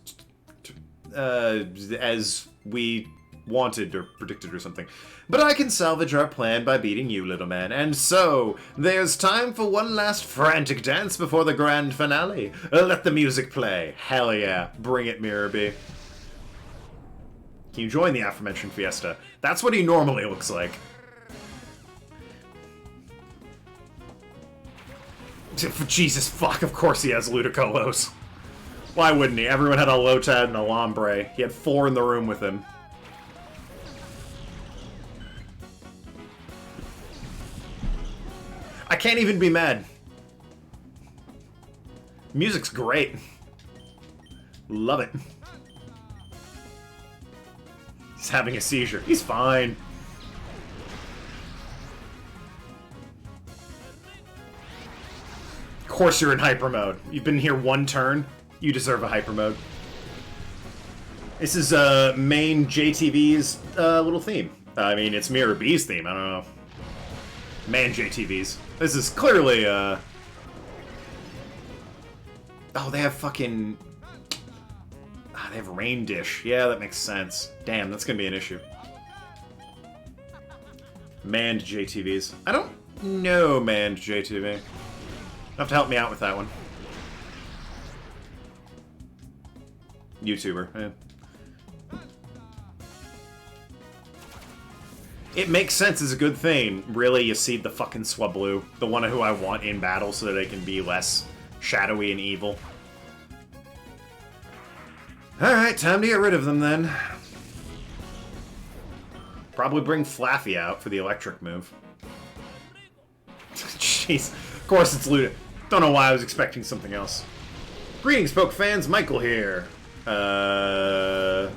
as we wanted or predicted or something. But I can salvage our plan by beating you, little man. And so, there's time for one last frantic dance before the grand finale. Let the music play. Hell yeah. Bring it, Mirror B. Can you join the aforementioned fiesta? That's what he normally looks like. Jesus fuck, of course he has Ludicolo. Why wouldn't he? Everyone had a Lotad and a Lombre. He had 4 in the room with him. I can't even be mad. Music's great. Love it. He's having a seizure. He's fine. Of course you're in hyper mode. You've been here one turn. You deserve a hyper mode. This is main JTV's little theme. I mean, it's Mirror B's theme. I don't know. Man JTV's. This is clearly oh, they have fucking. They have Rain Dish. Yeah, that makes sense. Damn, that's gonna be an issue. Manned JTVs. I don't know manned JTV. You'll have to help me out with that one. YouTuber. Yeah. It makes sense as a good thing. Really, you seed the fucking Swablu. The one who I want in battle so that they can be less shadowy and evil. Alright, time to get rid of them then. Probably bring Flaffy out for the electric move. Jeez. Of course it's looted. Don't know why I was expecting something else. Greetings, Poke fans. Michael here. Man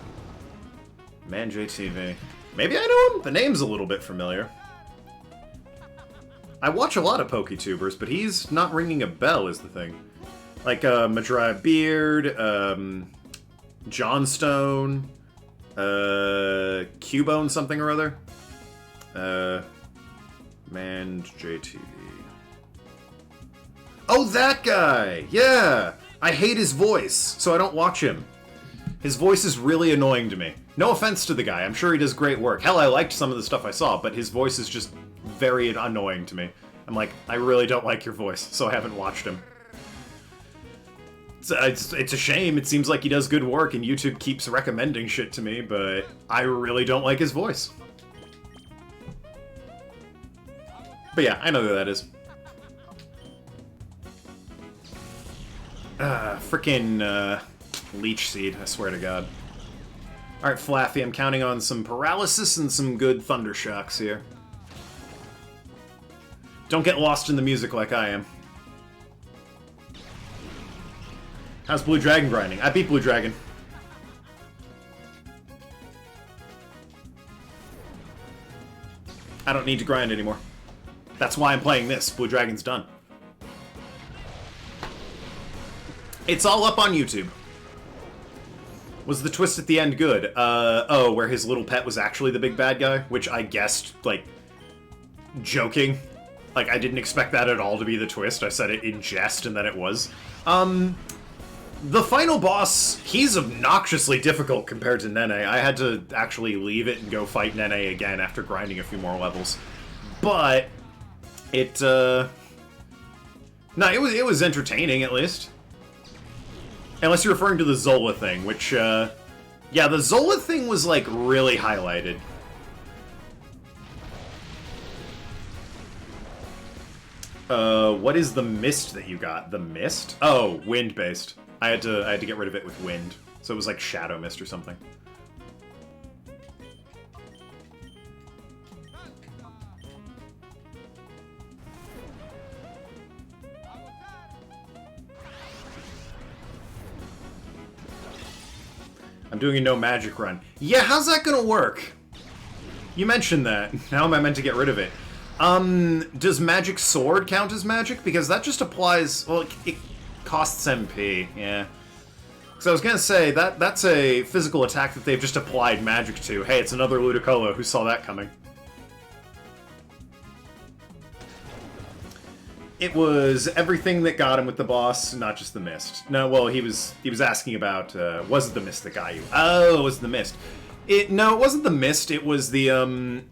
JTV. Maybe I know him? The name's a little bit familiar. I watch a lot of PokeTubers, but he's not ringing a bell is the thing. Like, Madry Beard, Johnstone, Cubone something or other. Manned JTV. Oh, that guy! Yeah! I hate his voice, so I don't watch him. His voice is really annoying to me. No offense to the guy, I'm sure he does great work. Hell, I liked some of the stuff I saw, but his voice is just very annoying to me. I'm like, I really don't like your voice, so I haven't watched him. It's a shame. It seems like he does good work, and YouTube keeps recommending shit to me, but I really don't like his voice. But yeah, I know who that is. Frickin' Leech Seed, I swear to God. Alright, Flaffy, I'm counting on some paralysis and some good thunder shocks here. Don't get lost in the music like I am. How's Blue Dragon grinding? I beat Blue Dragon. I don't need to grind anymore. That's why I'm playing this. Blue Dragon's done. It's all up on YouTube. Was the twist at the end good? Oh, where his little pet was actually the big bad guy? Which I guessed, like, joking. Like, I didn't expect that at all to be the twist. I said it in jest, and then it was. The final boss, he's obnoxiously difficult compared to Nene. I had to actually leave it and go fight Nene again after grinding a few more levels. But, it, no, it was entertaining, at least. Unless you're referring to the Zola thing, which, yeah, the Zola thing was, like, really highlighted. What is the mist that you got? The mist? Oh, wind-based. I had to get rid of it with wind. So it was like Shadow Mist or something. I'm doing a no magic run. Yeah, how's that gonna work? You mentioned that. How am I meant to get rid of it? Does Magic Sword count as magic? Because that just applies... Well, it costs MP, yeah. So I was gonna say, that's a physical attack that they've just applied magic to. Hey, it's another Ludicolo. Who saw that coming? It was everything that got him with the boss, not just the mist. No, well, he was asking about, was it the mist that got you? Oh, it was the mist. No, it wasn't the mist, it was the,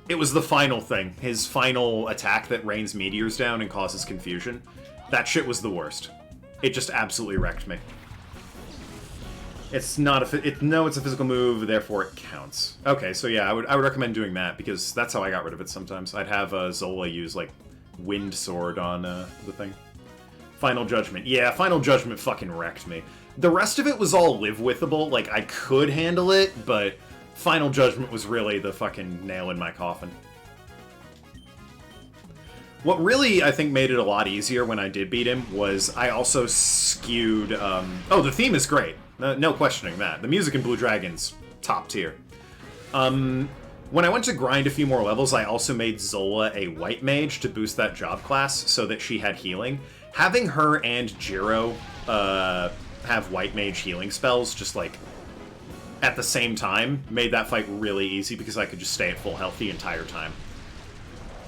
it was the final thing. His final attack that rains meteors down and causes confusion. That shit was the worst. It just absolutely wrecked me. It's not no, it's a physical move, therefore it counts. Okay, so yeah, I would recommend doing that, because that's how I got rid of it sometimes. I'd have Zola use, like, Wind Sword on the thing. Final Judgment. Yeah, Final Judgment fucking wrecked me. The rest of it was all live-withable, like, I could handle it, but Final Judgment was really the fucking nail in my coffin. What really, I think, made it a lot easier when I did beat him was I also skewed... Oh, the theme is great. No questioning that. The music in Blue Dragon's top tier. When I went to grind a few more levels, I also made Zola a white mage to boost that job class so that she had healing. Having her and Jiro have have White Mage healing spells just, like, at the same time made that fight really easy because I could just stay at full health the entire time.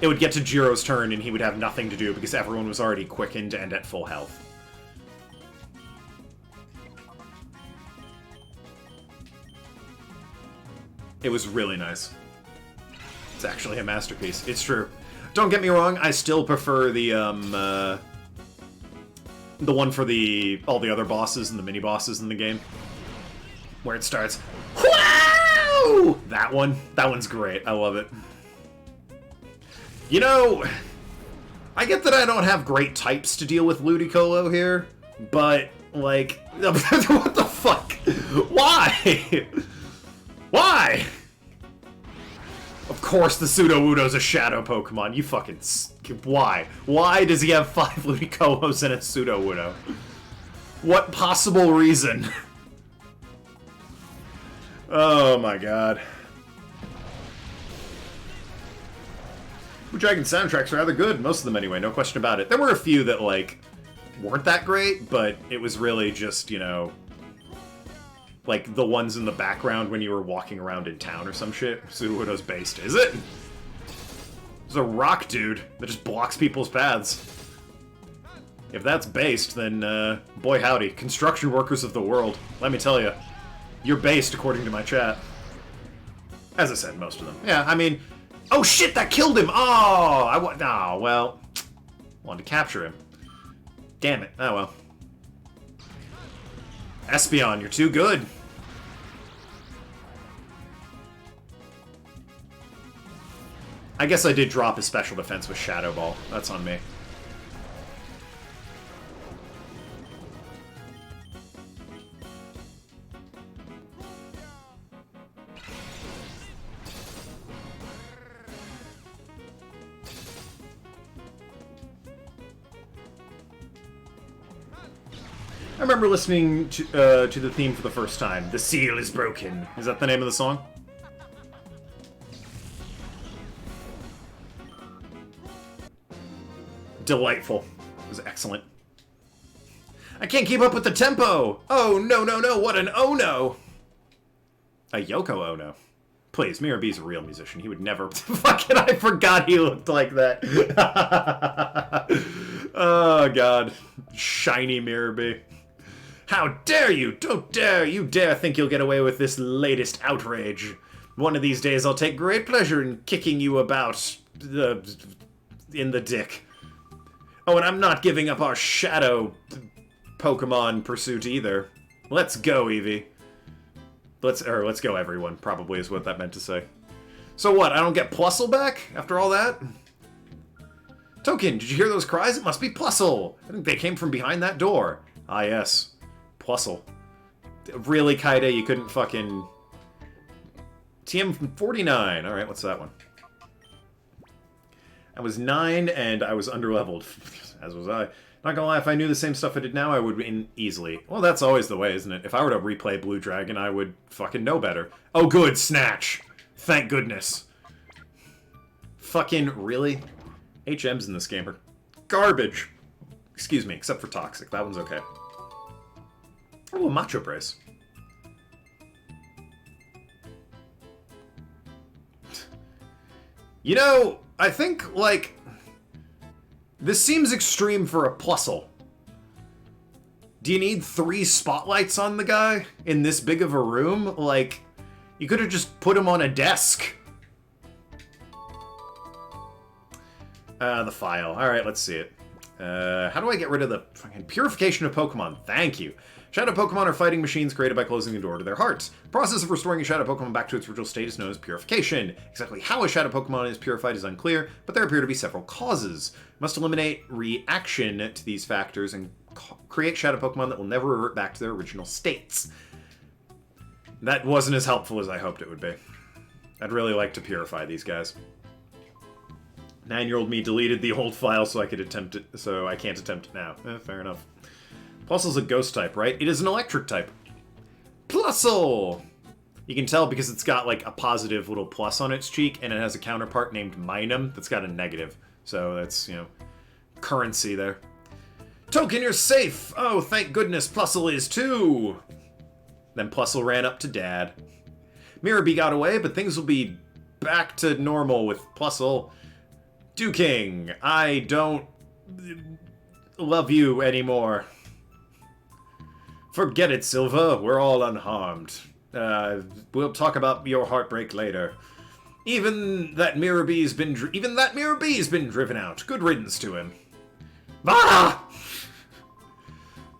It would get to Jiro's turn and he would have nothing to do because everyone was already quickened and at full health. It was really nice. It's actually a masterpiece. It's true. Don't get me wrong, I still prefer the one for all the other bosses and the mini-bosses in the game. Where it starts, wow! That one's great. I love it. You know, I get that I don't have great types to deal with Ludicolo here, but, like, what the fuck? Why? Why? Of course the Sudowoodo's a shadow Pokemon. You fucking... Why? Why does he have 5 Ludicolos and a Sudowoodo? What possible reason? Oh my god. Blue Dragon soundtracks are rather good, most of them anyway, no question about it. There were a few that, like, weren't that great, but it was really just, you know, like the ones in the background when you were walking around in town or some shit. Sudowoodo's based, is it? There's a rock dude that just blocks people's paths. If that's based, then, boy howdy, construction workers of the world, let me tell you, you're based according to my chat. As I said, most of them. Yeah, I mean, oh shit, that killed him! Oh, well, wanted to capture him. Damn it, oh well. Espeon, you're too good. I guess I did drop his special defense with Shadow Ball. That's on me. I remember listening to the theme for the first time. The seal is broken. Is that the name of the song? Delightful. It was excellent. I can't keep up with the tempo! Oh, no, no, no, what an oh-no! A Yoko Ono. Please, Mirror B's a real musician. He would never... Fucking, I forgot he looked like that. Oh, God. Shiny Mirror B. How dare you! Don't dare you dare think you'll get away with this latest outrage. One of these days I'll take great pleasure in kicking you about in the dick. Oh, and I'm not giving up our shadow Pokemon pursuit either. Let's go, Eevee. Let's go, everyone, probably is what that meant to say. So what, I don't get Plusle back after all that? Token, did you hear those cries? It must be Plusle! I think they came from behind that door. Ah, yes. Plusle. Really, Kaide, you couldn't fucking... TM49. Alright, what's that one? I was 9, and I was underleveled. As was I. Not gonna lie, if I knew the same stuff I did now, I would win easily. Well, that's always the way, isn't it? If I were to replay Blue Dragon, I would fucking know better. Oh, good, Snatch! Thank goodness. Fucking, really? HMs in this game are garbage. Excuse me, except for Toxic. That one's okay. Oh, a Macho Brace. You know, I think, like, this seems extreme for a Plusle. Do you need 3 spotlights on the guy in this big of a room? Like, you could have just put him on a desk. The file. Alright, let's see it. How do I get rid of the fucking purification of Pokemon? Thank you. Shadow Pokemon are fighting machines created by closing the door to their hearts. The process of restoring a Shadow Pokemon back to its original state is known as purification. Exactly how a Shadow Pokemon is purified is unclear, but there appear to be several causes. You must eliminate reaction to these factors and create Shadow Pokemon that will never revert back to their original states. That wasn't as helpful as I hoped it would be. I'd really like to purify these guys. 9-year-old me deleted the old file so I could attempt it, so I can't attempt it now. Fair enough. Plusle's a ghost type, right? It is an electric type. Plusle! You can tell because it's got like a positive little plus on its cheek, and it has a counterpart named Minum that's got a negative. So that's, you know, currency there. Token, you're safe! Oh, thank goodness, Plusle is too! Then Plusle ran up to Dad. Mirabee got away, but things will be back to normal with Plusle. Duking, I don't love you anymore. Forget it, Silva. We're all unharmed. We'll talk about your heartbreak later. Even that Mirabee's been driven out. Good riddance to him. Ah!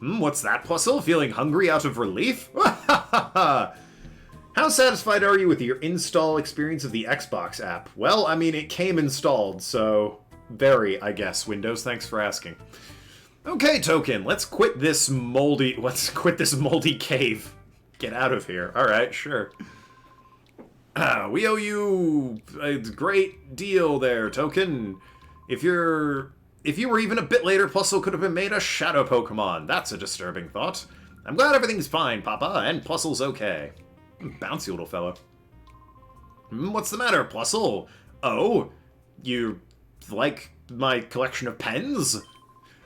What's that, Plusle? Feeling hungry out of relief? How satisfied are you with your install experience of the Xbox app? Well, I mean, it came installed, so very, I guess. Windows, thanks for asking. Okay, Token, let's quit this moldy cave. Get out of here. All right, sure. We owe you a great deal there, Token. If you were even a bit later, Plusle could have been made a shadow Pokemon. That's a disturbing thought. I'm glad everything's fine, Papa, and Plusle's okay. Bouncy little fellow. What's the matter, Plusle? Oh, you like my collection of pens?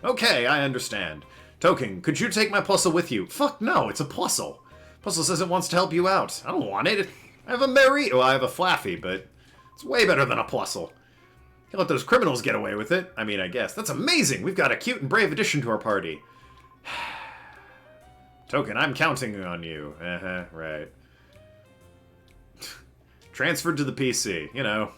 Okay, I understand. Token, could you take my Plusle with you? Fuck no, it's a Plusle. Plusle says it wants to help you out. I don't want it. I have a Flaffy, but it's way better than a Plusle. Can't let those criminals get away with it. I mean, I guess. That's amazing! We've got a cute and brave addition to our party. Token, I'm counting on you. Right. Transferred to the PC, you know.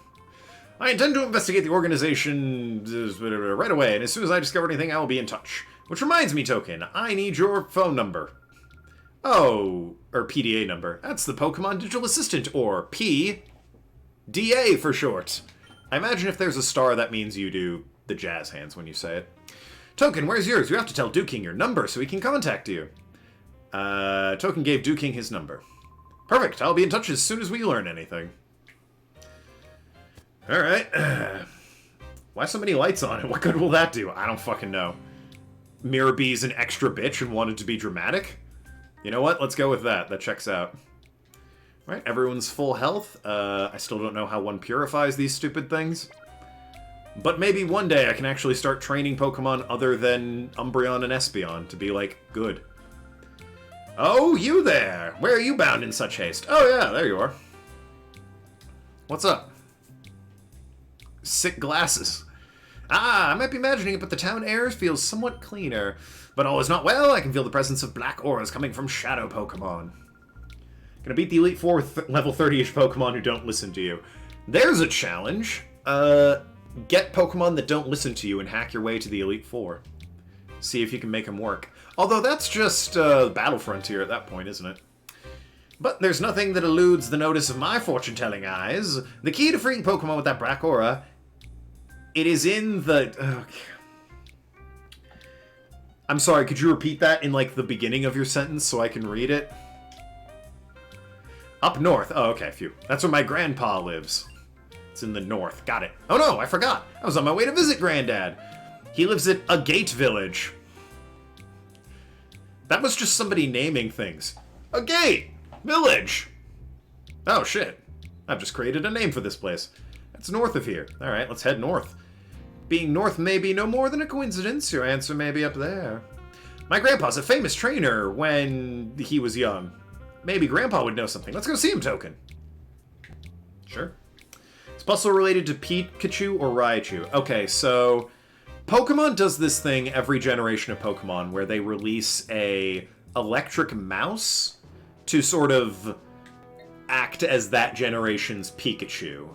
I intend to investigate the organization right away, and as soon as I discover anything, I will be in touch. Which reminds me, Token, I need your phone number. Oh, or PDA number. That's the Pokemon Digital Assistant, or PDA for short. I imagine if there's a star, that means you do the jazz hands when you say it. Token, where's yours? You have to tell Duking your number so he can contact you. Token gave Duking his number. Perfect, I'll be in touch as soon as we learn anything. Alright. Why so many lights on it? What good will that do? I don't fucking know. Mirabee's an extra bitch and wanted to be dramatic? You know what? Let's go with that. That checks out. Right, everyone's full health. I still don't know how one purifies these stupid things. But maybe one day I can actually start training Pokemon other than Umbreon and Espeon to be, like, good. Oh, you there! Where are you bound in such haste? Oh yeah, there you are. What's up? Sick glasses. Ah, I might be imagining it, but the town air feels somewhat cleaner. But all is not well. I can feel the presence of black auras coming from shadow Pokemon. Gonna beat the Elite Four level 30-ish Pokemon who don't listen to you. There's a challenge. Get Pokemon that don't listen to you and hack your way to the Elite Four. See if you can make them work. Although that's just Battle Frontier at that point, isn't it? But there's nothing that eludes the notice of my fortune-telling eyes. The key to freeing Pokemon with that black aura, it is in the... I'm sorry, could you repeat that in, like, the beginning of your sentence so I can read it? Up north. Oh, okay, phew. That's where my grandpa lives. It's in the north. Got it. Oh no, I forgot. I was on my way to visit Granddad. He lives at a gate village. That was just somebody naming things. A gate village. Oh, shit. I've just created a name for this place. It's north of here. All right, let's head north. Being north may be no more than a coincidence. Your answer may be up there. My grandpa's a famous trainer when he was young. Maybe Grandpa would know something. Let's go see him, Token. Sure. Is Plusle related to Pikachu or Raichu? Okay, so Pokemon does this thing every generation of Pokemon where they release a electric mouse to sort of act as that generation's Pikachu.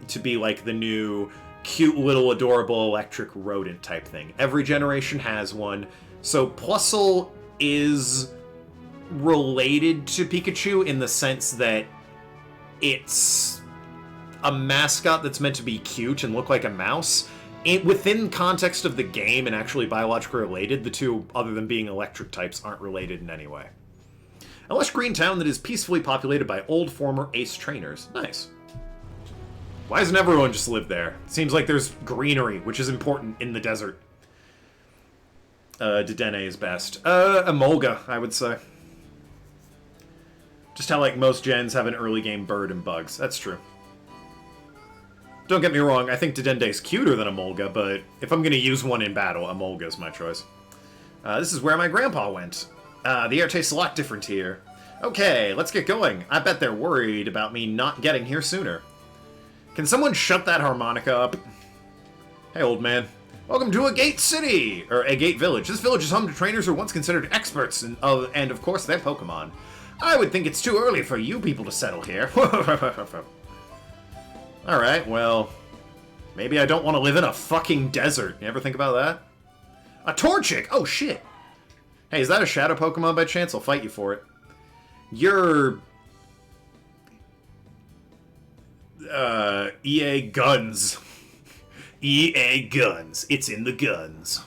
To be like the new cute little adorable electric rodent type thing. Every generation has one. So Plusle is related to Pikachu in the sense that it's a mascot that's meant to be cute and look like a mouse. Within context of the game and actually biologically related, the two, other than being electric types, aren't related in any way. A lush green town that is peacefully populated by old former ace trainers. Nice. Why doesn't everyone just live there? Seems like there's greenery, which is important in the desert. Dedenne is best. Emolga, I would say. Just how, like, most gens have an early game bird and bugs. That's true. Don't get me wrong, I think Dedende's cuter than Emolga, but if I'm going to use one in battle, Emolga's my choice. This is where my grandpa went. The air tastes a lot different here. Okay, let's get going. I bet they're worried about me not getting here sooner. Can someone shut that harmonica up? Hey, old man. Welcome to a gate city! Or a gate village. This village is home to trainers who were once considered experts and of course, their Pokemon. I would think it's too early for you people to settle here. Alright, well... maybe I don't want to live in a fucking desert. You ever think about that? A Torchic! Oh, shit! Hey, is that a Shadow Pokemon by chance? I'll fight you for it. You're... EA Guns. EA Guns. It's in the guns.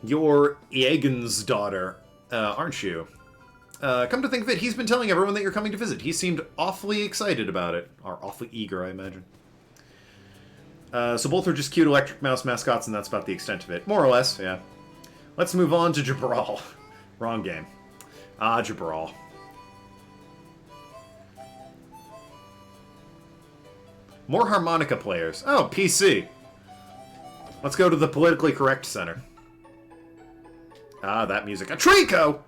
You're Eagan's daughter, aren't you? Come to think of it, he's been telling everyone that you're coming to visit. He seemed awfully excited about it. Or awfully eager, I imagine. So both are just cute electric mouse mascots, and that's about the extent of it. More or less, yeah. Let's move on to Jabral. Wrong game. Ah, Jabral. More harmonica players. Oh, PC. Let's go to the politically correct center. Ah, that music. A Trico!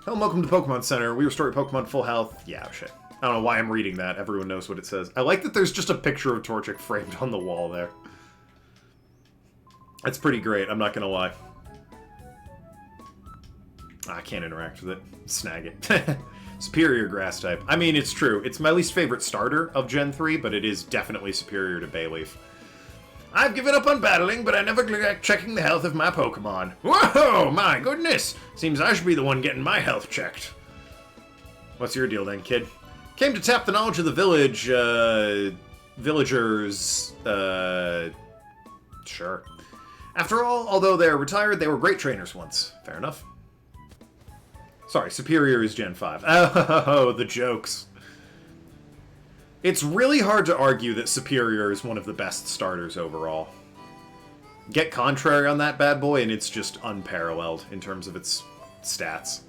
Hello, welcome to Pokemon Center. We restore your Pokemon full health. Yeah, shit. I don't know why I'm reading that. Everyone knows what it says. I like that there's just a picture of Torchic framed on the wall there. That's pretty great, I'm not gonna lie. I can't interact with it. Snag it. Superior grass type. I mean, it's true. It's my least favorite starter of Gen 3, but it is definitely superior to Bayleaf. I've given up on battling, but I never neglect checking the health of my Pokemon. Whoa, my goodness! Seems I should be the one getting my health checked. What's your deal then, kid? Came to tap the knowledge of the village, villagers, sure. After all, although they're retired, they were great trainers once. Fair enough. Sorry, Superior is Gen 5. Oh, the jokes. It's really hard to argue that Superior is one of the best starters overall. Get Contrary on that bad boy, and it's just unparalleled in terms of its stats.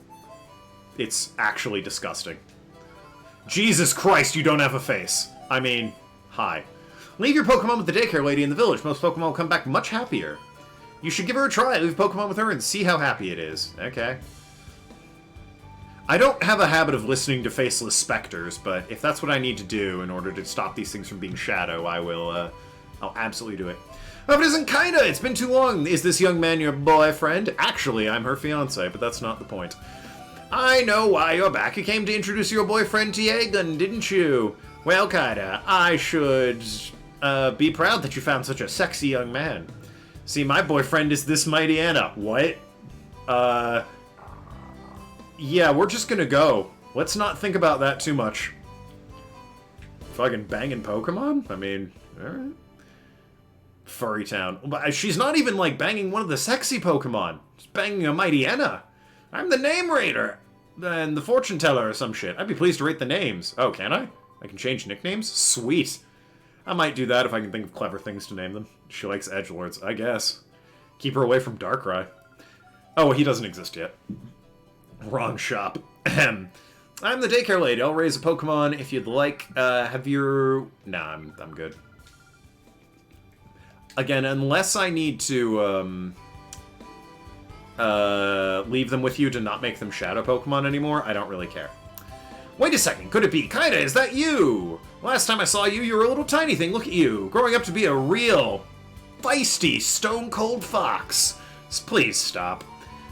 It's actually disgusting. Jesus Christ, you don't have a face. I mean, hi. Leave your Pokemon with the daycare lady in the village. Most Pokemon will come back much happier. You should give her a try. Leave Pokemon with her and see how happy it is. Okay. I don't have a habit of listening to faceless specters, but if that's what I need to do in order to stop these things from being Shadow, I will, I'll absolutely do it. Oh, if it isn't kinda! It's been too long! Is this young man your boyfriend? Actually, I'm her fiancé, but that's not the point. I know why you're back. You came to introduce your boyfriend to Yeagan, didn't you? Well, kinda. I should, be proud that you found such a sexy young man. See, my boyfriend is this mighty Anna. What? Yeah, we're just gonna go. Let's not think about that too much. Fucking banging Pokemon? I mean, alright. Furry Town. But she's not even, like, banging one of the sexy Pokemon. She's banging a mighty Anna. I'm the name rater. And the fortune teller or some shit. I'd be pleased to rate the names. Oh, can I? I can change nicknames? Sweet. I might do that if I can think of clever things to name them. She likes edgelords, I guess. Keep her away from Darkrai. Oh, he doesn't exist yet. Wrong shop. I'm the daycare lady. I'll raise a Pokemon if you'd like. Have your... Nah, I'm good. Again, unless I need to, leave them with you to not make them Shadow Pokemon anymore, I don't really care. Wait a second, could it be? Kinda, is that you? Last time I saw you, you were a little tiny thing. Look at you, growing up to be a real, feisty, stone-cold fox. Please stop.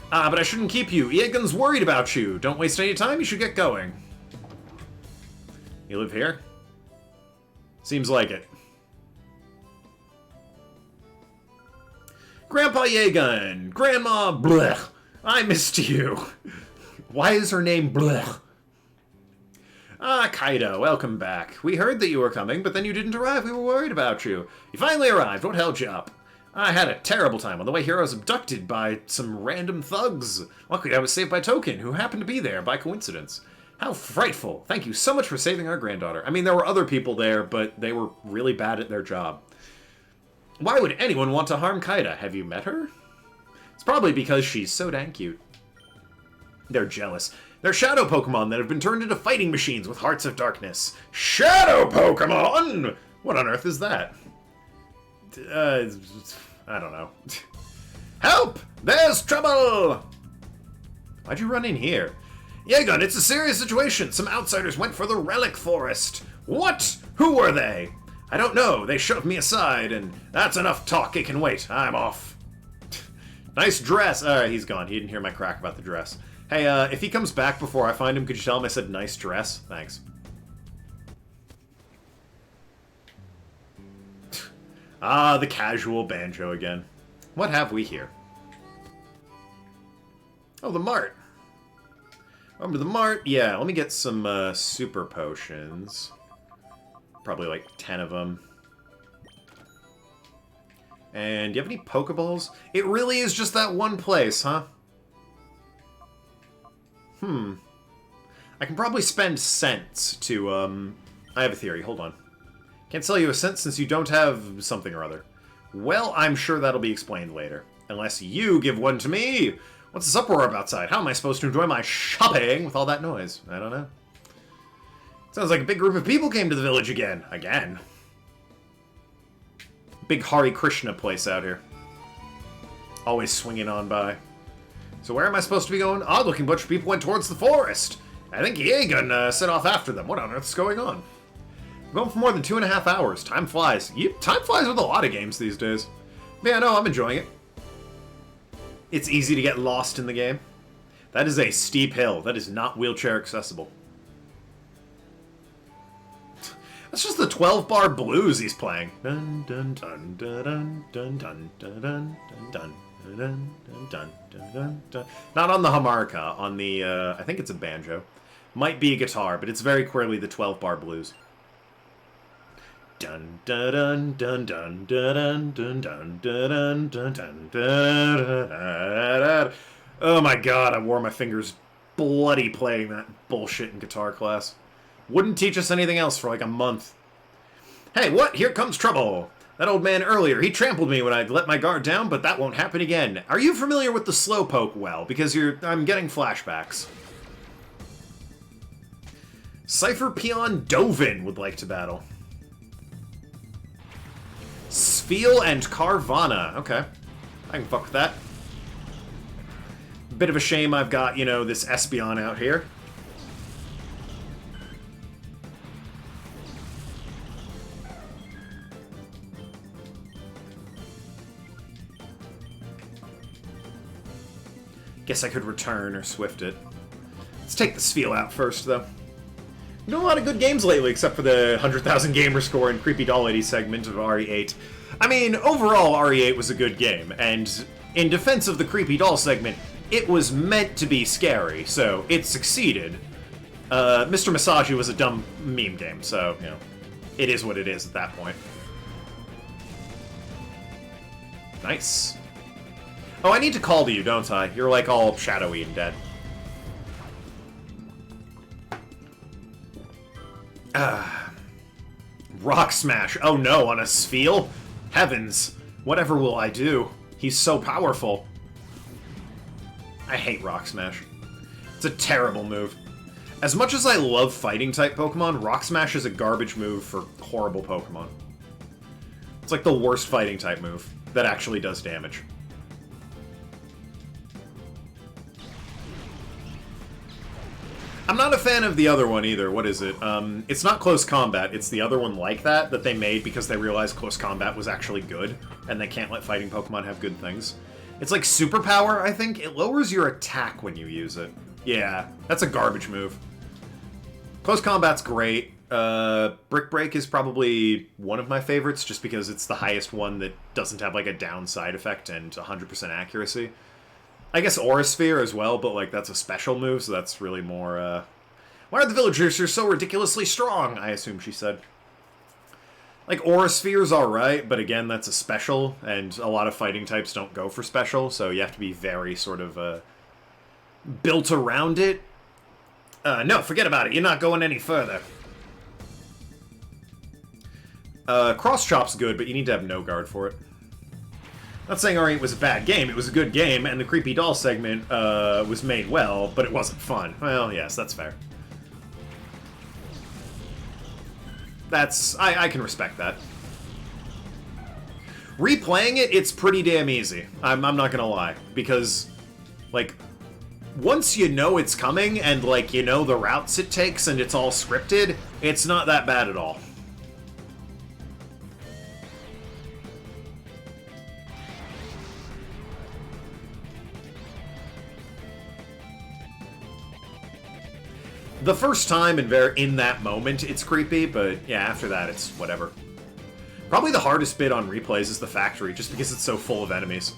But I shouldn't keep you. Eagan's worried about you. Don't waste any time, you should get going. You live here? Seems like it. Grandpa Yeagan! Grandma blech! I missed you! Why is her name blech? Ah, Kaido, welcome back. We heard that you were coming, but then you didn't arrive. We were worried about you. You finally arrived. What held you up? I had a terrible time on the way here. I was abducted by some random thugs. Luckily, I was saved by Token, who happened to be there by coincidence. How frightful. Thank you so much for saving our granddaughter. I mean, there were other people there, but they were really bad at their job. Why would anyone want to harm Kaida? Have you met her? It's probably because she's so dang cute. They're jealous. They're shadow Pokemon that have been turned into fighting machines with hearts of darkness. Shadow Pokemon! What on earth is that? I don't know. Help! There's trouble! Why'd you run in here? Yegun, it's a serious situation. Some outsiders went for the relic forest. What? Who were they? I don't know. They shoved me aside, and that's enough talk. It can wait. I'm off. Nice dress. He's gone. He didn't hear my crack about the dress. Hey, if he comes back before I find him, could you tell him I said nice dress? Thanks. Ah, the casual banjo again. What have we here? Oh, the mart. Over to the mart. Yeah, let me get some super potions. Probably like 10 of them. And do you have any Pokeballs? It really is just that one place, huh? I can probably spend cents to, I have a theory. Hold on. Can't sell you a cent since you don't have something or other. Well, I'm sure that'll be explained later. Unless you give one to me! What's this uproar up outside? How am I supposed to enjoy my shopping with all that noise? I don't know. Sounds like a big group of people came to the village again. Again. Big Hare Krishna place out here. Always swinging on by. So where am I supposed to be going? Odd-looking bunch of people went towards the forest. I think Yegun set off after them. What on earth is going on? I'm going for more than 2.5 hours. Time flies. Time flies with a lot of games these days. Yeah, no, I'm enjoying it. It's easy to get lost in the game. That is a steep hill. That is not wheelchair accessible. That's just the 12-bar blues he's playing. Dun dun dun dun dun dun dun dun dun dun dun dun dun. Not on the harmonica, on the I think it's a banjo. Might be a guitar, but it's very clearly the 12-bar blues. Dun dun dun dun dun dun dun dun dun dun dun. Oh my god, I wore my fingers bloody playing that bullshit in guitar class. Wouldn't teach us anything else for like a month. Hey, what? Here comes trouble! That old man earlier, he trampled me when I let my guard down, but that won't happen again. Are you familiar with the Slowpoke well? Because I'm getting flashbacks. Cypher Peon Dovin would like to battle. Sfeel and Carvana. Okay. I can fuck with that. Bit of a shame I've got, you know, this Espeon out here. Guess I could return or swift it. Let's take the Sfeel out first, though. Doing a lot of good games lately, except for the 100,000 gamer score and Creepy Doll Lady segment of RE8. I mean, overall, RE8 was a good game, and in defense of the Creepy Doll segment, it was meant to be scary, so it succeeded. Mr. Masaji was a dumb meme game, so, you know, it is what it is at that point. Nice. Oh, I need to call to you, don't I? You're, like, all shadowy and dead. Rock Smash. Oh no, on a Sfeel? Heavens. Whatever will I do? He's so powerful. I hate Rock Smash. It's a terrible move. As much as I love fighting-type Pokemon, Rock Smash is a garbage move for horrible Pokemon. It's like the worst fighting-type move that actually does damage. I'm not a fan of the other one either. What is it? It's not Close Combat. It's the other one like that they made because they realized Close Combat was actually good, and they can't let fighting Pokemon have good things. It's like Superpower, I think. It lowers your attack when you use it. Yeah, that's a garbage move. Close Combat's great. Brick Break is probably one of my favorites, just because it's the highest one that doesn't have like a downside effect and 100% accuracy. I guess Aura Sphere as well, but like that's a special move, so that's really more, Why are the villagers here so ridiculously strong? I assume she said. Like, Aura Sphere's alright, but again, that's a special, and a lot of fighting types don't go for special, so you have to be very sort of, built around it. No, forget about it. You're not going any further. Cross Chop's good, but you need to have no guard for it. Not saying RE8 was a bad game, it was a good game, and the Creepy Doll segment was made well, but it wasn't fun. Well, yes, that's fair. That's... I can respect that. Replaying it, it's pretty damn easy. I'm not gonna lie. Because, like, once you know it's coming and, like, you know the routes it takes and it's all scripted, it's not that bad at all. The first time and in that moment, it's creepy, but yeah, after that, it's whatever. Probably the hardest bit on replays is the factory, just because it's so full of enemies.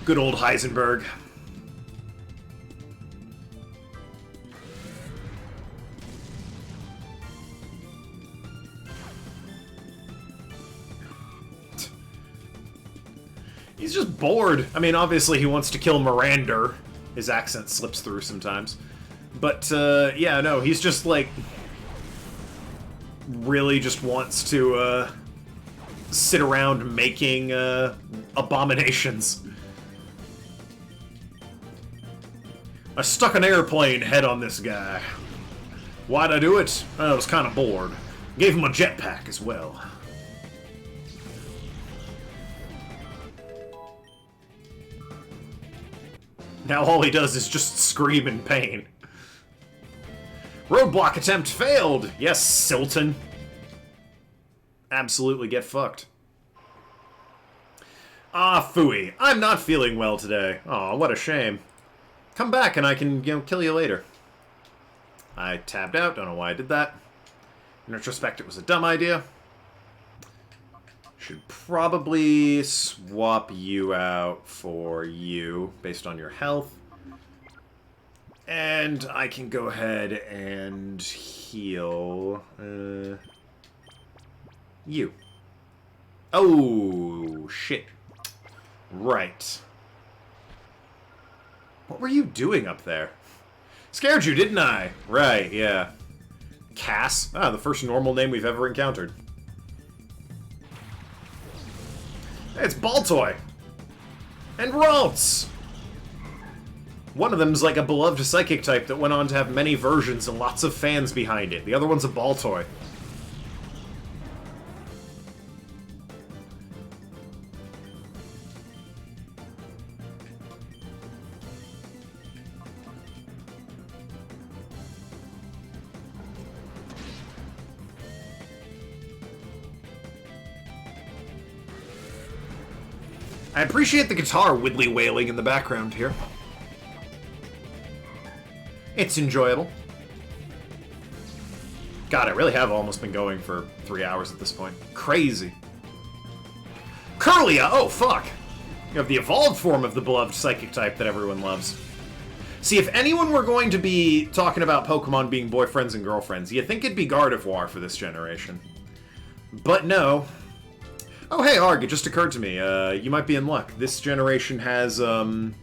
Good old Heisenberg. He's just bored. I mean, obviously he wants to kill Miranda. His accent slips through sometimes. But, yeah, no, he's just, like, really just wants to, sit around making, abominations. I stuck an airplane head on this guy. Why'd I do it? I was kind of bored. Gave him a jetpack as well. Now all he does is just scream in pain. Roadblock attempt failed! Yes, Silton. Absolutely get fucked. Ah, phooey. I'm not feeling well today. Aw, what a shame. Come back and I can, kill you later. I tabbed out, don't know why I did that. In retrospect, it was a dumb idea. Should probably swap you out for you, based on your health. And I can go ahead and heal... you. Oh, shit. Right. What were you doing up there? Scared you, didn't I? Right, yeah. Cass? Ah, the first normal name we've ever encountered. It's Baltoy! And Ralts! One of them's like a beloved psychic type that went on to have many versions and lots of fans behind it. The other one's a Baltoy. I appreciate the guitar widdly wailing in the background here. It's enjoyable. God, I really have almost been going for 3 hours at this point. Crazy. Curlia! Oh, fuck! You have the evolved form of the beloved psychic type that everyone loves. See, if anyone were going to be talking about Pokemon being boyfriends and girlfriends, you'd think it'd be Gardevoir for this generation. But no. Oh, hey, Arg, it just occurred to me. You might be in luck. This generation has, your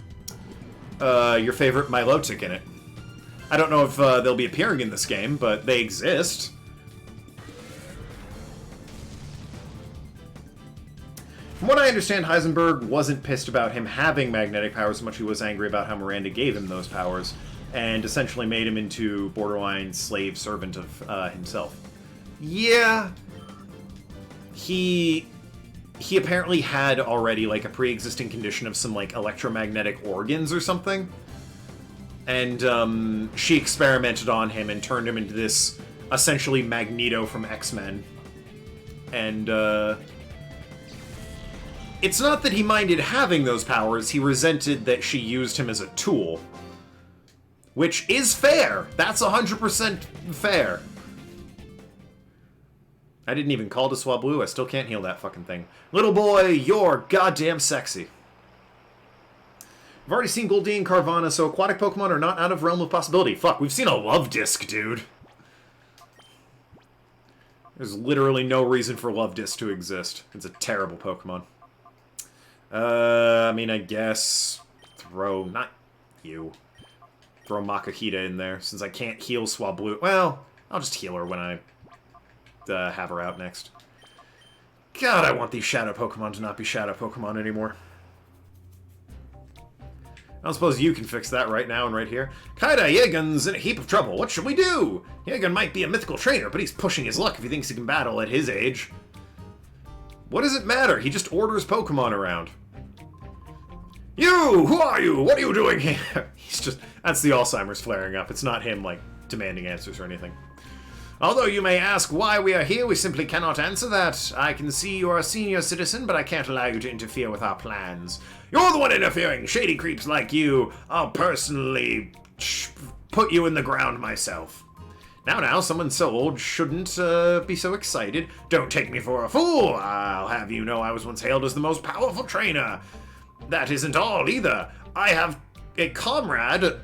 favorite Milotic in it. I don't know if they'll be appearing in this game, but they exist. From what I understand, Heisenberg wasn't pissed about him having magnetic powers as much as he was angry about how Miranda gave him those powers, and essentially made him into borderline slave servant of himself. Yeah. He apparently had already, like, a pre-existing condition of some, like, electromagnetic organs or something. And, she experimented on him and turned him into this, essentially, Magneto from X-Men. And, it's not that he minded having those powers, he resented that she used him as a tool. Which is fair! That's 100% fair. I didn't even call to Swablu, I still can't heal that fucking thing. Little boy, you're goddamn sexy. I've already seen Goldeen and Carvana, so aquatic Pokemon are not out of realm of possibility. Fuck, we've seen a Love Disc, dude. There's literally no reason for Love Disc to exist. It's a terrible Pokemon. I mean, I guess... throw... not you. Throw Makahita in there, since I can't heal Swablu. Well, I'll just heal her when I... have her out next. God, I want these shadow Pokemon to not be shadow Pokemon anymore. I don't suppose you can fix that right now and right here. Kaida, Yeagun's in a heap of trouble. What should we do? Yeagun might be a mythical trainer, but he's pushing his luck if he thinks he can battle at his age. What does it matter? He just orders Pokemon around. You! Who are you? What are you doing here? He's just... That's the Alzheimer's flaring up. It's not him, like, demanding answers or anything. Although you may ask why we are here, we simply cannot answer that. I can see you are a senior citizen, but I can't allow you to interfere with our plans. You're the one interfering! Shady creeps like you! I'll personally put you in the ground myself. Now, someone so old shouldn't be so excited. Don't take me for a fool! I'll have you know I was once hailed as the most powerful trainer. That isn't all, either. I have a comrade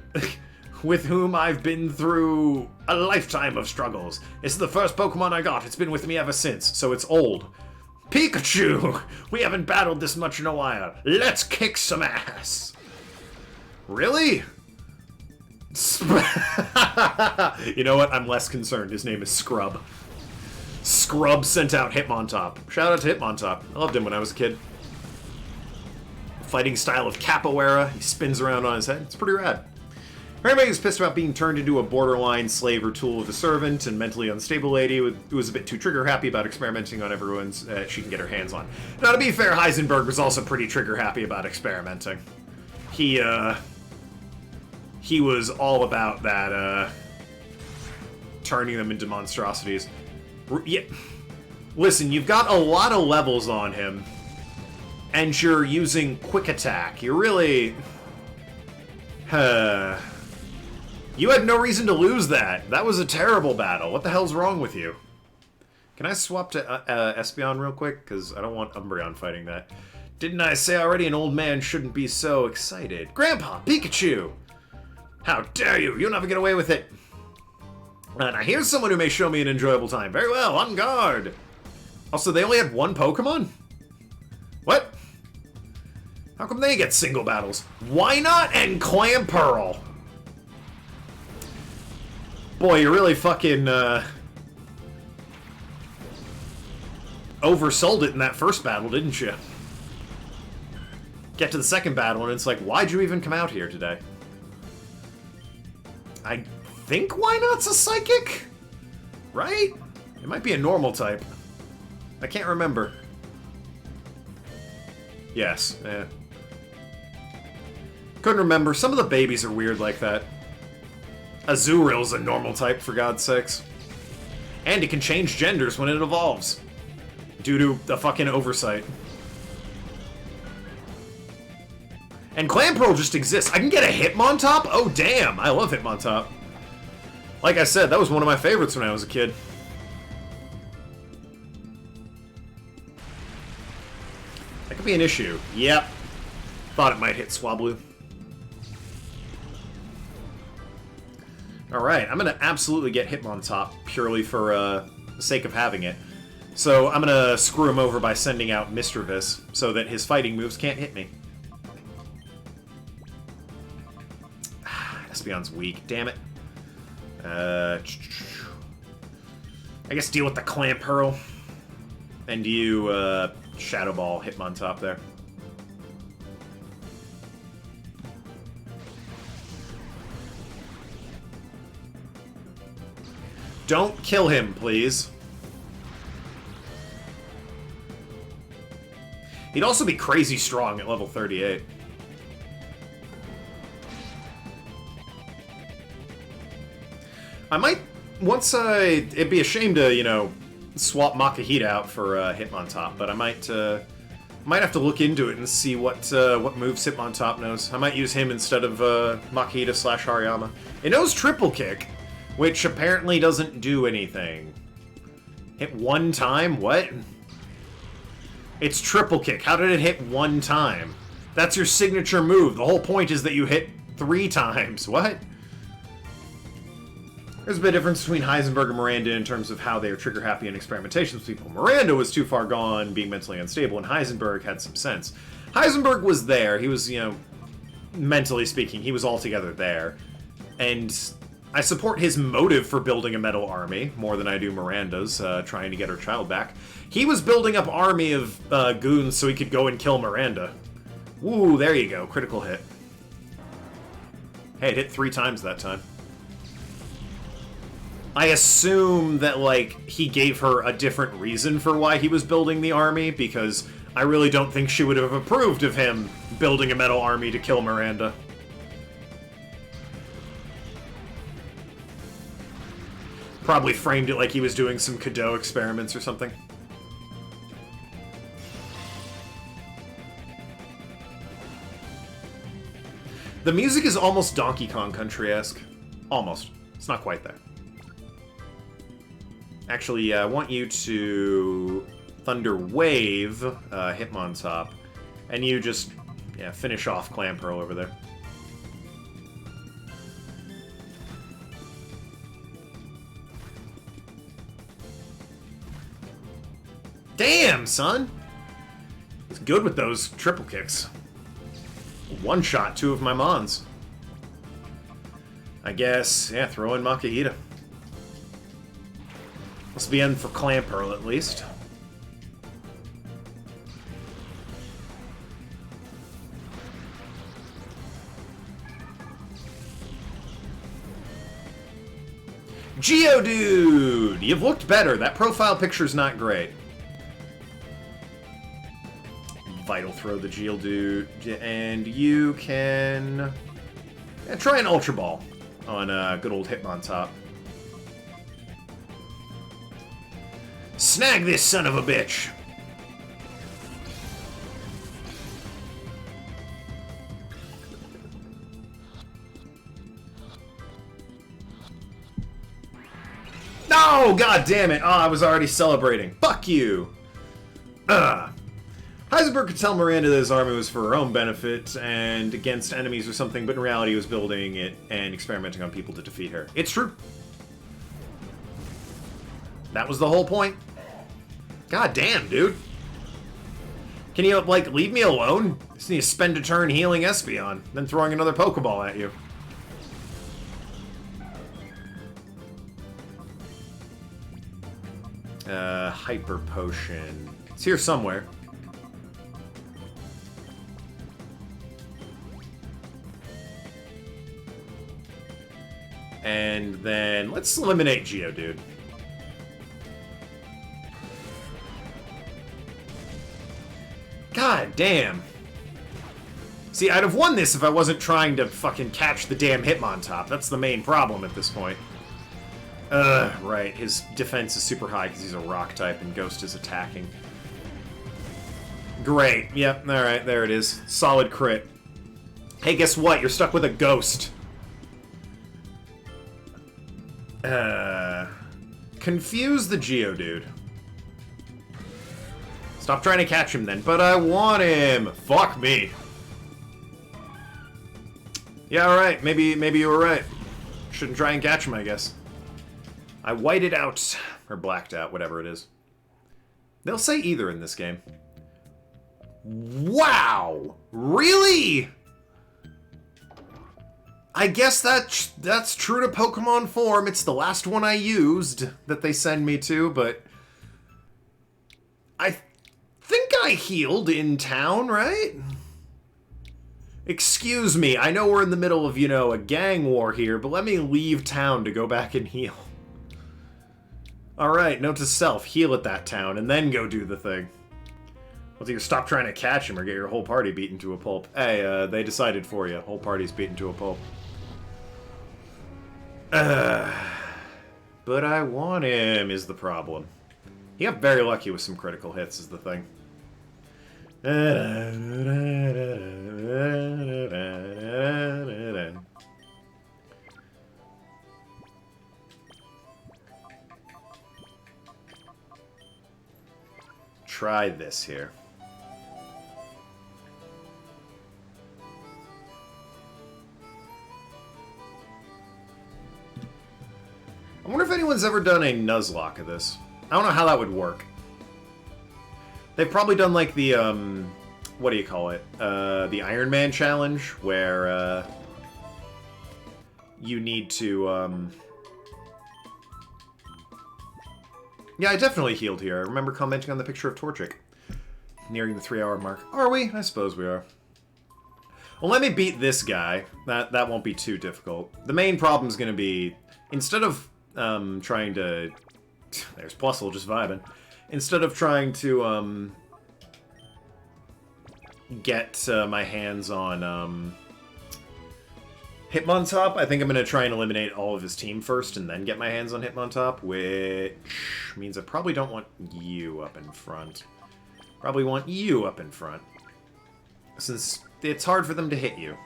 with whom I've been through a lifetime of struggles. It's the first Pokemon I got. It's been with me ever since, so it's old. Pikachu! We haven't battled this much in a while. Let's kick some ass! Really? You know what? I'm less concerned. His name is Scrub. Scrub sent out Hitmontop. Shout out to Hitmontop. I loved him when I was a kid. Fighting style of capoeira. He spins around on his head. It's pretty rad. Everybody was pissed about being turned into a borderline slave or tool of the servant, and mentally unstable lady who was a bit too trigger-happy about experimenting on everyone's she can get her hands on. Now, to be fair, Heisenberg was also pretty trigger-happy about experimenting. He was all about that, turning them into monstrosities. Yeah. Listen, you've got a lot of levels on him, and you're using Quick Attack. You're really... You had no reason to lose that. That was a terrible battle. What the hell's wrong with you? Can I swap to Espeon real quick? Because I don't want Umbreon fighting that. Didn't I say already an old man shouldn't be so excited? Grandpa, Pikachu! How dare you! You'll never get away with it! Now here's someone who may show me an enjoyable time. Very well, on guard! Also, they only had one Pokemon? What? How come they get single battles? Why not and Clamperl? Boy, you really fucking, oversold it in that first battle, didn't you? Get to the second battle, and it's like, why'd you even come out here today? I think Why Not's a psychic? Right? It might be a normal type. I can't remember. Yes, couldn't remember. Some of the babies are weird like that. Azuril's a normal type, for God's sakes. And it can change genders when it evolves. Due to the fucking oversight. And Clamperl just exists. I can get a Hitmontop? Oh, damn. I love Hitmontop. Like I said, that was one of my favorites when I was a kid. That could be an issue. Yep. Thought it might hit Swablu. Alright, I'm going to absolutely get Hitmontop purely for the sake of having it. So I'm going to screw him over by sending out Mischievous so that his fighting moves can't hit me. Espeon's weak, damn it. I guess deal with the Clamperl. And you Shadow Ball Hitmontop there. Don't kill him, please. He'd also be crazy strong at level 38. I might... it'd be a shame to, you know, swap Makahita out for Hitmontop, but I might have to look into it and see what moves Hitmontop knows. I might use him instead of Makahita / Hariyama. It knows Triple Kick, which apparently doesn't do anything. Hit one time? What? It's Triple Kick. How did it hit one time? That's your signature move. The whole point is that you hit 3 times. What? There's a bit of difference between Heisenberg and Miranda in terms of how they are trigger-happy in experimentations with people. Miranda was too far gone, being mentally unstable, and Heisenberg had some sense. Heisenberg was there. He was, you know, mentally speaking, he was altogether there. And I support his motive for building a metal army more than I do Miranda's, trying to get her child back. He was building up army of goons so he could go and kill Miranda. Woo, there you go, critical hit. Hey, it hit 3 times that time. I assume that, like, he gave her a different reason for why he was building the army, because I really don't think she would have approved of him building a metal army to kill Miranda. Probably framed it like he was doing some Cadeau experiments or something. The music is almost Donkey Kong Country-esque. Almost. It's not quite there. Actually, I want you to Thunder Wave Hitmontop, and you just finish off Clamperl over there. Damn, son! He's good with those triple kicks. One shot 2 of my Mons. I guess, yeah, throw in Makihita. Must be in for Clamperl at least. Geodude! You've looked better. That profile picture's not great. Vital Throw the Geodude, and you can try an Ultra Ball on good old Hitmontop. Snag this son of a bitch! No! God damn it! Oh, I was already celebrating. Fuck you! Heisenberg could tell Miranda that his army was for her own benefit and against enemies or something, but in reality he was building it and experimenting on people to defeat her. It's true. That was the whole point. God damn, dude. Can you, like, leave me alone? Just need to spend a turn healing Espeon, then throwing another Pokeball at you. Hyper Potion. It's here somewhere. And then let's eliminate Geodude. God damn. See, I'd have won this if I wasn't trying to fucking catch the damn Hitmontop. That's the main problem at this point. Right. His defense is super high because he's a rock type and Ghost is attacking. Great. Yep, alright, there it is. Solid crit. Hey, guess what? You're stuck with a Ghost. Confuse the Geodude. Stop trying to catch him then. But I want him! Fuck me. Yeah, alright. Maybe you were right. Shouldn't try and catch him, I guess. I whited out. Or blacked out, whatever it is. They'll say either in this game. Wow! Really? I guess that's true to Pokemon form. It's the last one I used that they send me to, but I think I healed in town, right? Excuse me, I know we're in the middle of, you know, a gang war here, but let me leave town to go back and heal. Alright, note to self, heal at that town, and then go do the thing. Well, either stop trying to catch him or get your whole party beaten to a pulp. Hey, they decided for you. Whole party's beaten to a pulp. But I want him is the problem. He got very lucky with some critical hits is the thing. Try this here. I wonder if anyone's ever done a Nuzlocke of this. I don't know how that would work. They've probably done like the, what do you call it? The Iron Man challenge, where, you need to, Yeah, I definitely healed here. I remember commenting on the picture of Torchic. Nearing the 3-hour mark. Are we? I suppose we are. Well, let me beat this guy. That won't be too difficult. The main problem is going to be, instead of trying to... There's Plusle just vibing. Instead of trying to get my hands on Hitmontop, I think I'm going to try and eliminate all of his team first and then get my hands on Hitmontop, which means I probably don't want you up in front. Probably want you up in front, since it's hard for them to hit you.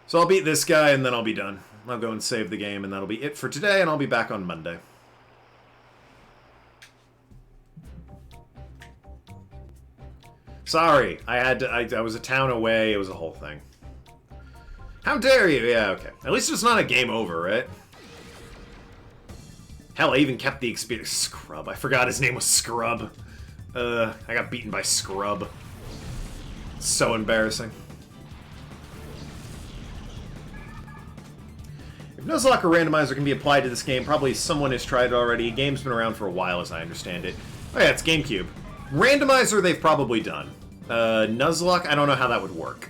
So I'll beat this guy, and then I'll be done. I'll go and save the game, and that'll be it for today, and I'll be back on Monday. Sorry, I was a town away, it was a whole thing. How dare you? Yeah, okay. At least it's not a game over, right? Hell, I even kept the experience. Scrub. I forgot his name was Scrub. I got beaten by Scrub. So embarrassing. If Nuzlocke or Randomizer can be applied to this game, probably someone has tried it already. The game's been around for a while, as I understand it. Oh yeah, it's GameCube. Randomizer, they've probably done. Nuzlocke, I don't know how that would work.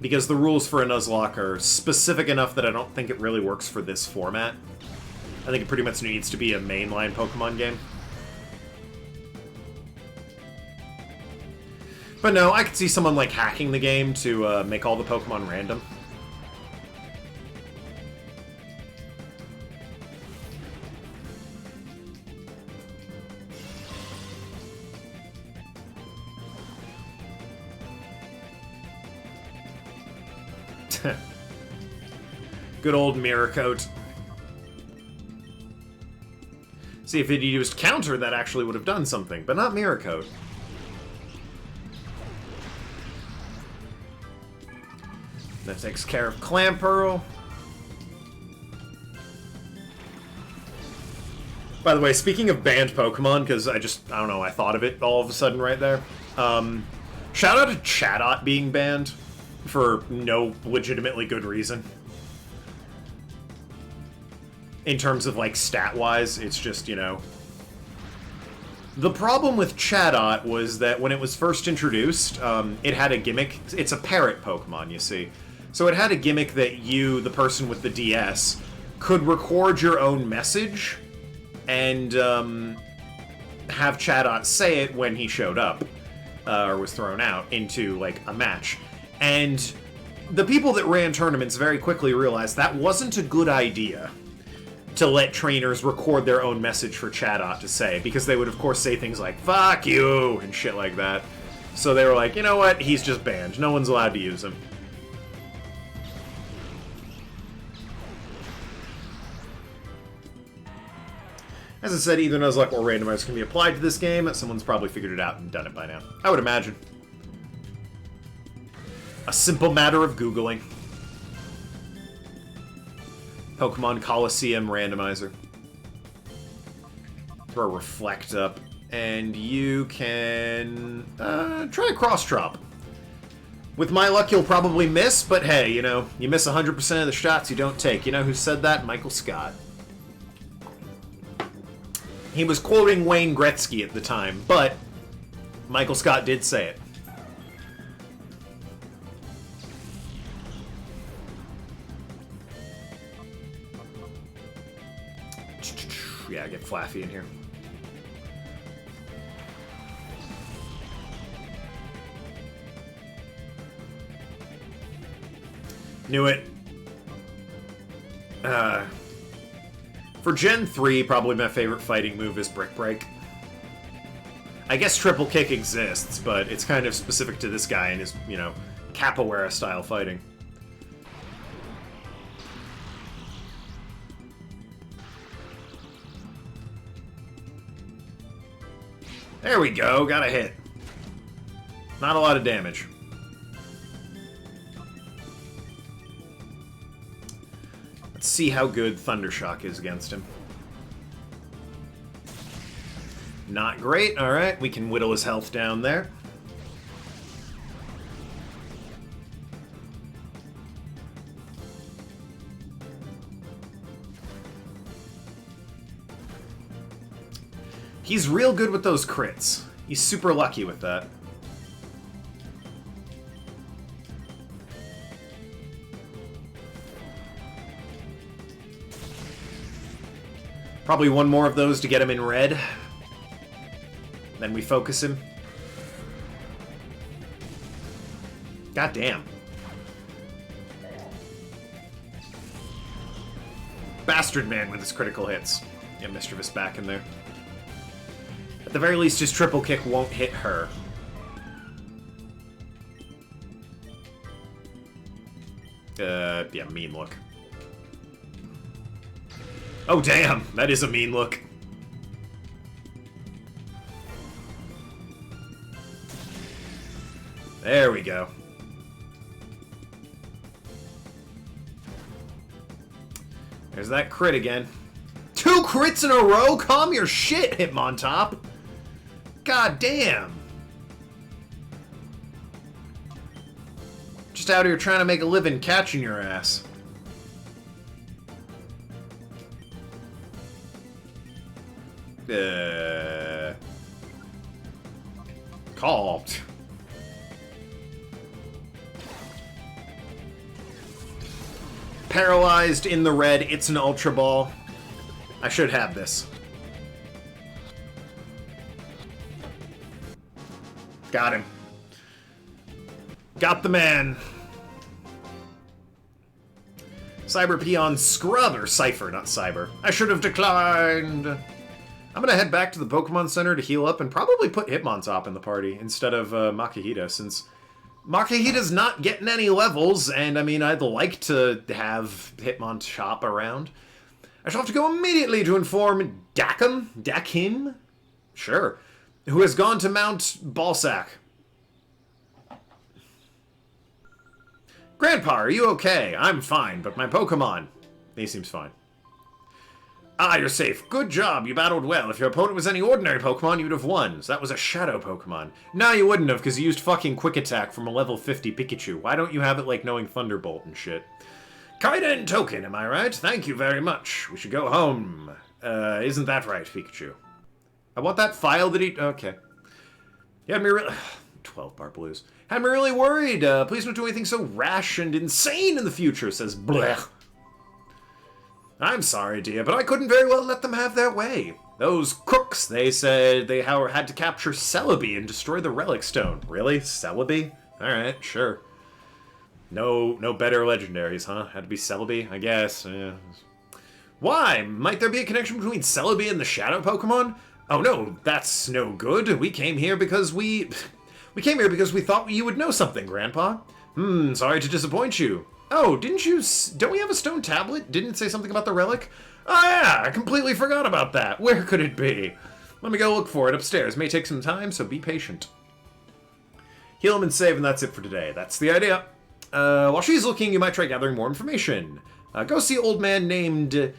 Because the rules for a Nuzlocke are specific enough that I don't think it really works for this format. I think it pretty much needs to be a mainline Pokemon game. But no, I could see someone like hacking the game to make all the Pokemon random. Good old Mirror Coat. See, if it used Counter, that actually would have done something, but not Mirror Coat. That takes care of Clamperl. By the way, speaking of banned Pokemon, because I don't know, I thought of it all of a sudden right there. Shout out to Chatot being banned for no legitimately good reason. In terms of, like, stat-wise, it's just, you know... The problem with Chatot was that when it was first introduced, it had a gimmick. It's a parrot Pokemon, you see. So it had a gimmick that you, the person with the DS, could record your own message and have Chatot say it when he showed up, or was thrown out, into, like, a match. And the people that ran tournaments very quickly realized that wasn't a good idea to let trainers record their own message for Chatot to say, because they would, of course, say things like, "Fuck you," and shit like that. So they were like, you know what, he's just banned. No one's allowed to use him. As I said, either Nuzlocke or Randomizer can be applied to this game. Someone's probably figured it out and done it by now. I would imagine. A simple matter of Googling. Pokemon Colosseum Randomizer. Throw Reflect up. And you can try a Cross Chop. With my luck, you'll probably miss, but hey, you know, you miss 100% of the shots you don't take. You know who said that? Michael Scott. He was quoting Wayne Gretzky at the time, but Michael Scott did say it. Yeah, get Flaffy in here. Knew it. For Gen 3, probably my favorite fighting move is Brick Break. I guess Triple Kick exists, but it's kind of specific to this guy and his, you know, capoeira-style fighting. There we go, got a hit. Not a lot of damage. Let's see how good Thundershock is against him. Not great, alright, we can whittle his health down there. He's real good with those crits. He's super lucky with that. Probably one more of those to get him in red. Then we focus him. God damn. Bastard man with his critical hits. Get Mischievous back in there. At the very least, his triple kick won't hit her. Yeah, mean look. Oh, damn! That is a mean look. There we go. There's that crit again. 2 crits in a row? Calm your shit, Hitmontop. God damn. Just out here trying to make a living catching your ass. Call. Paralyzed in the red. It's an Ultra Ball. I should have this. Got him. Got the man. Cyber Peon Scrub, or Cypher, not Cyber. I should have declined. I'm gonna head back to the Pokemon Center to heal up and probably put Hitmontop in the party instead of Makihita, since Makihita's not getting any levels, and I mean, I'd like to have Hitmontop around. I shall have to go immediately to inform Dakim? Sure. Who has gone to Mount Balsac. Grandpa, are you okay? I'm fine, but my Pokemon... He seems fine. Ah, you're safe. Good job. You battled well. If your opponent was any ordinary Pokemon, you'd have won. So that was a Shadow Pokemon. No, you wouldn't have, because you used fucking Quick Attack from a level 50 Pikachu. Why don't you have it like knowing Thunderbolt and shit? Kaiden Token, am I right? Thank you very much. We should go home. Isn't that right, Pikachu? I want that file that he... Okay. You had me really... 12-bar blues. Had me really worried. Please don't do anything so rash and insane in the future, says Blech. I'm sorry, dear, but I couldn't very well let them have their way. Those crooks, they said they had to capture Celebi and destroy the Relic Stone. Really? Celebi? Alright, sure. No better legendaries, huh? Had to be Celebi, I guess. Yeah. Why? Might there be a connection between Celebi and the Shadow Pokemon? Oh no, that's no good. We came here because we thought you would know something, Grandpa. Sorry to disappoint you. Oh, don't we have a stone tablet? Didn't it say something about the relic? Oh yeah, I completely forgot about that. Where could it be? Let me go look for it upstairs. May take some time, so be patient. Heal him and save, and that's it for today. That's the idea. While she's looking, you might try gathering more information. Go see an old man named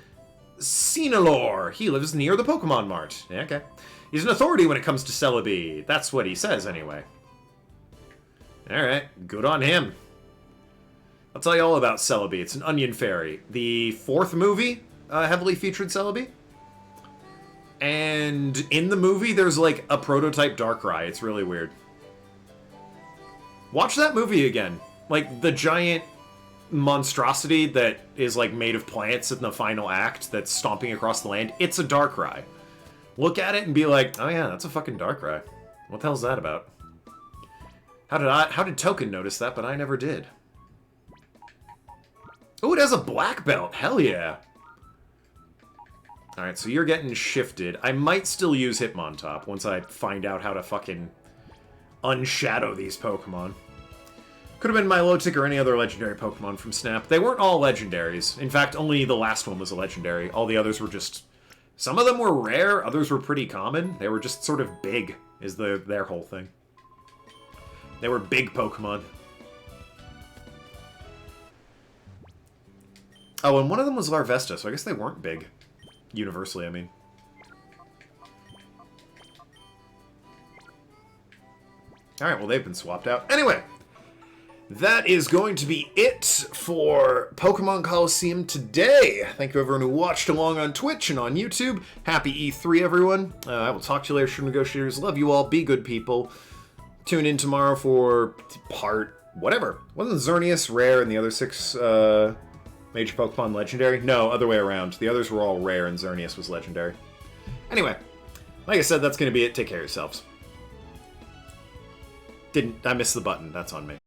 Sinalor. He lives near the Pokemon Mart. Yeah, okay. He's an authority when it comes to Celebi. That's what he says, anyway. Alright, good on him. I'll tell you all about Celebi. It's an onion fairy. The 4th movie heavily featured Celebi. And in the movie, there's like a prototype Darkrai. It's really weird. Watch that movie again. Like, the giant monstrosity that is like made of plants in the final act that's stomping across the land. It's a Darkrai. Look at it and be like, oh yeah, that's a fucking Darkrai. What the hell's that about? How did Token notice that, but I never did? Oh, it has a black belt. Hell yeah. Alright, so you're getting shifted. I might still use Hitmontop once I find out how to fucking unshadow these Pokemon. Could have been Milotic or any other legendary Pokemon from Snap. They weren't all legendaries. In fact, only the last one was a legendary. All the others were just... Some of them were rare, others were pretty common. They were just sort of big, is their whole thing. They were big Pokemon. Oh, and one of them was Larvesta, so I guess they weren't big. Universally, I mean. Alright, well, they've been swapped out. Anyway, that is going to be it for Pokemon Colosseum today. Thank you everyone who watched along on Twitch and on YouTube. Happy E3, everyone. I will talk to you later, True Negotiators. Love you all. Be good people. Tune in tomorrow for part whatever. Wasn't Xerneas rare and the other 6 major Pokemon legendary? No, other way around. The others were all rare and Xerneas was legendary. Anyway, like I said, that's going to be it. Take care of yourselves. I missed the button. That's on me.